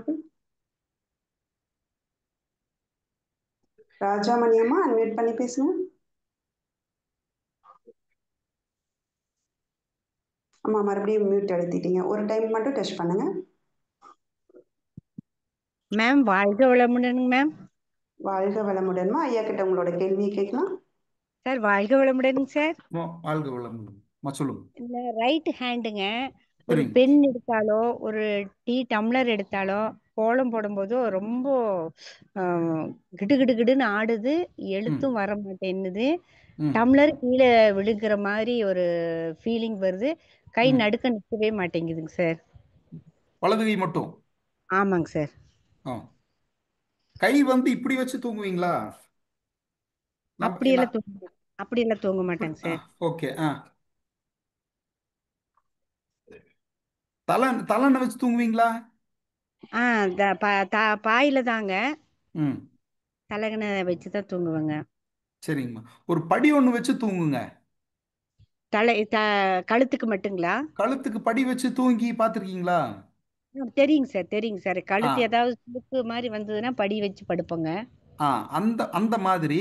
ராஜாமணி அம்மா அன்மியூட் பண்ணி பேசுங்க. அம்மா மறுபடியும் மியூட் அழுத்திட்டீங்க. ஒரு டைம் மட்டும் டெஸ்ட் பண்ணுங்க. மேம் வாழ்க வளமுடன் மேம். வாழ்க வளமுடன்மா. ஐயா கிட்ட உங்களோட கேள்வியை கேட்கலாம். சார் வாழ்க வளமுடன் சார். வாழ்க வளமுடன். சொல்லுங்க. இந்த ரைட் ஹேண்டுங்க, ஒரு பென் எடுத்தாலோ ஒரு டீ டம்ளர் எடுத்தாலோ கோலம் போடும்போது ரொம்ப கிடு கிடு கிடுன்னு ஆடுது, எழுத்தும் வர மாட்டேன்னுது, டம்ளர் கீழே விழுகிற மாதிரி ஒரு ஃபீலிங் வருது, கை நடுக்க நிற்கவே மாட்டேங்குதுங்க சார். வலது கை மட்டும்? ஆமாங்க சார். கை வந்து இப்படி வச்சு தூங்குவீங்களா? அப்படியெல்லாம் தூங்க மாட்டேங்க சார். ஓகே. தலை வச்சு தூங்குவீங்களா? பாயில தாங்க, தலகனை வச்சுதான் தூங்குவேங்க. சரிங்கம்மா. ஒரு படி ஒண்ணு வச்சு தூங்குங்க. கழுத்துக்கு மட்டுங்களா? கழுத்துக்கு படி வச்சு தூங்கி பாத்திருக்கீங்களா? தெரியுங்க சார், தெரியுங்க சார். கழுத்து ஏதாவது சுருக்கு மாதிரி வந்ததுன்னா படி வச்சு படுப்போங்க. அந்த அந்த மாதிரி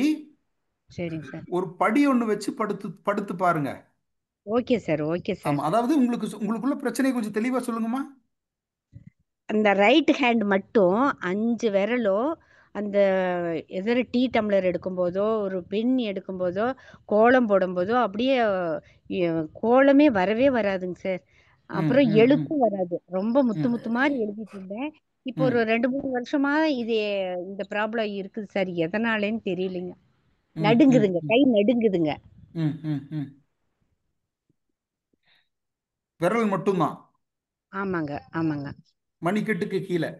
சரிங்க சார். ஒரு படி ஒண்ணு வச்சு படுத்து பாருங்க. Okay sir, okay sir. அதாவது உங்களுக்குள்ள பிரச்சனை கொஞ்சம் தெளிவா சொல்லுங்கம்மா. அந்த ரைட் ஹேண்ட் மட்டும் 5 விரலோ அந்த எதிர டீ டம்ளர் எடுக்கும்போதோ ஒரு பென் எடுக்கும்போதோ கோலம் போடும்போதோ அப்படியே கோலமே வரவே வராதுங்க சார். அப்புறம் எழுத்தும் வராது, ரொம்ப முத்து முத்து மாதிரி எழுதிட்டு இருந்தேன். இப்போ ஒரு 2-3 வருஷமா இந்த ப்ராப்ளம் இருக்குது சார். எதனாலேன்னு தெரியலைங்க. நடுங்குதுங்க, கை நடுங்குதுங்க. விரல் மட்டும்தான்? ஆமாங்க ஆமாங்க. மணிக்கட்டுக்கு கீழே?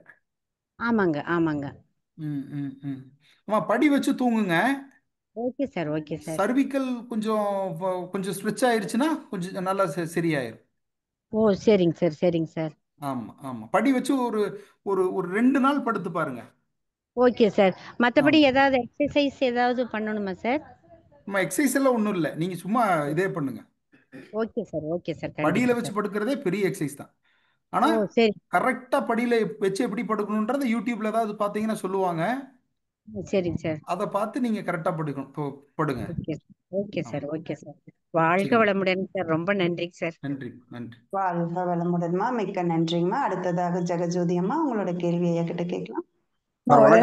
ஆமாங்க ஆமாங்க. படி வச்சு தூங்குங்க. Okay sir, okay sir. Cervical கொஞ்சம் ஸ்ட்ரெச் ஆயிருச்சுன்னா கொஞ்சம் நல்லா சரியாயிரும். ஓ சரிங்க சார், சரிங்க சார். ஆமா ஆமா, படி வச்சு ஒரு ஒரு ஒரு 2 நாள் படுத்து பாருங்க. Okay sir. மற்றபடி ஏதாவது எக்ஸசைஸ் ஏதாவது பண்ணணுமா சார்? எக்ஸசைஸ் எல்லாம் ஒன்றும் இல்லை, நீங்க சும்மா இதே பண்ணுங்க. Okay sir, okay sir. படியில வச்சு படுக்கிறதே பெரிய எக்ஸசைஸ் தான். ஆனா கரெக்டா படியில வச்சு எப்படி படுக்கணும்ன்றத யூடியூப்ல ஏதாவது பாத்தீங்கன்னா சொல்லுவாங்க. சரிங்க சார். அதை பார்த்து நீங்க கரெக்டா படுங்க. Okay sir, okay sir. வாழ்க வளமுடன் சார். ரொம்ப நன்றிங்க சார். நன்றி நன்றி. வாழ்க வளமுடன்மா. மிக்க நன்றிங்கம்மா. அடுத்ததாக ஜெகஜோதி அம்மா உங்களோட கேள்வி ஐயா கிட்ட கேட்கலாம். ஒரே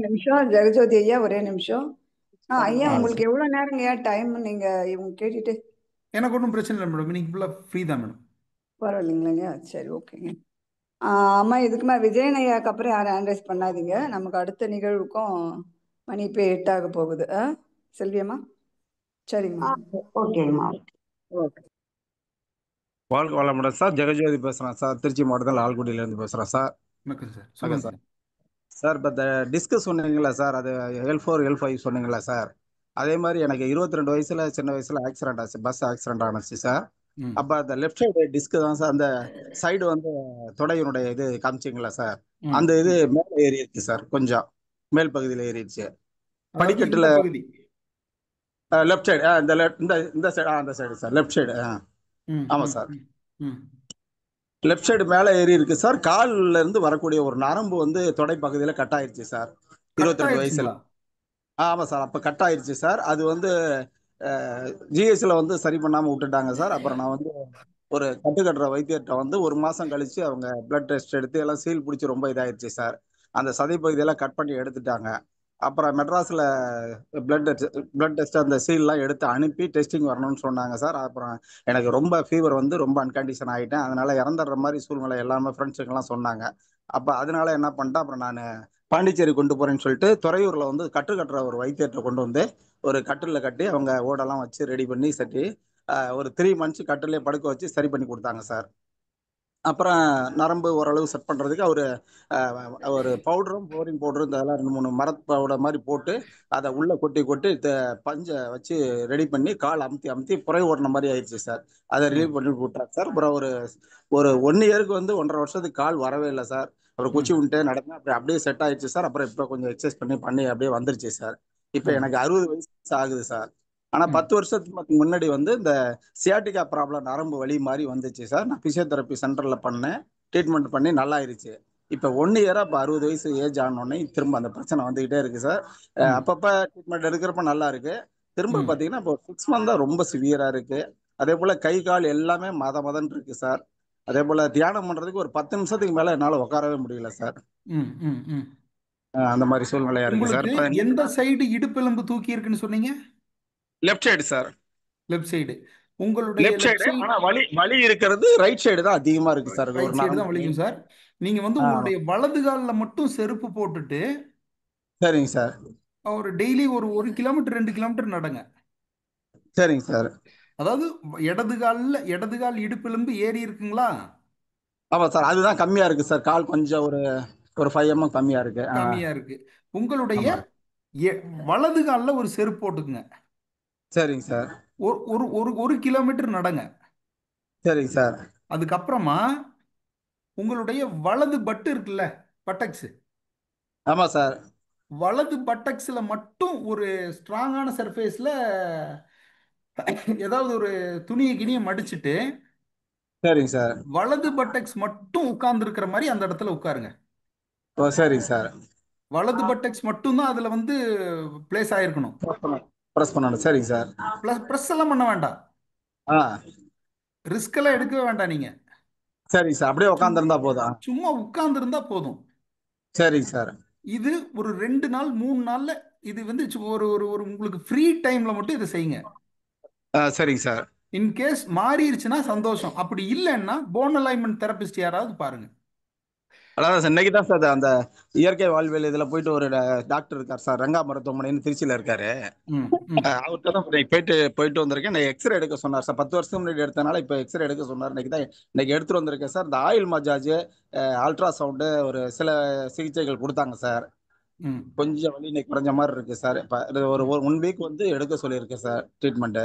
நிமிஷம் ஜெகஜோதி ஐயா, ஒரே நிமிஷம். ஐயா உங்களுக்கு எவ்வளவு நேரங்க டைம் நீங்க இவங்க கேட்டுட்டு? எனக்கு ஒன்றும் பிரச்சனை இல்லை மேடம், இன்னைக்கு ஃபுல்லா ஃப்ரீ தான் மேடம். பரவாயில்லைங்களா? சரி, ஓகேங்க. அம்மா இதுக்கு மேலே விஜயன் ஐயாவுக்கு அப்புறம் யாரும் ஹேண்ட் ரைஸ் பண்ணாதீங்க. நமக்கு அடுத்த நிகழ்வுக்கும் மணி இப்போ 8 ஆக போகுது. செல்வியம்மா? சரிங்கம்மா. ஓகேங்கம்மா. ஓகே. வாழ்க வளமுடன் சார். ஜெகஜோதி பேசுகிறேன் சார். திருச்சி மாவட்டத்தில் லால்குடியிலேருந்து பேசுகிறேன் சார். வணக்கம் சார். சார் இப்போ இந்த டிஸ்க் சொன்னீங்களா சார், அது L4 L5 சொன்னீங்களா சார்? அதே மாதிரி எனக்கு 22 வயசுல சின்ன வயசுல ஆக்சிடென்ட் ஆச்சு, பஸ் ஆக்சிடென்ட் ஆனிச்சு சார். அப்போ அந்த லெஃப்ட் சைடு டிஸ்க் தான் சார், அந்த சைடு வந்து தொடையினுடைய இது காமிச்சிங்களா சார், அந்த இது மேலே ஏறிடுச்சு சார், கொஞ்சம் மேல் பகுதியில் ஏறிடுச்சு. அதாவது படிக்கட்டுல இந்த பகுதி. லெஃப்ட் சைடு இந்த இந்த சைடு அந்த சைடு சார் லெஃப்ட் சைடு ம் ஆமாம் ம் சார். ம் ம் லெஃப்ட் சைடு மேலே ஏறி இருக்கு சார். கால்ல இருந்து வரக்கூடிய ஒரு நரம்பு வந்து தொடை பகுதியில் கட் ஆயிருச்சு சார். கட் 22 வயசுல. ஆயிடுச்சுங்களா? ஆமாம் சார். அப்போ கட் ஆயிருச்சு சார். அது வந்து ஜிஹெச்ல வந்து சரி பண்ணாமல் விட்டுட்டாங்க சார். அப்புறம் நான் வந்து ஒரு கட்டுக்கட்டுற வைத்தியர்கிட்ட வந்து ஒரு மாசம் கழிச்சு அவங்க பிளட் டெஸ்ட் எடுத்து எல்லாம் சீல் பிடிச்சி ரொம்ப இதாயிருச்சு சார். அந்த சதை பகுதியெல்லாம் கட் பண்ணி எடுத்துட்டாங்க. அப்புறம் மெட்ராஸ்ல பிளட் டெஸ்ட் அந்த சீல்லாம் எடுத்து அனுப்பி டெஸ்டிங் வரணும்னு சொன்னாங்க சார். அப்புறம் எனக்கு ரொம்ப ஃபீவர் வந்து ரொம்ப அன்கண்டிஷன் ஆகிட்டேன். அதனால இறந்துடுற மாதிரி சூழ்நிலை எல்லாமே ஃப்ரெண்ட்ஸுக்கெல்லாம் சொன்னாங்க. அப்போ அதனால என்ன பண்ணிட்டேன், அப்புறம் நான் பாண்டிச்சேரி கொண்டு போறேன்னு சொல்லிட்டு துறையூர்ல வந்து கட்டு கட்டுற ஒரு வைத்தியத்தை கொண்டு வந்து ஒரு கட்டிலில் கட்டி அவங்க ஓடெல்லாம் வச்சு ரெடி பண்ணி சட்டி ஒரு 3 மந்த்ஸ் கட்டிலே படுக்க வச்சு சரி பண்ணி கொடுத்தாங்க சார். அப்புறம் நரம்பு ஓரளவு செட் பண்ணுறதுக்கு ஒரு பவுடரும் போரிங் பவுடரும் இதெல்லாம் 2 3 மரத் பவுடர் மாதிரி போட்டு அதை உள்ளே கொட்டி கொட்டி பஞ்சை வச்சு ரெடி பண்ணி கால் அமுத்தி அமுத்தி புறை ஓடின மாதிரி ஆயிடுச்சு சார். அதை ரிலீவ் பண்ணி விட்டார் சார். அப்புறம் ஒரு ஒரு 1 இயருக்கு வந்து 1.5 வருஷத்துக்கு கால் வரவே இல்லை சார். அப்புறம் குச்சி விட்டு நடந்தேன். அப்புறம் அப்படியே செட் ஆயிடுச்சு சார். அப்புறம் இப்போ கொஞ்சம் எக்ஸசைஸ் பண்ணி பண்ணி அப்படியே வந்துருச்சு சார். இப்போ எனக்கு 60 வயசு ஆகுது சார். ஆனால் 10 வருஷத்துக்கு முன்னாடி வந்து இந்த சியாட்டிகா ப்ராப்ளம் நரம்பு வலி மாதிரி வந்துச்சு சார். நான் பிசியோதெரப்பி சென்டரில் பண்ணேன். ட்ரீட்மெண்ட் பண்ணி நல்லா ஆயிருச்சு. இப்போ 1 இயராக இப்போ 60 வயசு ஏஜ் ஆனோடனே திரும்ப அந்த பிரச்சனை வந்துகிட்டே இருக்கு சார். அப்பப்போ ட்ரீட்மெண்ட் எடுக்கிறப்ப நல்லா இருக்கு. திரும்ப பார்த்தீங்கன்னா இப்போ 6 மந்த் தான் ரொம்ப சிவியரா இருக்கு. அதே போல கை கால் எல்லாமே மதன் இருக்கு சார். அதே போல தியானம் பண்றதுக்கு ஒரு 10 நிமிஷத்துக்கு மேல என்னால் உட்காரவே முடியல சார். அந்த மாதிரி சூழ்நிலையா இருக்கு சார். உங்களுக்கு எந்த சைடு இடுப்பெலும்பு தூக்கி இருக்குன்னு சொன்னீங்க? Left side sir. Left side. உங்களுடைய லெஃப்ட் சைடு. ஆனா வலி இருக்கிறது ரைட் சைடு தான் அதிகமா இருக்கு சார். ரைட் சைடு தான் வலிக்கும் சார். நீங்க வந்து உங்களுடைய வலது காலில் மட்டும் செருப்பு போட்டுட்டு சரிங்க சார் ஒரு டெய்லி ஒரு 1 கிலோமீட்டர் 2 கிலோமீட்டர் நடங்க. சரிங்க சார். அதாவது இடது கால் இடுப்பெலும்பு ஏறி இருக்குங்களா? ஆமா சார். அதுதான் கம்மியா இருக்கு சார். கால் கொஞ்சம் ஒரு 5 mm கம்மியா இருக்கு. உங்களுடைய வலது காலில் ஒரு செருப்பு போட்டுக்குங்க. சரிங்க சார். ஒரு கிலோமீட்டர் நடங்க. சரிங்க சார். அதுக்கப்புறமா உங்களுடைய வலது பட்டு இருக்குல்ல, பட்டக்ஸ். ஆமா சார். வலது பட்டக்ஸ்ல மட்டும் ஒரு ஸ்ட்ராங்கான சர்ஃபேஸ்ல ஏதாவது ஒரு கிணியை மடிச்சுட்டு சரிங்க சார். வலது பட்டக்ஸ் மட்டும் உட்கார்ந்து இருக்கிற மாதிரி அந்த இடத்துல உட்காருங்க. ஓ சரிங்க சார். வலது பட்டக்ஸ் மட்டும் தான் அதுல வந்து பிளேஸ் ஆயிருக்கணும். பிரஸ் பண்ணணும். சரிங்க சார். பிரஸ் எல்லாம் பண்ண வேண்டாம். ரிஸ்க் எல்லாம் எடுக்கவே வேண்டாம் நீங்க. சரிங்க சார். அப்படியே உட்கார்ந்திருந்தா போதும். சும்மா உட்கார்ந்து இருந்தா போதும். சரிங்க சார். இது ஒரு 2 நாள் 3 நாள்ல இது வந்து ஒரு உங்களுக்கு ஃப்ரீ டைம்ல மட்டும் இதை செய்யுங்க. சரிங்க சார். இன்கேஸ் மாறிடுச்சுன்னா சந்தோஷம். அப்படி இல்லைன்னா போன் அலைன்மெண்ட் தெரபிஸ்ட் யாராவது பாருங்க. அதாவது இன்னைக்கு தான் சார் அந்த இயற்கை வாழ்வியல் இதுல போயிட்டு ஒரு டாக்டர் இருக்கார் சார். ரங்கா மருத்துவமனைன்னு திருச்சியில இருக்காரு. அவர்கிட்ட தான் போயிட்டு வந்திருக்கேன். நான் எக்ஸ்ரே எடுக்க சொன்னார் சார். 10 வருஷம் முன்னாடி எடுத்தனால இப்போ எக்ஸ்ரே எடுக்க சொன்னார். இன்னைக்கு எடுத்துட்டு வந்திருக்கேன் சார். இந்த ஆயில் மஜாஜ், அல்ட்ராசவுண்டு, ஒரு சில சிகிச்சைகள் கொடுத்தாங்க சார். கொஞ்சம் வலி இன்னைக்கு குறைஞ்ச மாதிரி இருக்கு சார். ஒரு 1 வீக் வந்து எடுக்க சொல்லியிருக்கேன் சார் ட்ரீட்மெண்ட்.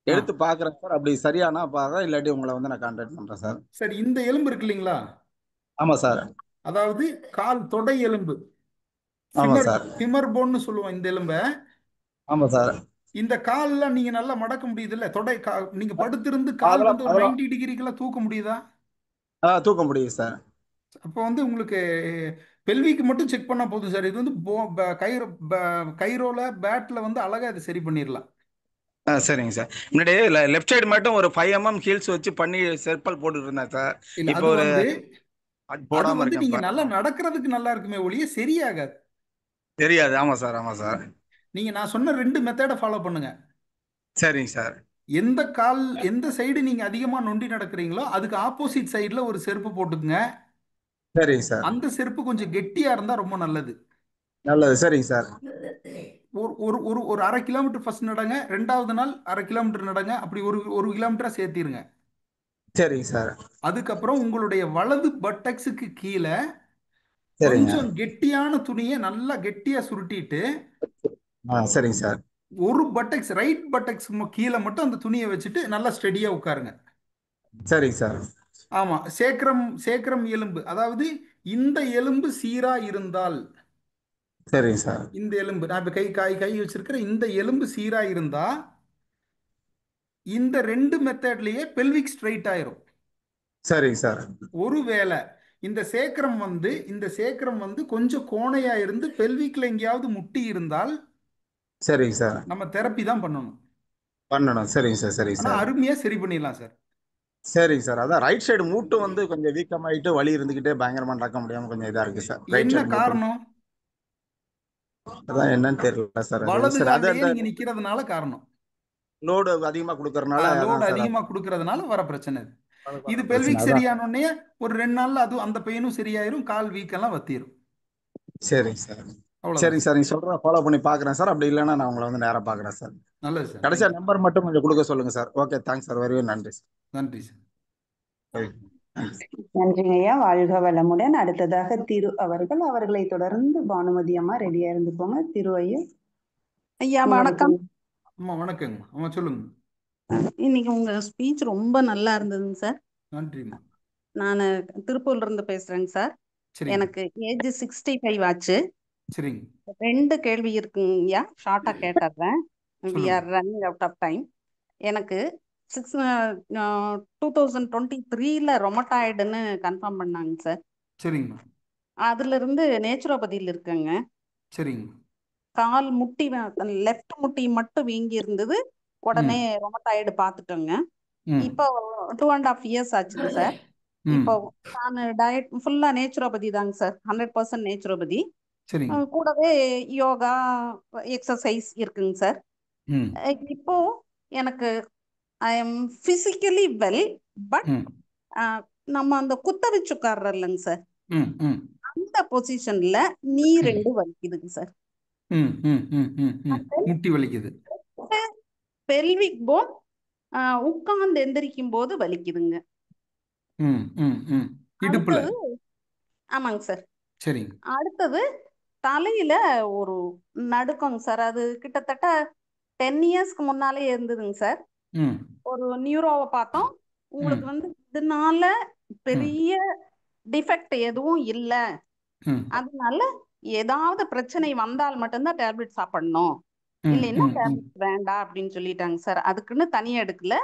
எடுத்து பாக்குறேன் சார். அப்படி சரியானா பாக்குறேன், இல்லாட்டி உங்களை வந்து நான் கான்டாக்ட் பண்றேன் சார். சரி, இந்த எலும்பு இருக்கு இல்லைங்களா? ஆமா சார். அதாவது கால் தொடை எலும்பு, ஆமா சார். ஃபிமர் போன்னு சொல்லுவோம் இந்த எலும்ப. ஆமா சார். இந்த கால்ல நீங்க நல்லா மடக்க முடியுது இல்ல? நீங்க படுத்திருந்து கால் வந்து ஒரு 90 டிகிரிக்கெல்லாம் தூக்க முடியுதா? தூக்க முடியுது சார். அப்போ வந்து உங்களுக்கு பெல்விக்கு மட்டும் செக் பண்ணா போதும் சார். இது வந்து கைரோல பேட்ல வந்து அழகா இதை சரி பண்ணிடலாம். சரிங்க சார். முன்னாடி லெஃப்ட் சைடு மட்டும் ஒரு 5 mm ஹீல்ஸ் வச்சு பண்ணி செருப்பல் போட்டுட்டு இருந்தேன் சார். இப்போ ஒரு போடாம இருக்கேன். நீங்க நல்லா நடக்கிறதுக்கு நல்லா இருக்குமே ஒழிய சரியாகாது. தெரியாது. ஆமா சார். ஆமா சார். நீங்க நான் சொன்ன 2 மெத்தடை ஃபாலோ பண்ணுங்க. சரிங்க சார். எந்த சைடு நீங்க அதிகமா நொண்டி நடக்கிறீங்களோ அதுக்கு ஆப்போசிட் சைடுல ஒரு செருப்பு போட்டுக்குங்க. சரிங்க சார். அந்த செருப்பு கொஞ்சம் கெட்டியா இருந்தா ரொம்ப நல்லது. நல்லது. சரிங்க சார். ஒரு 1/2 கிலோமீட்டர் ஃபர்ஸ்ட் நடங்க. 2வது நாள் 1/2 கிலோமீட்டர் நடங்க. அப்படி ஒரு கிலோமீட்டரா சேர்த்திருங்க. சரிங்க சார். அதுக்கப்புறம் உங்களுடைய வலது பட்டக்ஸுக்கு கீழே கொஞ்சம் கெட்டியான துணியை நல்லா கெட்டியா சுருட்டிட்டு, சரிங்க சார், ஒரு பட்டக்ஸ் ரைட் பட்டக்ஸ் கீழே மட்டும் அந்த துணியை வச்சுட்டு நல்லா ஸ்டெடியா உட்காருங்க. சரிங்க சார். ஆமா, சேக்ரம் எலும்பு, அதாவது இந்த எலும்பு சீரா இருந்தால் சரிங்க சார். இந்த எலும்பு நான் இப்ப கை வச்சிருக்கிற இந்த எலும்பு சீரா இருந்தா இந்த ரெண்டு மெத்தட்லயே பெல்விக் ஸ்ட்ரைட் ஆயிரும். சரிங்க சார். ஒருவேளை இந்த சேக்கிரம் வந்து கொஞ்சம் கோணையா இருந்து பெல்விக்ல எங்கேயாவது முட்டி இருந்தால் சரிங்க சார். நம்ம தெரப்பி தான் பண்ணணும். சரிங்க சார். சரிங்க ஆனா சார். அருமையா சரி பண்ணிடலாம் சார். சரிங்க சார். அதான் ரைட் சைடு மூட்டு வந்து கொஞ்சம் வீக்கமாயிட்டு வலி இருந்துகிட்டே பயங்கரமா நடக்க முடியாம கொஞ்சம் இதா இருக்கு சார். ரைட் என்ன சைடு மூட்டு காரணம்? அதான் என்னன்னு தெரியல சார். அது வலது சார் அது கால்லயே அந்த நீங்க நிக்கிறதுனால காரணம். லோடு அதிகமா கொடுக்கறனால லோடு அதான் சார் அதிகமா கொடுக்கறதுனால வர பிரச்சனை இது. இது பிரச்சனை. பெல்விக் அதான் சரியானோடனே ஒரு 2 நாள்ல அது அந்த பெயினும் சரியாயிரும், கால் வீக்கெல்லாம் வத்திரும். சரிங்க சார். அவ்வளவுதான் சரிங்க சார். சார். நீங்க சொல்ற ஃபாலோ பண்ணி பாக்குறேன் சார். அப்படி இல்லைன்னா நான் உங்களை வந்து நேரா பாக்குறேன் சார். நல்லது சார். கடைசியா தேங்க்யூ. நம்பர் மட்டும் கொஞ்சம் கொடுக்க சொல்லுங்க sir. Okay, thanks sir. Very நன்றி சார். நன்றி சார். நன்றிங்க ஐயா. வாழ்க வளமுடன். அடுத்ததாக திரு அவர்களை தொடர்ந்து பானுமதி அம்மா ரெடியா இருந்துக்கோங்க. திரு ஐயா. ஐயா வணக்கம். அம்மா வணக்கங்க. அம்மா சொல்லுங்க. இன்னைக்கு உங்க ஸ்பீச் ரொம்ப நல்லா இருந்ததுங்க சார். நன்றிம்மா. நான் திருப்பூர்ல இருந்து பேசுறேங்க சார். சரிங்க. எனக்கு ஏஜ் 65 ஆச்சு. சரிங்க. 2 கேள்வி இருக்குங்கய்யா, ஷார்ட்டா கேட்டுறேன். வி சொல்லுங்க. Are running out of time. எனக்கு 2023ல ரொமட்டாய்டுன்னு கன்ஃபார்ம் பண்ணாங்க சார். சரிங்கம்மா. அதுல இருந்து நேச்சுரோபதியில் இருக்குங்க. சரிங்க. கால் முட்டி லெஃப்ட் முட்டி மட்டும் வீங்கி இருந்தது. உடனே ரொமட்டாய்டு பார்த்துட்டோங்க. இப்போ 2.5 இயர்ஸ் ஆச்சுங்க சார். இப்போ நான் டயட் ஃபுல்லா நேச்சுரோபதி தாங்க சார். 100% நேச்சுரோபதி. சரிங்க. கூடவே யோகா எக்ஸசைஸ் இருக்குங்க சார். இப்போ எனக்கு I am physically well, but நம்ம அந்த குத்த வச்சு உட்கார்ற இல்லைங்க சார், அந்த பொசிஷன்ல நீ 2 வலிக்குதுங்க சார். முட்டி வலிக்குது. பெல்விக் போன் உட்கார்ந்து எந்திரிக்கும் போது வலிக்குதுங்க. இடுப்புல. அடுத்தது ஆமாங்க சார். சரிங்க. அடுத்தது தலையில ஒரு நடுக்கங்க சார். அது கிட்டத்தட்ட 10 இயர்ஸ்க்கு முன்னாலே இருந்ததுங்க சார். ஒரு நியூரோவை பார்த்தோம். உங்களுக்கு வந்து இதனால பெரிய டிஃபெக்ட் எதுவும் இல்ல, அதனால ஏதாவது பிரச்சனை வந்தால் மட்டும்தான் டேப்லெட் சாப்பிடணும், இல்லைன்னா டேப்லெட் வேண்டாம் அப்படின்னு சொல்லிட்டாங்க சார். அதுக்குன்னு தனியா எடுக்கல,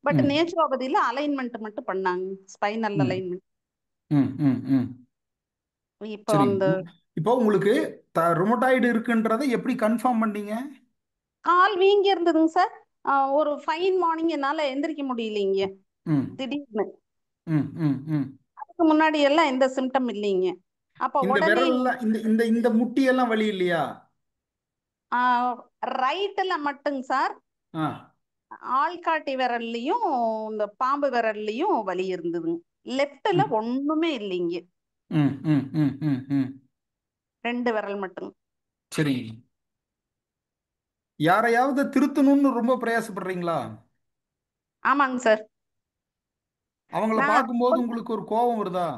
பட் நேச்சுரோபதியில அலைன்மெண்ட் மட்டும் பண்ணாங்க, ஸ்பைனல் அலைன்மெண்ட். இப்போ அந்த இப்போ உங்களுக்கு ருமட்டாய்டு இருக்குன்றதை எப்படி கன்ஃபார்ம் பண்ணீங்க? கால் வீங்கி இருந்ததுங்க சார். ஒரு ஃபைன் மார்னிங் என்னால எந்திரிக்க முடியலைங்க திடீர்னு. அதுக்கு முன்னாடி எல்லாம் எந்த சிம்டம் இல்லைங்க. அப்ப இந்த உடனே விரல்லாம் இந்த இந்த முட்டி எல்லாம் வலி இல்லையா? ரைட்ல மட்டுங்க சார். ஆள்காட்டி விரல்லையும் இந்த பாம்பு விரல்லையும் வலி இருந்ததுங்க. லெஃப்ட்ல ஒண்ணுமே இல்லைங்க. 2 விரல் மட்டும். சரி. யாரையாவது திருத்தணும்னு ரொம்ப பிரயாசப்படுறீங்களா? ஆமாங்க சார். அவங்கள பார்க்கும்போது உங்களுக்கு ஒரு கோபம் வருதா?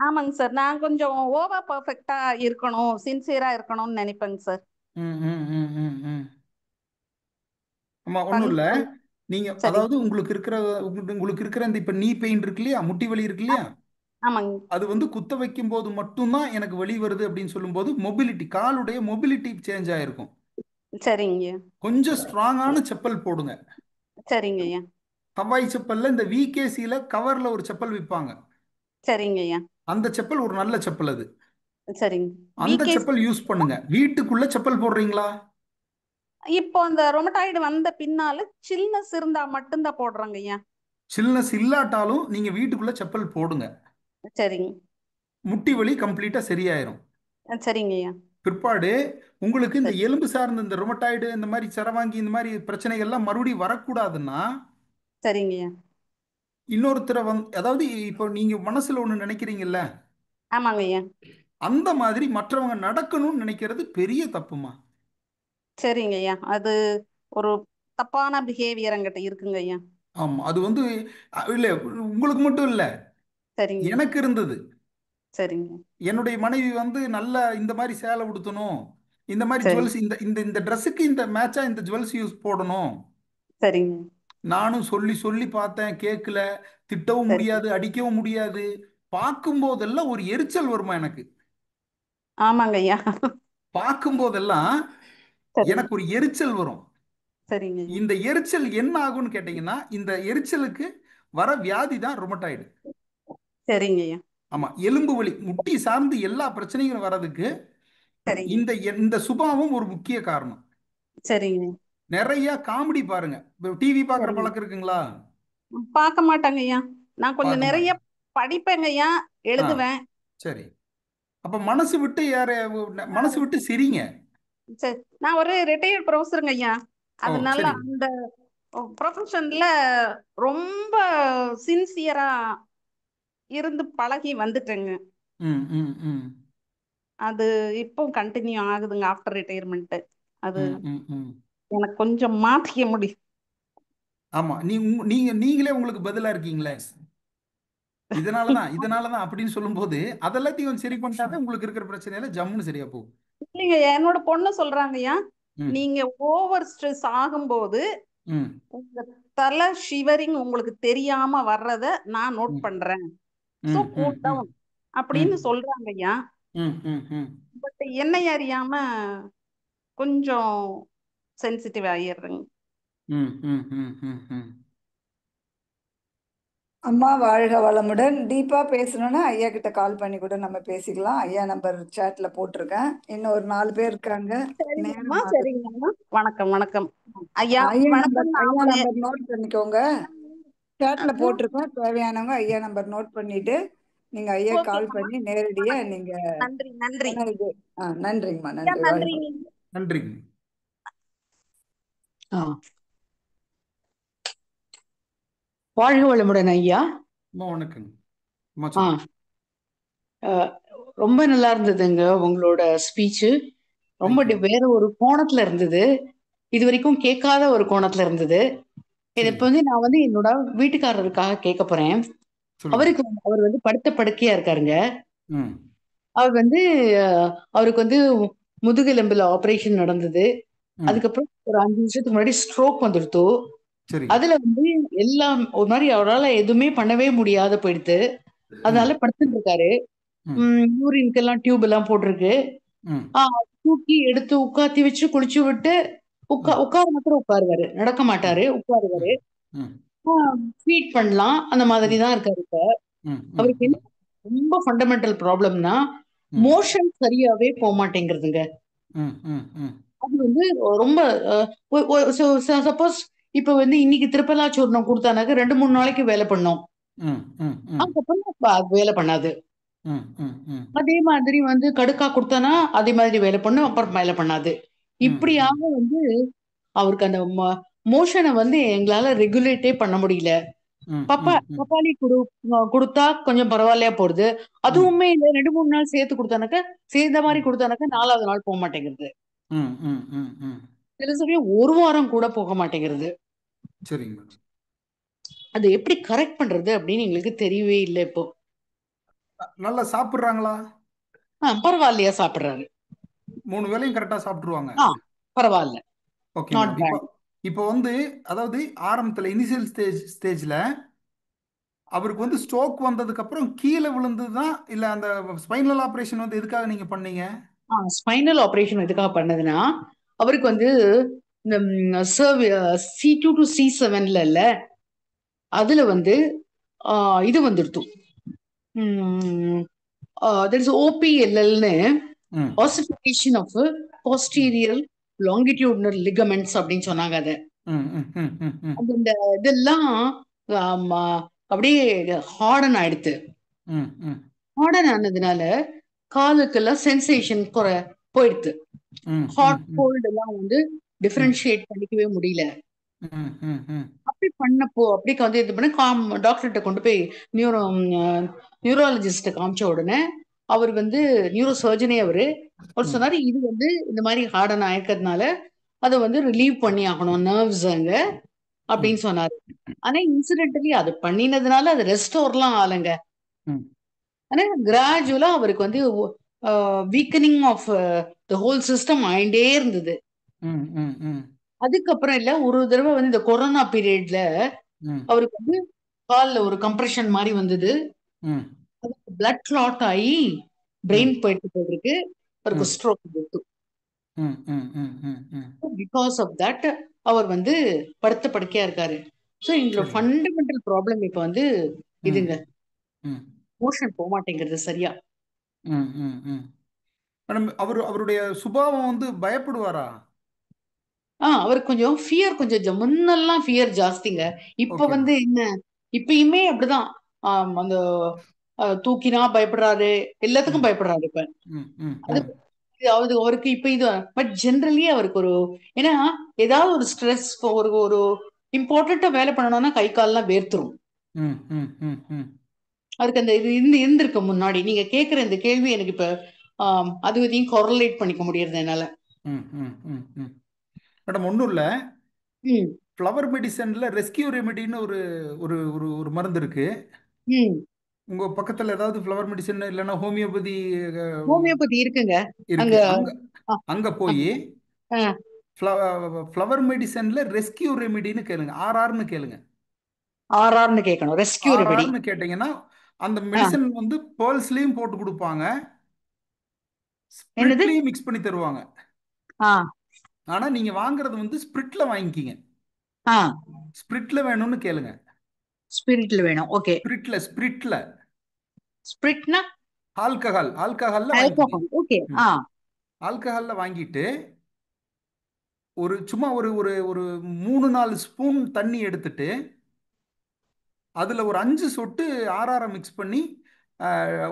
ஆமாங்க சார். நான் கொஞ்சம் ஓவர் பர்ஃபெக்டா இருக்கணும், சின்சியரா இருக்கணும்னு நினைப்பேங்க சார். ஆமா, ஒண்ணும் இல்ல. நீங்க அதாவது உங்களுக்கு இருக்கிற இந்த இப்ப நீ பெயின் இருக்கு இல்லையா, முட்டி வலி இருக்கு இல்லையா, அது வந்து குத்த வைக்கும் போது மட்டும்தான் எனக்கு வலி வருது அப்படின்னு சொல்லும்போது மொபிலிட்டி, காலுடைய மொபிலிட்டி சேஞ்ச் ஆயிருக்கும். சரிங்க. கொஞ்சம் ஸ்ட்ராங்கான செப்பல் போடுங்க. சரிங்க ஐயா. ஹவாய் செப்பல்ல இந்த விகேசில கவர்ல ஒரு செப்பல் விற்பாங்க. சரிங்க ஐயா. அந்த செப்பல் ஒரு நல்ல செப்பல். அது சரிங்க. அந்த செப்பல் யூஸ் பண்ணுங்க. வீட்டுக்குள்ள செப்பல் போடுறீங்களா? இப்போ அந்த ரொமட்டாய்டு வந்த பின்னால சில்னஸ் இருந்தா மட்டும்தான் போடுறாங்க ஐயா. சில்னஸ் இல்லாட்டாலும் நீங்க வீட்டுக்குள்ள செப்பல் போடுங்க. சரிங்க. முட்டி வலி கம்ப்ளீட்டா சரியாயிரும். சரிங்க ஐயா. பிற்பாடு உங்களுக்கு இந்த எலும்பு சார்ந்த இந்த ரொமட்டாய்டு இந்த மாதிரி சரவாங்கி இந்த மாதிரி பிரச்சனைகள்லாம் மறுபடியும் வரக்கூடாதுன்னா சரிங்க ஐயா. இன்னொருத்தரை அதாவது இப்போ நீங்க மனசுல ஒண்ணு நினைக்கிறீங்கல்ல, ஆமாங்க ஐயா, அந்த மாதிரி மற்றவங்க நடக்கணும்னு நினைக்கிறது பெரிய தப்புமா. சரிங்க ஐயா. அது ஒரு தப்பான பிஹேவியர் அங்கிட்ட இருக்குங்க ஐயா. ஆமா, அது வந்து இல்ல உங்களுக்கு மட்டும் இல்ல, சரிங்க. எனக்கு இருந்தது. சரிங்க. என்னுடைய மனைவி வந்து நல்ல இந்த மாதிரி சேலை உடுத்தணும், இந்த மாதிரி ஜுவல்ஸ், இந்த இந்த இந்த ட்ரெஸ்ஸுக்கு இந்த மேட்சா இந்த ஜுவல்ஸ் யூஸ் போடணும். சரிங்க. நானும் சொல்லி சொல்லி பார்த்தேன், கேட்கல. திட்டவும் முடியாது, அடிக்கவும் முடியாது. பார்க்கும் போதெல்லாம் ஒரு எரிச்சல் வருமா எனக்கு. ஆமாங்க ஐயா. பார்க்கும் போதெல்லாம் சரிங்க எனக்கு ஒரு எரிச்சல் வரும். சரிங்க ஐயா இந்த எரிச்சல் என்ன ஆகும்னு கேட்டீங்கன்னா, இந்த எரிச்சலுக்கு வர வியாதி தான் ருமட்டாய்டு. சரிங்க ஐயா ஆமா, எலும்பு வலி, முட்டி சார்ந்து எல்லா பிரச்சனைகளும் வர்றதுக்கு சரிங்க இந்த இந்த சுபாவம் ஒரு முக்கிய காரணம். சரிங்க நிறைய காமெடி பாருங்க. டிவி பார்க்குற சரிங்க பழக்கம் இருக்குங்களா? பார்க்க மாட்டாங்க ஐயா. நான் கொஞ்சம் பார்க்க நிறைய மாட்டேன். படிப்பேங்க ஐயா, ஆ, எழுதுவேன். சரி. அப்ப மனசு விட்டு மனசு விட்டு சிரிங்க. சரி, நான் ஒரு ரிட்டையர்ட் ப்ரொஃபஸருங்க ஐயா. ஓ, அதனால சரி. அந்த ப்ரொஃபஷன்ல ரொம்ப சின்சியரா இருந்து பழகி வந்துட்டேங்க. ம் ம் ம் அது இப்போ கண்டினியூ ஆகுதுங்க ஆஃப்டர் ரிட்டையர்மெண்ட். அது ம் ம் ம் எனக்கு கொஞ்சம் மாத்திக்க முடியும். ஆமா, நீங்களே உங்களுக்கு பதிலா இருக்கீங்களே. இதனாலதான் அப்படின்னு சொல்லும்போது அதெல்லாத்தையும் சரி பண்ணிட்டாதான் உங்களுக்கு இருக்கிற பிரச்சனையில ஜம்முன்னு சரியா போகும். இல்லைங்க, என்னோட பொண்ணு சொல்றாங்கய்யா, ம் நீங்க ஓவர் ஸ்ட்ரெஸ் ஆகும்போது ம் உங்க தலை ஷிவரிங் உங்களுக்கு தெரியாம வர்றத நான் நோட் ம் பண்றேன். ஸோ ம் கூல் ம் ம் டவுன் ம் அப்படின்னு சொல்றாங்கய்யா. ம் ம் ம் பட் என்னை அறியாம கொஞ்சம் சென்சிட்டிவ் ஆயிடுறேங்க. ம் ம் ம் ம் ம் அம்மா வாழ்க வளமுடன். டீப்பா பேசணும்னா ஐயா கிட்ட கால் பண்ணி கூட நம்ம பேசிக்கலாம். ஐயா நம்பர் சாட்ல போட்டிருக்கேன். இன்னும் ஒரு 4 பேர் இருக்காங்க. சரிங்கம்மா நேரம் ஆகுது. சரிங்கம்மா. வணக்கம் வணக்கம் ஐயா. ஐயா வணக்கம். நான் நம்பர் உங்களை நோட் பண்ணிக்கோங்க. சாட்ல போட்டிருக்கோம். தேவையானவங்க ஐயா நம்பர் நோட் பண்ணிட்டு நீங்க ஐயா கால் ஓகேங்கம்மா. பண்ணி நேரடியா வணக்கம். நீங்க நன்றி நன்றி இது நன்றிங்கம்மா. ஐயா, நன்றி. வாழ்க நன்றிங்க. நன்றிங்க. ஆ, வாழ்க வளமுடன் ஐயா. அம்மா வணக்கங்க. அம்மா ஆ, சொல்லுங்க. அஹ், ரொம்ப நல்லா இருந்ததுங்க உங்களோட ஸ்பீச்சு. ரொம்ப தேங்க்யூ. வேற ஒரு கோணத்துல இருந்தது. இது வரைக்கும் கேட்காத ஒரு கோணத்துல இருந்தது. இது இப்ப சரிங்க, நான் என்னோட வீட்டுக்காரருக்காக கேட்க போறேன். சொல்லுங்க. அவர் படுத்த படுக்கையா இருக்காருங்க. ம் அவர் அவருக்கு முதுகெலும்புல ஆபரேஷன் நடந்தது. ம் அதுக்கப்புறம் ஒரு 5 நிமிஷத்துக்கு முன்னாடி ஸ்ட்ரோக் வந்துடுத்து. சரிங்க. அதுல எல்லாம் ஒரு மாதிரி அவரால் எதுவுமே பண்ணவே முடியாத போயிடுது. ம் அதனால படுத்துட்டு இருக்காரு. ம் யூரின்க்கெல்லாம் டியூப் எல்லாம் போட்டிருக்கு. ம் தூக்கி எடுத்து உட்காத்தி வச்சு குளிச்சு விட்டு ம் உட்கார மாத்திரம் உட்காருவாரு. நடக்க ம் மாட்டாரு, உட்காருவாரு. ம் ஃபீட் பண்ணலாம், அந்த மாதிரி ம் தான் இருக்காரு இப்ப. ம் ம் அவருக்கு என்ன ரொம்ப ஃபண்டமெண்டல் ப்ராப்ளம்னா ம் மோஷன் சரியாவே போக மாட்டேங்கிறதுங்க. ம் ம் ம் அது ரொம்ப சப்போஸ் இப்ப இன்னைக்கு திருப்பலா சூர்ணம் கொடுத்தானாக்க 2-3 நாளைக்கு வேலை பண்ணோம். ம் ம் ம் அதுக்கப்புறம் வேலை பண்ணாது. ம் ம் ம் அதே மாதிரி கடுக்கா கொடுத்தானா அதே மாதிரி வேலை பண்ணும், அப்புறம் வேலை பண்ணாது. ம் இப்படியாக அவருக்கு அந்த மோஷனை எங்களால ரெகுலேட்டே பண்ண முடியல. ம் ம் ம் பப்பாளி கொடுத்தா கொஞ்சம் பரவாயில்லையா போடுது. ம் அதுவுமே இல்ல, 2-3 நாள் சேர்ந்த மாதிரி கொடுத்தானாக்க 4வது நாள் போக மாட்டேங்கிறது. ம் ம் ம் ம் சில சமயம் 1 வாரம் கூட போக மாட்டேங்கிறது. சரிங்க மேடம். அது எப்படி கரெக்ட் பண்றது அப்படின்னு எங்களுக்கு தெரியவே இல்லை இப்போ. நல்லா சாப்பிட்றாங்களா? பரவாயில்லையா, சாப்பிடுறாரு. 3 வேளையும் கரெக்டாக சாப்பிட்ருவாங்க. பரவாயில்ல. Okay not madam. இப்போ பேட். இப்போ அதாவது ஆரம்பத்தில் இனிஷியல் ஸ்டேஜில் அவருக்கு ஸ்ட்ரோக் வந்ததுக்கு அப்புறம் கீழே விழுந்தது தான், இல்லை அந்த ஸ்பைனல் ஆப்ரேஷன் எதுக்காக நீங்கள் பண்ணீங்க? ஸ்பைனல் ஆபரேஷன் எதுக்காக பண்ணதுன்னா, அவருக்கு இந்த C2 to C7ல இல்ல, அதுல இது வந்துடுத்து. there is OPLLன்னு ம் ossification of posterior longitudinal ligaments அப்படின்னு சொன்னாங்க. அதை ம் ம் ம் ம் ம் இந்த இதெல்லாம் ஆமா, அப்படியே ஹார்டன் ஆயிடுத்து. ம் ம் ஹார்டன் ஆனதுனால காலுக்கெல்லாம் சென்சேஷன் போயிடுது. ம் ஹாட் ம் கோல்டு எல்லாம் ம் டிஃபரன்ஷியேட் பண்ணிக்கவே முடியல. ம் ம் ம் அப்படி பண்ணப்போ அப்படி இது பண்ண டாக்டர்கிட்ட கொண்டு போய் நியூராலஜிஸ்ட காமிச்ச உடனே அவர் நியூரோ சர்ஜனே அவர் ம் சொன்னாரு, இது இந்த மாதிரி ஹார்டன் ஆயிருக்கிறதுனால அதை ரிலீவ் பண்ணி ஆகணும் நர்வ்ஸ் அங்க ம் அப்படின்னு சொன்னாரு. ஆனா இன்சிடென்டலி அது பண்ணினதுனால அது ரெஸ்டோர்லாம் ஆளுங்க. ம் ஆனா கிராஜுவலா அவருக்கு weakening of the whole system ஆயிண்டே இருந்தது. ம் ம் ம் அதுக்கப்புறம் இல்ல, ஒரு தடவை இந்த கொரோனா பீரியட்ல ம் அவருக்கு கால்ல ஒரு கம்ப்ரெஷன் மாதிரி வந்தது. ம் பிளட் கிளாட் ஆகி ம் பிரெயின் போயிட்டு இருக்கு. அவருக்கு ம் ஸ்ட்ரோக் வந்துட்டு. பிகாஸ் ஆஃப் தட் அவர் வந்து படுத்த படுக்கையா இருக்காரு. ஸோ எங்களோட சரி. ஃபண்டமெண்டல் ப்ராப்ளம் இப்போ வந்து ம் இதுங்க, ம் மோஷன் போக மாட்டேங்கிறது சரியா. ம் ம் ம் மேடம், அவருடைய சுபாவம் வந்து பயப்படுவாரா? அவருக்கு கொஞ்சம் ஃபியர், கொஞ்சம் முன்னெல்லாம் ஃபியர் ஜாஸ்திங்க. இப்ப ஓகே. வந்து என்ன, இப்பயுமே அப்படிதான். அந்த தூக்கினா பயப்படுறாரு, எல்லாத்துக்கும் ம் பயப்படுறாரு இப்ப. ம் ம் அது ம் அவருக்கு இப்ப இது, பட் ஜென்ரலி அவருக்கு ஒரு, ஏன்னா ஏதாவது ஒரு ஸ்ட்ரெஸ், ஒரு ஒரு இம்பார்ட்டண்டா வேலை பண்ணணும்னா கை கால்லாம் வேர்த்துரும். ம் ம் ம் ம் அவருக்கு அந்த இது இருந்திருக்கு முன்னாடி. நீங்க கேக்குற இந்த கேள்வி எனக்கு இப்ப அது இதையும் கொரலேட் பண்ணிக்க முடியறது என்னால. ம் ம் ம் ம் மேடம், ஒன்றும் இல்லை. ம் ஃப்ளவர் மெடிசனில் ரெஸ்கியூ ரெமெடின்னு ஒரு ஒரு ஒரு ஒரு மருந்து இருக்கு. ம் உங்கள் பக்கத்தில் ஏதாவது ஃப்ளவர் மெடிசன் இல்லைன்னா ஹோமியோபதி ஹோமியோபதி இருக்குங்க இருக்கு, அங்க. அங்கே ஆ, அங்கே ஆ, போய் ஆ. ஃப்ளவர் மெடிசனில் ரெஸ்கியூ ரெமெடின்னு கேளுங்க, ஆர்ஆர்னு கேளுங்க. ஆர்ஆர்னு கேட்கணும், ரெஸ்கியூ ரெமெடி. ஆர்ஆர்னு கேட்டிங்கன்னா அந்த மெடிசன் வந்து பேர்ல்ஸ்லேயும் போட்டு கொடுப்பாங்க, என்னது? ஸ்பிரிட்லேயும் மிக்ஸ் பண்ணி தருவாங்க. ஆ ஆனால் நீங்கள் வாங்குறது வந்து ஸ்பிரிட்டில் வாங்கிக்கிங்க. ஆ ஸ்பிரிட்டில் வேணும்னு கேளுங்க. ஸ்பிரிட்ல வேணும். ஓகே. ஸ்பிரிட்டில் ஸ்பிரிட்னா ஆல்கஹாலில் வாங்கிக்கிங்க. ஆல்கஹால். ஓகே. ஆ ஆல்கஹாலில் வாங்கிட்டு சும்மா ஒரு ஒரு ஒரு 3-4 ஸ்பூன் தண்ணி எடுத்துட்டு அதில் ஒரு 5 சொட்டு ஆர்ஆரை மிக்ஸ் பண்ணி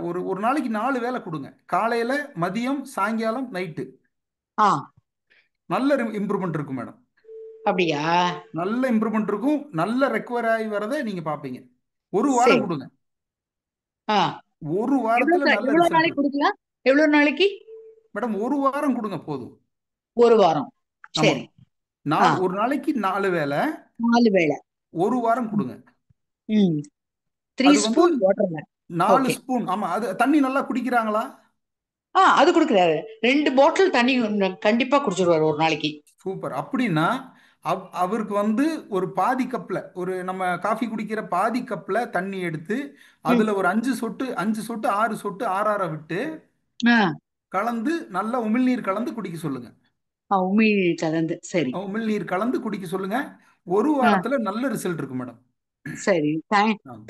ஒரு ஒரு நாளைக்கு 4 வேளை கொடுங்க, காலையில், மதியம், சாயங்காலம், நைட்டு. ஆ நல்ல இம்ப்ரூவ்மெண்ட் இருக்கும் மேடம். அப்படியா? நல்ல இம்ப்ரூவ்மெண்ட் இருக்கும். நல்ல ரெக்கவர் ஆகி வரதை நீங்கள் பார்ப்பீங்க. ஒரு சரி. வாரம் கொடுங்க. ஆ ஒரு வாரத்தில் நல்ல எவ்வளவு ரிசல்ட் நாளைக்கு இருக்கும் கொடுக்கலாம்? எவ்வளவு நாளைக்கு? மேடம். ஒரு வாரம் கொடுங்க போதும். ஒரு வாரம். சரி. ஆமாம், ஒரு நாளைக்கு 4 வேளை, 4 வேளை, ஒரு வாரம் கொடுங்க. ம் 3 அது வந்து ஸ்பூன் வாட்டர்ல. 4 ஓகே. ஸ்பூன். ஆமா, அது தண்ணி நல்லா குடிக்கிறாங்களா? அது கொடுக்குறாரு. 2 பாட்டில் தண்ணி கண்டிப்பா குடிச்சிருவாரு ஒரு நாளைக்கு. சூப்பர். அப்படின்னா அவருக்கு வந்து ஒரு பாதி கப்ல, ஒரு நம்ம காஃபி குடிக்கிற பாதி கப்ல தண்ணி எடுத்து அதுல ஒரு 5 சொட்டு 6 சொட்டு ஆறார விட்டு கலந்து நல்லா உமிழ்நீர் கலந்து குடிக்க சொல்லுங்க. உமிழ் கலந்து. சரி. உமிழ்நீர் கலந்து குடிக்க சொல்லுங்க. ஒரு வாரத்துல நல்ல ரிசல்ட் இருக்கு மேடம். சரி.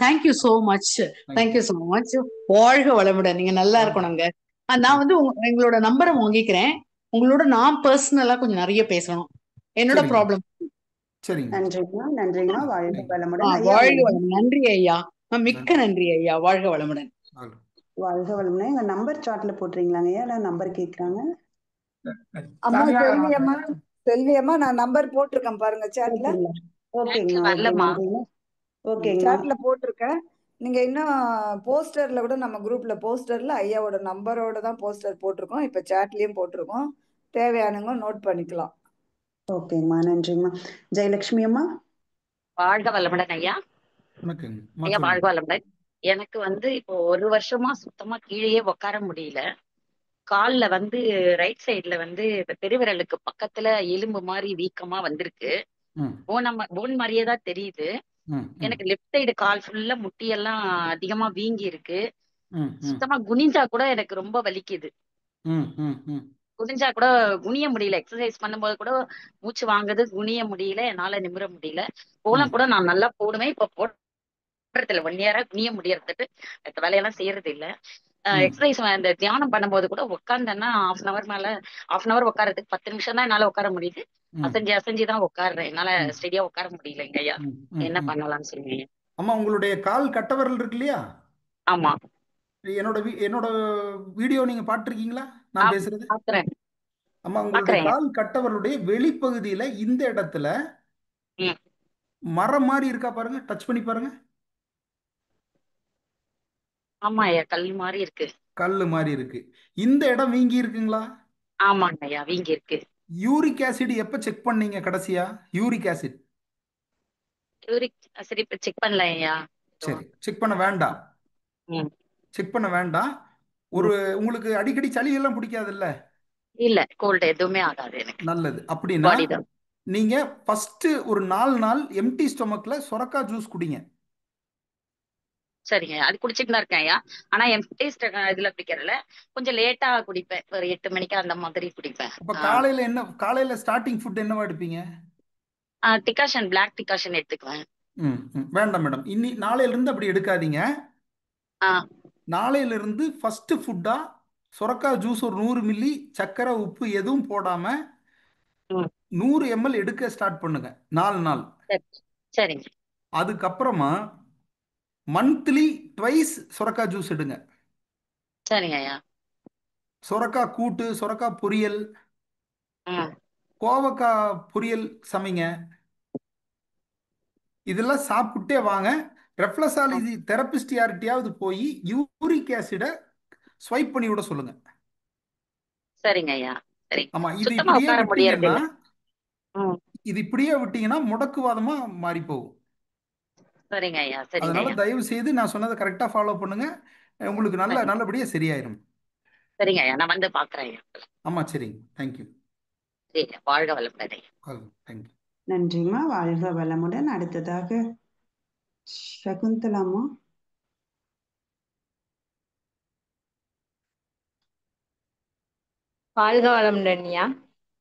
Thank you so much. Thank you so much. வாழ்க வளமுடன். நீங்க நல்லா இருக்கணுங்க. நான் வந்து எங்களோட நம்பரை வாங்கிக்கிறேன். உங்களோட நான் பர்சனலா கொஞ்சம் நிறைய பேசணும், என்னோட ப்ராப்ளம். நன்றிங்கம்மா, நன்றிங்கம்மா. வாழ்க வளமுடன் ஐயா. வாழ்க வளமுடன். நன்றி ஐயா, மிக்க நன்றி ஐயா. வாழ்க வளமுடன். வாழ்க வளமுடன். எங்க நம்பர் சார்ட்ல போட்டுறீங்களாங்க ஐயா? நான் நம்பர் கேக்குறாங்க. அம்மா செல்வியம்மா, செல்வியம்மா, நான் நம்பர் போட்டிருக்கேன் பாருங்க சாட்ல. ஓகேங்கம்மா. ஓகேங்கம்மா. சாட்ல போட்டிருக்கேன். நீங்க இன்னும் போஸ்டர்ல கூட, நம்ம குரூப்ல போஸ்டர்ல ஐயாவோட நம்பரோட தான் போஸ்டர் போட்டிருக்கோம். இப்ப சாட்லயும் போட்டிருக்கோம். தேவையானவங்க நோட் பண்ணிக்கலாம். ஓகேங்கம்மா, நன்றிங்கம்மா. ஜெயலட்சுமி அம்மா. வாழ்க வளமுடன் ஐயா. ஐயா வாழ்க வளமுடன். எனக்கு வந்து இப்போ 1 வருஷமா சுத்தமா கீழேயே உட்கார முடியல. கால்ல வந்து ரைட் சைடுல வந்து பெருவிரலுக்கு பக்கத்துல எலும்பு மாதிரி வீக்கமா வந்திருக்கு. போன் மாதிரியே தான் தெரியுது. எனக்கு லெஃப்ட் சைடு கால் ஃபுல்லா முட்டியெல்லாம் அதிகமா வீங்கி இருக்கு. சுத்தமா குனிஞ்சா கூட எனக்கு ரொம்ப வலிக்குது. குனிஞ்சா கூட குனிய முடியல. எக்ஸசைஸ் பண்ணும்போது கூட மூச்சு வாங்குது, குனிய முடியல, என்னால நிமிர முடியல. கோலம் கூட நான் நல்லா போடுவேன். இப்ப போடுறதுல 1 இயரா குனிய முடியறதுக்கு மத்த வேலையெல்லாம் செய்யறது இல்ல. எக்ஸசைஸ் இந்த தியானம் பண்ணும்போது கூட உட்கார்ந்தேன்னா half an hour உட்காரதுக்கு 10 நிமிஷம் தான் என்னால உட்கார முடியுது. அசைஞ்சுதான் உட்காடுறேன். என்னால ஸ்டெடியா உட்கார முடியலைங்க ஐயா. என்ன பண்ணலாம்னு சொல்லுங்க. அம்மா, உங்களுடைய கால் கட்டவரல் இருக்கு இல்லையா? ஆமா. என்னோட வீடியோ நீங்க பாத்திருக்கீங்களா நான் பேசுறது? அம்மா, உங்களுடைய கால் கட்டவரலுடைய வெளிப்பகுதியில இந்த இடத்துல மரம் மாதிரி இருக்கா பாருங்க, டச் பண்ணி பாருங்க. ஆமா ஐயா, கல் மாதிரி இருக்கு. கல்லு மாதிரி இருக்கு. இந்த இடம் வீங்கி இருக்குங்களா? ஆமாங்க ஐயா, வீங்கி இருக்கு. யூரிக் ஆசிட் எப்ப செக் பண்ணீங்க கடைசியா? யூரிக் ஆசிட் இப்ப செக் பண்ணல ஐயா. சரி, செக் பண்ண வேண்டாம். செக் பண்ண வேண்டாம். உங்களுக்கு அடிக்கடி சளி எல்லாம் பிடிக்காதுல்ல? இல்ல, கோல்ட் எதுவுமே ஆகாது எனக்கு. நல்லது. அப்படின்னா நீங்க ஃபர்ஸ்ட் ஒரு 4 நாள் எம்டி ஸ்டொமக்ல சொரக்கா ஜூஸ் குடிங்க. சரிங்க. அது குடிச்சிட்டு தான் இருக்கேன் ஐயா. ஆனா எம்டி இதுல குடிக்கிறதுல கொஞ்சம் லேட்டா குடிப்பேன். ஒரு 8 மணிக்கு அந்த மாதிரி குடிப்பேன். அப்ப காலையில ஸ்டார்டிங் ஃபுட் என்னவா எடுப்பீங்க? டிகாஷன், பிளாக் டிகாஷன் எடுத்துக்குவேன். வேண்டாம் மேடம். நாளையில இருந்து அப்படி எடுக்காதீங்க. ஆ நாளையில இருந்து ஃபர்ஸ்ட் ஃபுட்டா சொரக்காய் ஜூஸ் ஒரு 100 மில்லி, சர்க்கரை உப்பு எதுவும் போடாம ம் 100 ml எடுக்க ஸ்டார்ட் பண்ணுங்க 4 நாள். சரி சரிங்க அதுக்கப்புறமா மந்த்லி ட்வைஸ் சொரக்காய் ஜூஸ் எடுங்க. சரிங்க ஐயா. சொரக்காய் கூட்டு, சொரக்காய் பொரியல், ம் கோவக்காய் பொரியல் சமைங்க. இதெல்லாம் சாப்பிட்டே வாங்க. ரெஃப்லசாலஜி தெரபிஸ்ட் யார்கிட்டயாவது போய் யூரிக் ஆசிட ஸ்வைப் பண்ணி விட சொல்லுங்க. சரிங்க ஐயா. சரி. ஆமா, சுத்தமா உட்கார முடியறது இல்ல. ம் இது இப்படியே விட்டீங்கன்னா முடக்குவாதமா மாறி போகும். சரிங்க ஐயா. சரிங்க அதனால ஐயா. தயவு செய்து நான் சொன்னதை கரெக்டா ஃபாலோ பண்ணுங்க. உங்களுக்கு சரி நல்லபடியா சரியாயிரும். சரிங்க ஐயா. நான் வந்து பாக்குறேன் ஐயா. ஆமா, சரிங்க. தேங்க்யூ. சரி வாழ்க வளமுடன் ஐயா. தேங்க்யூ. நன்றிம்மா. வாழ்க வளமுடன். அடுத்ததாக சகுந்தலாமா. வாழ்க வளமுடன் ஐயா.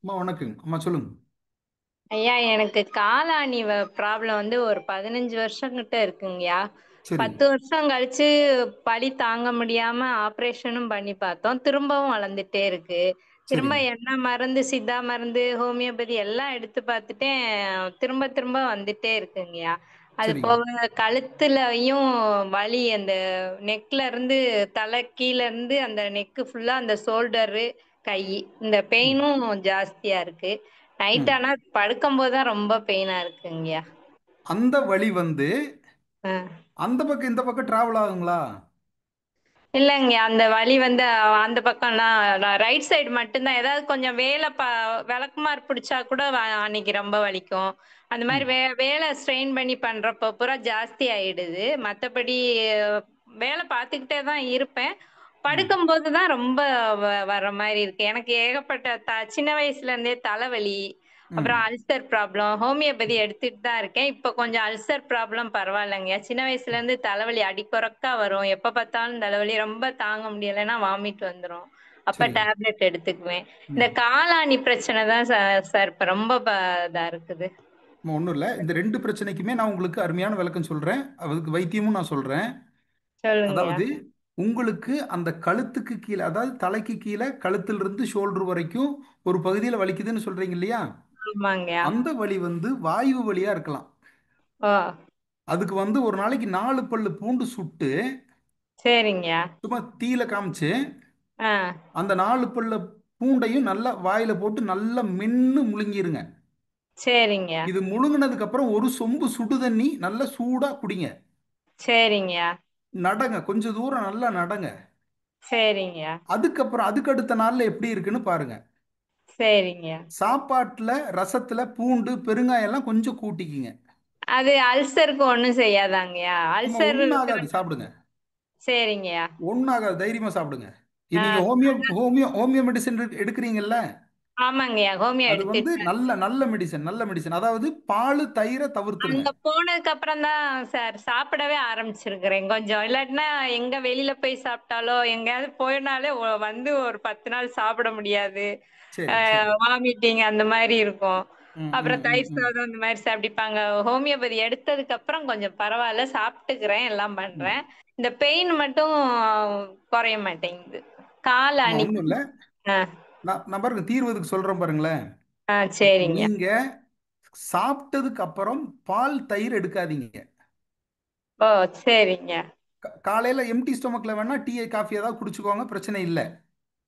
அம்மா வணக்கங்க. அம்மா சொல்லுங்க. ஐயா எனக்கு காலாணி ப்ராப்ளம் வந்து ஒரு 15 வருஷம் கிட்ட இருக்குங்கய்யா. சரி 10 வருஷம் கழிச்சு வலி தாங்க முடியாம ஆப்ரேஷனும் பண்ணி பார்த்தோம். திரும்பவும் வளர்ந்துட்டே இருக்கு. திரும்ப சரிங்க என்ன மருந்து, சித்தா மருந்து, ஹோமியோபதி எல்லாம் எடுத்து பார்த்துட்டேன். திரும்ப திரும்ப வந்துட்டே இருக்குங்கய்யா. அது சரிங்க போக கழுத்துலயும் வலி, அந்த நெக்ல இருந்து தலை கீழ இருந்து அந்த நெக்கு ஃபுல்லா அந்த ஷோல்டரு, கை இந்த பெயினும் ஜாஸ்தியா இருக்கு. நைட் ம் ஆனா படுக்கும்போது தான் ரொம்ப பெயினா இருக்குங்கய்யா. அந்த வழி வந்து ஆ. அந்த பக்கம் இந்த பக்கம் டிராவல் ஆகுங்களா? இல்லைங்க அந்த வலி வந்து அந்த பக்கம்லாம் ரைட் சைடு மட்டும்தான். ஏதாவது கொஞ்சம் விளக்குமாறு பிடிச்சா கூட அன்னைக்கு ரொம்ப வலிக்கும். அந்த மாதிரி ம் வேலை ஸ்ட்ரெயின் பண்ணி பண்றப்ப பூரா ஜாஸ்தி ஆயிடுது. மத்தபடி வேலை பார்த்துக்கிட்டே தான் இருப்பேன். ம் படுக்கும்போது தான் ரொம்ப வர்ற மாதிரி இருக்கு. எனக்கு ஏகப்பட்ட சின்ன வயசுல இருந்தே தலைவலி, அப்புறம் ம் அல்சர் ப்ராப்ளம். ஹோமியோபதி எடுத்துட்டு தான் இருக்கேன். இப்ப கொஞ்சம் அல்சர் ப்ராப்ளம் பரவாயில்லைங்க. சின்ன வயசுல இருந்து தலைவலி அடிக்கொரக்கா வரும். எப்ப பார்த்தாலும் தலைவலி ரொம்ப தாங்க முடியலைன்னா வாமிட் வந்துரும். அப்ப சரிங்க டேப்லெட் எடுத்துக்குவேன். இந்த ம் காலாணி பிரச்சனை தான் சார் இப்ப ரொம்ப இதா இருக்குது. ஒன்றும் இல்லை. இந்த 2 பிரச்சனைக்குமே நான் உங்களுக்கு அருமையான விளக்கம் சொல்றேன். அதுக்கு வைத்தியமும் நான் சொல்றேன். சொல்லுங்கய்யா. அதாவது உங்களுக்கு அந்த கழுத்துக்கு கீழே, அதாவது தலைக்கு கீழே கழுத்திலிருந்து ஷோல்டர் வரைக்கும் ஒரு பகுதியில் வலிக்குதுன்னு சொல்றீங்க இல்லையா? ஆமாங்கய்யா. அந்த வலி வந்து வாயு வலியா இருக்கலாம். ஓ அதுக்கு வந்து ஒரு நாளைக்கு 4 பல்லு பூண்டு சுட்டு சரிங்கய்யா. சும்மா தீயில காமிச்சு ஆ அந்த 4 பல்ல பூண்டையும் நல்லா வாயில போட்டு நல்லா மென்னு முழுங்கிருங்க. சரிங்கய்யா. இது முழுங்கினதுக்கு அப்புறம் ஒரு சொம்பு சுடு தண்ணி நல்லா சூடா குடிங்க. சரிங்கய்யா. நடங்க, கொஞ்சம் தூரம் நல்லா நடங்க. சரிங்கய்யா. அதுக்கப்புறம் அதுக்கு அடுத்த நாள்ல எப்படி இருக்குன்னு பாருங்க. சரிங்கய்யா. சாப்பாட்டுல ரசத்துல பூண்டு பெருங்காயம் எல்லாம் கொஞ்சம் கூட்டிக்கிங்க. அது அல்சருக்கு ஒண்ணும் செய்யாதாங்கய்யா? ஆமா, அல்சர் ஒன்றும் இருக்கிற ஆகாது, சாப்பிடுங்க. சரிங்கய்யா. ஒன்றும் ஆகாது, தைரியமா சாப்பிடுங்க. ஆ, நீங்க ஹோமியோ ஹோமியோ ஹோமியோ மெடிசன் எடுக்கிறீங்கல்ல, ஆமாங்கய்யா. ஹோமியோ அது வந்து எடுத்துட்டு நல்ல நல்ல மெடிசன், நல்ல மெடிசன். அதாவது பால் தயிரை தவிர்த்துருங்க. அங்க போனதுக்கு அப்புறம் தான் சார் சாப்பிடவே ஆரம்பிச்சிருக்கிறேன் கொஞ்சம். இல்லாட்டினா எங்க வெளியில போய் சாப்பிட்டாலோ எங்கேயாவது போயினாலே வந்து ஒரு 10 நாள் சாப்பிட முடியாது. சரி சரி. வாமிட்டிங் அந்த மாதிரி இருக்கும். ம் ம் அப்புறம் ம் தயிர் ம் சாதம் அந்த மாதிரி சாப்பிடிப்பாங்க. ஹோமியோபதி எடுத்ததுக்கு அப்புறம் கொஞ்சம் பரவாயில்ல, சாப்பிட்டுக்கிறேன், எல்லாம் ம். பண்றேன். இந்த பெயின் மட்டும் குறைய மாட்டேங்குது. கால் ஒன்றும் அன்னைக்கு. இல்லை. ஆ நான் பாருங்க தீர்வதுக்கு சொல்றேன் பாருங்களேன். சரிங்க. நீங்க சாப்பிட்டதுக்கு அப்புறம் பால் தயிர் எடுக்காதீங்க. ஓ சரிங்க. காலையில எம்டி ஸ்டொமக்ல வேணா டீ காஃபி ஏதாவது குடிச்சுக்கோங்க, பிரச்சனை இல்லை.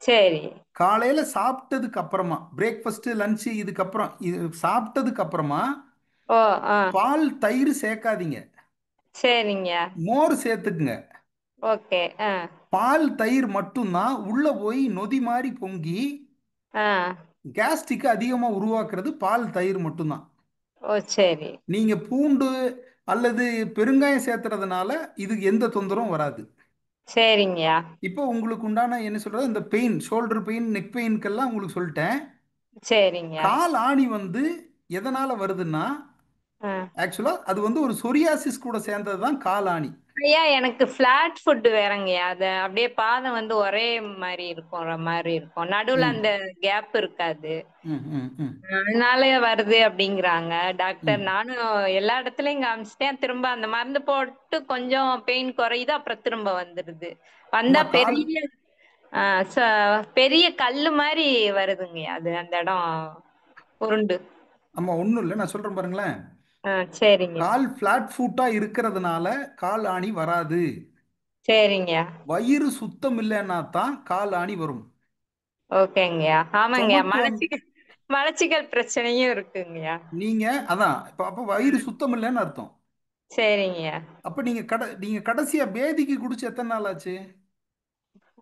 சரி. காலையில சாப்பிட்டதுக்கு அப்புறமா பிரேக்ஃபாஸ்ட் லஞ்ச் இதுக்கப்புறம் இது சாப்பிட்டதுக்கு அப்புறமா ஓ ஆ பால் தயிர் சேர்க்காதீங்க. சரிங்க. மோர் சேர்த்துக்குங்க. ஓகே. ஆ பால் தயிர் மட்டும்தான் உள்ள போய் நொதி மாதிரி பொங்கி ஆ கேஸ்ட்ரிக் அதிகமா உருவாக்குறது பால் தயிர் மட்டும்தான். ஓ சரி. நீங்க பூண்டு அல்லது பெருங்காயம் சேர்த்துறதுனால இது எந்த தொந்தரவும் வராது. சரிங்கய்யா. இப்போ உங்களுக்கு உண்டான என்ன சொல்றது, இந்த பெயின், ஷோல்டர் பெயின், நெக் பெயின்க்கெல்லாம் உங்களுக்கு சொல்லிட்டேன். சரிங்கய்யா. கால் ஆணி வந்து எதனால வருதுன்னா, ஆ ஆக்சுவலா அது வந்து ஒரு சொரியாசிஸ் கூட சேர்ந்தது தான் கால் ஆணி. ஐயா எனக்கு ஃபிளாட் ஃபுட் வேறங்கய்யா. அது அப்படியே பாதம் வந்து ஒரே மாதிரி இருக்கும். நடுவுல அந்த கேப் இருக்காது. அதனால வருது அப்படிங்கிறாங்க டாக்டர். நானும் எல்லா இடத்துலயும் காமிச்சிட்டேன். திரும்ப அந்த மருந்து போட்டு கொஞ்சம் பெயின் குறையுது, அப்புறம் திரும்ப வந்துடுது. வந்தா பெரிய கல்லு மாதிரி வருதுங்கய்யா. அது அந்த இடம் உருண்டு. ஆமா, ஒண்ணும் இல்லை, நான் சொல்றேன் பாருங்களேன். சரிங்க கால் பிளாட் ஃபுட்டா இருக்கிறதுனால கால் ஆணி வராது. சரிங்க வயிறு சுத்தம் இல்லைன்னா தான் கால் ஆணி வரும். ஓகேங்கய்யா. ஆமாங்கய்யா, மலச்சிக்கல் பிரச்சனையும் இருக்குங்கய்யா. நீங்க அதான் அப்ப வயிறு சுத்தம் இல்லைன்னு அர்த்தம். சரிங்கய்யா. அப்ப நீங்க கடைசியா பேதிக்கு குடிச்சு எத்தனை நாள் ஆச்சு?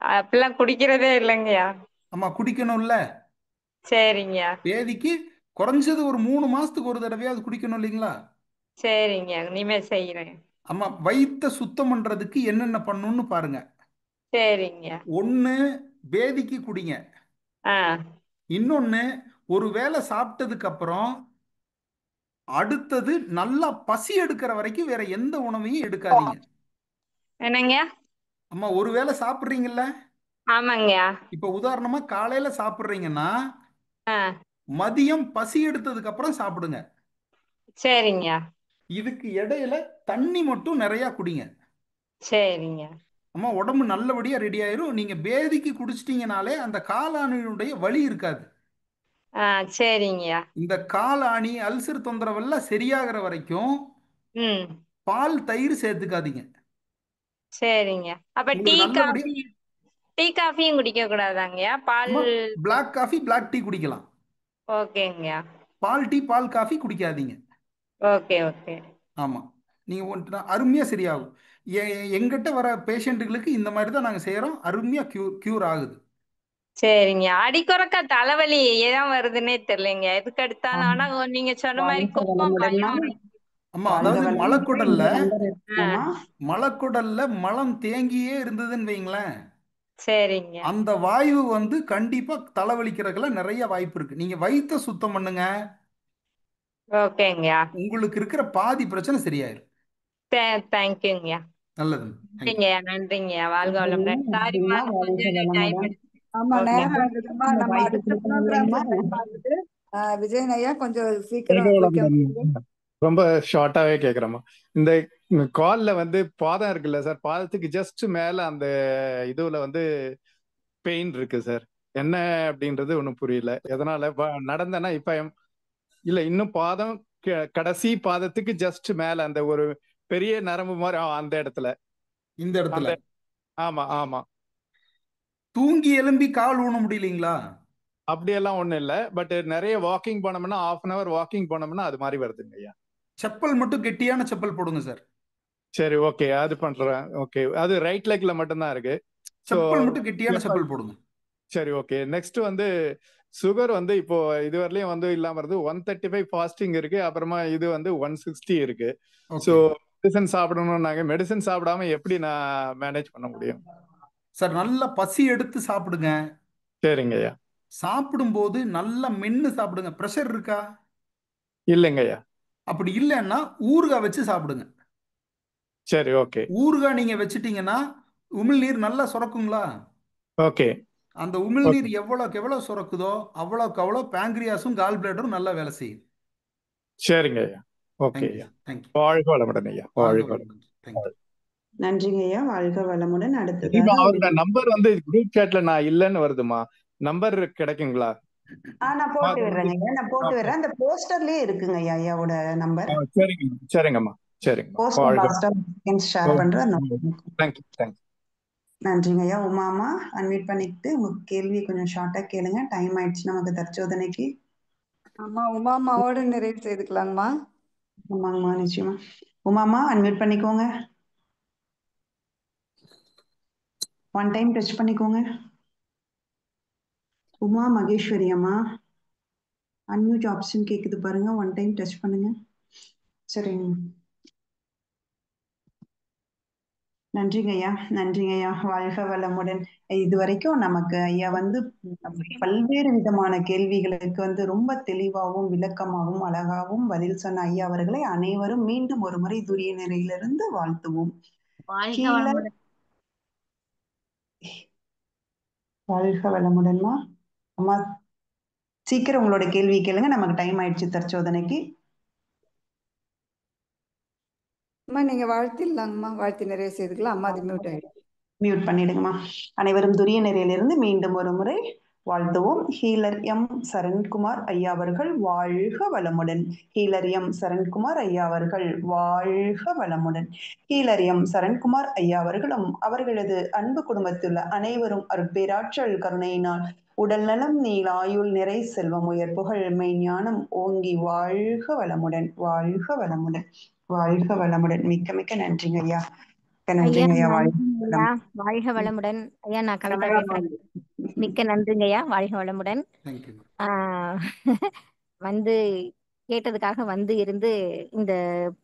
அப்பெல்லாம் குடிக்கிறதே இல்லைங்கய்யா. ஆமா, குடிக்கணும்ல. சரிங்கய்யா. பேதிக்கு குறைஞ்சது ஒரு 3 மாசத்துக்கு ஒரு தடவையாவது குடிக்கணும் இல்லைங்களா? சரிங்க, இனிமே செய்யறேன். ஆமா, வயித்தை சுத்தம் பண்றதுக்கு என்னென்ன பண்ணணும்னு பாருங்க. சரிங்க. ஒண்ணு, பேதிக்கு குடிங்க. இன்னொன்னு, ஒரு வேளை சாப்பிட்டதுக்கு அப்புறம் அடுத்தது நல்லா பசி எடுக்கிற வரைக்கும் வேற எந்த உணவையும் எடுக்காதீங்க. என்னங்க? அம்மா, ஒரு வேளை சாப்பிடுறீங்கல்ல? ஆமாங்கய்யா. இப்ப உதாரணமா காலையில சாப்பிடுறீங்கன்னா மதியம் பசி எடுத்ததுக்கு அப்புறம் சாப்பிடுங்க. சரிங்க. இதுக்கு இடையில தண்ணி மட்டும் நிறைய குடிங்க. சரிங்க. அம்மா, உடம்பு நல்லபடியா ரெடி ஆயிரும். நீங்க பேதிக்கு குடிச்சிட்டீங்கனாலே அந்த காலாணியுடைய வலி இருக்காது. சரிங்கய்யா. இந்த காலாணி அல்சர் தொந்தரவெல்லாம் சரியாகிற வரைக்கும் பால் தயிர் சேர்த்துக்காதீங்க. சரிங்க. அப்ப டீ காஃபியும் குடிக்க கூடாதாங்கய்யா? பால் பிளாக் காஃபி, பிளாக் டீ குடிக்கலாம். ஓகேங்கய்யா. பால் டீ, பால் காஃபி குடிக்காதீங்க. Okay okay. ஆமா, நீங்க அருமையா சரியாகும். எங்கிட்ட வர பேஷண்ட்டுகளுக்கு இந்த மாதிரி தான் நாங்க செய்யறோம். அருமையா கியூர் ஆகுது. சரிங்க. அடிக்கொரக்கா தலைவலி ஏன் வருதுன்னே தெரியலங்க. எதுக்கு எடுத்தாலும். ஆனா நீங்க சொன்ன மாதிரி கோபம், பயம். ஆமா, அதாவது மலக்குடல்ல மலம் தேங்கியே இருந்ததுன்னு வைங்களேன். சரிங்க. அந்த வாயு வந்து கண்டிப்பா தலைவலிக்கிறதுல நிறைய வாய்ப்பு இருக்கு. நீங்க வயித்தை சுத்தம் பண்ணுங்க. ஓகேங்கய்யா. உங்களுக்கு இருக்கிற பாதி பிரச்சனை சரியாயிரும். தேங்க்யூங்கய்யா. நல்லது. நன்றிங்கய்யா. வாழ்க வளமுடன். சாரிம்மா, கொஞ்சம் டைம் எடுத்து. ஆமா, நேரம் ஆகுதுமா. நம்ம அடுத்த ப்ரோக்ராம் ஆகுது. விஜயன் ஐயா கொஞ்சம் சீக்கிரம் ரொம்ப ஷார்ட்டாவே கேக்குறேம்மா. இந்த கால்ல வந்து பாதம் இருக்குல்ல சார், பாதத்துக்கு ஜஸ்ட் மேல அந்த இதுல வந்து பெயின் இருக்கு சார். என்ன அப்படின்றது ஒன்றும் புரியல. எதனால நடந்தேன்னா இப்ப இல்ல, இன்னும் பாதம் கடைசி பாதத்துக்கு ஜஸ்ட் மேல அந்த ஒரு பெரிய நரம்பு மாதிரி அந்த இடத்துல, இந்த இடத்துல. ஆமா ஆமா. தூங்கி எழும்பி கால் ஊன முடியலீங்களா? அப்படியெல்லாம் ஒண்ணும் இல்ல. பட் நிறைய வாக்கிங் போனோம்னா, 1/2 hour வாக்கிங் போனோம்னா அது மாதிரி வருதுங்க ஐயா. செப்பல் மட்டும் கெட்டியான செப்பல் போடுங்க சார். சரி, ஓகே, அது பண்றேன். ஓகே, அது ரைட் லெக்ல மட்டும் தான் இருக்கு. செப்பல் மட்டும் கெட்டியான செப்பல் போடுங்க. சரி, ஓகே. நெக்ஸ்ட் வந்து சுகர் வந்து இப்போ இதுவரையிலும் வந்து இல்லாம வருது. 135 ஃபாஸ்டிங் இருக்கு. அப்புறமா இது வந்து 160 இருக்கு. ஸோ மெடிசன் சாப்பிடணும். நாங்க மெடிசன் சாப்பிடாம எப்படி நான் மேனேஜ் பண்ண முடியும் சார்? நல்ல பசி எடுத்து சாப்பிடுங்க. சரிங்க ஐயா. சாப்பிடும்போது நல்லா மென்னு சாப்பிடுங்க. பிரஷர் இருக்கா? இல்லைங்க ஐயா. அப்படி இல்லைன்னா ஊறுகாய் வச்சு சாப்பிடுங்க. சரி, ஓகே. ஊறுகாய் நீங்க வச்சிட்டீங்கன்னா உமிழ்நீர் நல்லா சுரக்குங்களா? ஓகே. அந்த உமிழ்நீர் எவ்வளவுக்கு எவ்வளவு சுரக்குதோ அவ்வளவுக்கு அவ்வளவு பேங்க்ரியாஸும் கால் பிளேடரும் நல்லா வேலை செய்யும். சரிங்க ஐயா. ஓகே ஐயா. வாழ்க வளமுடன் ஐயா. வாழ்க வளமுடன். நன்றிங்க ஐயா. வாழ்க வளமுடன். அவரோட நம்பர் வந்து குரூப் சாட்ல நான் இல்லன்னு வருதுமா. நம்பர் கிடைக்குங்களா? நான் போட்டு விடுறேங்க. நான் போட்டு விடுறேன். அந்த போஸ்டர்லயே இருக்குங்க ஐயா ஐயாவோட நம்பர். சரிங்க, சரிங்கம்மா. சரிங்க. ஷேர் பண்றேன். தேங்க்யூ. நன்றிங்க ஐயா. உமாமா அன்மியூட் பண்ணிட்டு உங்க கேள்வி கொஞ்சம் ஷார்ட்டா கேளுங்க. டைம் ஆயிடுச்சு நமக்கு தற்சோதனைக்கு. ஆமா, உமாமாவோட நிறைவு செய்துக்கலாங்கம்மா. ஆமாங்கம்மா, நிச்சயமா. உமாமா அன்மியூட் பண்ணிக்கோங்க. 1 டைம் டச் பண்ணிக்கோங்க. உமா மகேஸ்வரி அம்மா, அன்மியூட் ஆப்ஷன் கேக்குது பாருங்க. 1 டைம் டச் பண்ணுங்க. சரிங்க. நன்றிங்க ஐயா. நன்றிங்க ஐயா. வாழ்க வளமுடன். இது வரைக்கும் நமக்கு ஐயா வந்து பல்வேறு விதமான கேள்விகளுக்கு வந்து ரொம்ப தெளிவாகவும் விளக்கமாகவும் அழகாகவும் பதில் சொன்ன ஐயா அவர்களை அனைவரும் மீண்டும் ஒரு முறை துரிய நிறையிலிருந்து வாழ்த்துவோம். வாழ்க கீழே வளமுடன். வாழ்க வளமுடன்மா. அம்மா சீக்கிரம் உங்களோட கேள்வி கேளுங்க, நமக்கு டைம் ஆயிடுச்சு தற்சோதனைக்கு. அம்மா நீங்க வாழ்த்திடலாங்கம்மா, வாழ்த்தி நிறைய செய்துக்கலாம். அம்மா அது மியூட் ஆயிடுச்சு. மியூட் பண்ணிடுங்கம்மா. அனைவரும் துரிய நெறியிலிருந்து மீண்டும் ஒரு முறை வாழ்த்துவோம். ஹீலர் எம் சரண்குமார் ஐயா அவர்கள் வாழ்க வளமுடன். ஹீலர் எம் சரண்குமார் ஐயா அவர்கள் வாழ்க வளமுடன். ஹீலர் எம் சரண்குமார் ஐயா அவர்களும் அவர்களது அன்பு குடும்பத்தில் அனைவரும் அருட்பேராற்றல் கருணையினால் உடல் நலம், நீள் ஆயுள், நிறை செல்வம், உயர் புகழ், மெய்ஞானம் ஓங்கி வாழ்க வளமுடன், வாழ்க வளமுடன், வாழ்க வளமுடன். மிக்க மிக்க நன்றிங்க ஐயா. மிக்க ஐயா நன்றிங்க ஐயா. நன்றிங்க ஐயா, வாழ்க வளமுடன். ஐயா நான் கவிதா பேசுறேன். மிக்க நன்றிங்க ஐயா, வாழ்க வளமுடன். வந்து கேட்டதுக்காக வந்து இருந்து இந்த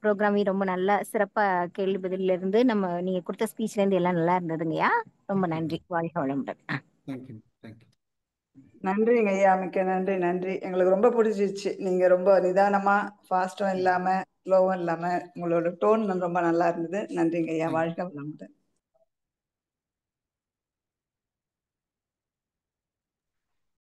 ப்ரோக்ராமே ரொம்ப நல்லா சிறப்பா கேள்வி பதில இருந்து நம்ம நீங்க கொடுத்த ஸ்பீச்ல இருந்து எல்லாம் நல்லா இருந்ததுங்கய்யா. ரொம்ப நன்றி, வாழ்க வளமுடன். நன்றிங்க ஐயா, மிக்க நன்றி. நன்றி, எங்களுக்கு ரொம்ப பிடிச்சிருச்சு. நீங்க ரொம்ப நிதானமா, ஃபாஸ்டும் இல்லாம ஸ்லோவும் இல்லாம உங்களோட டோன் ரொம்ப நல்லா இருந்தது. நன்றிங்க ஐயா, வாழ்க வளமுடன்.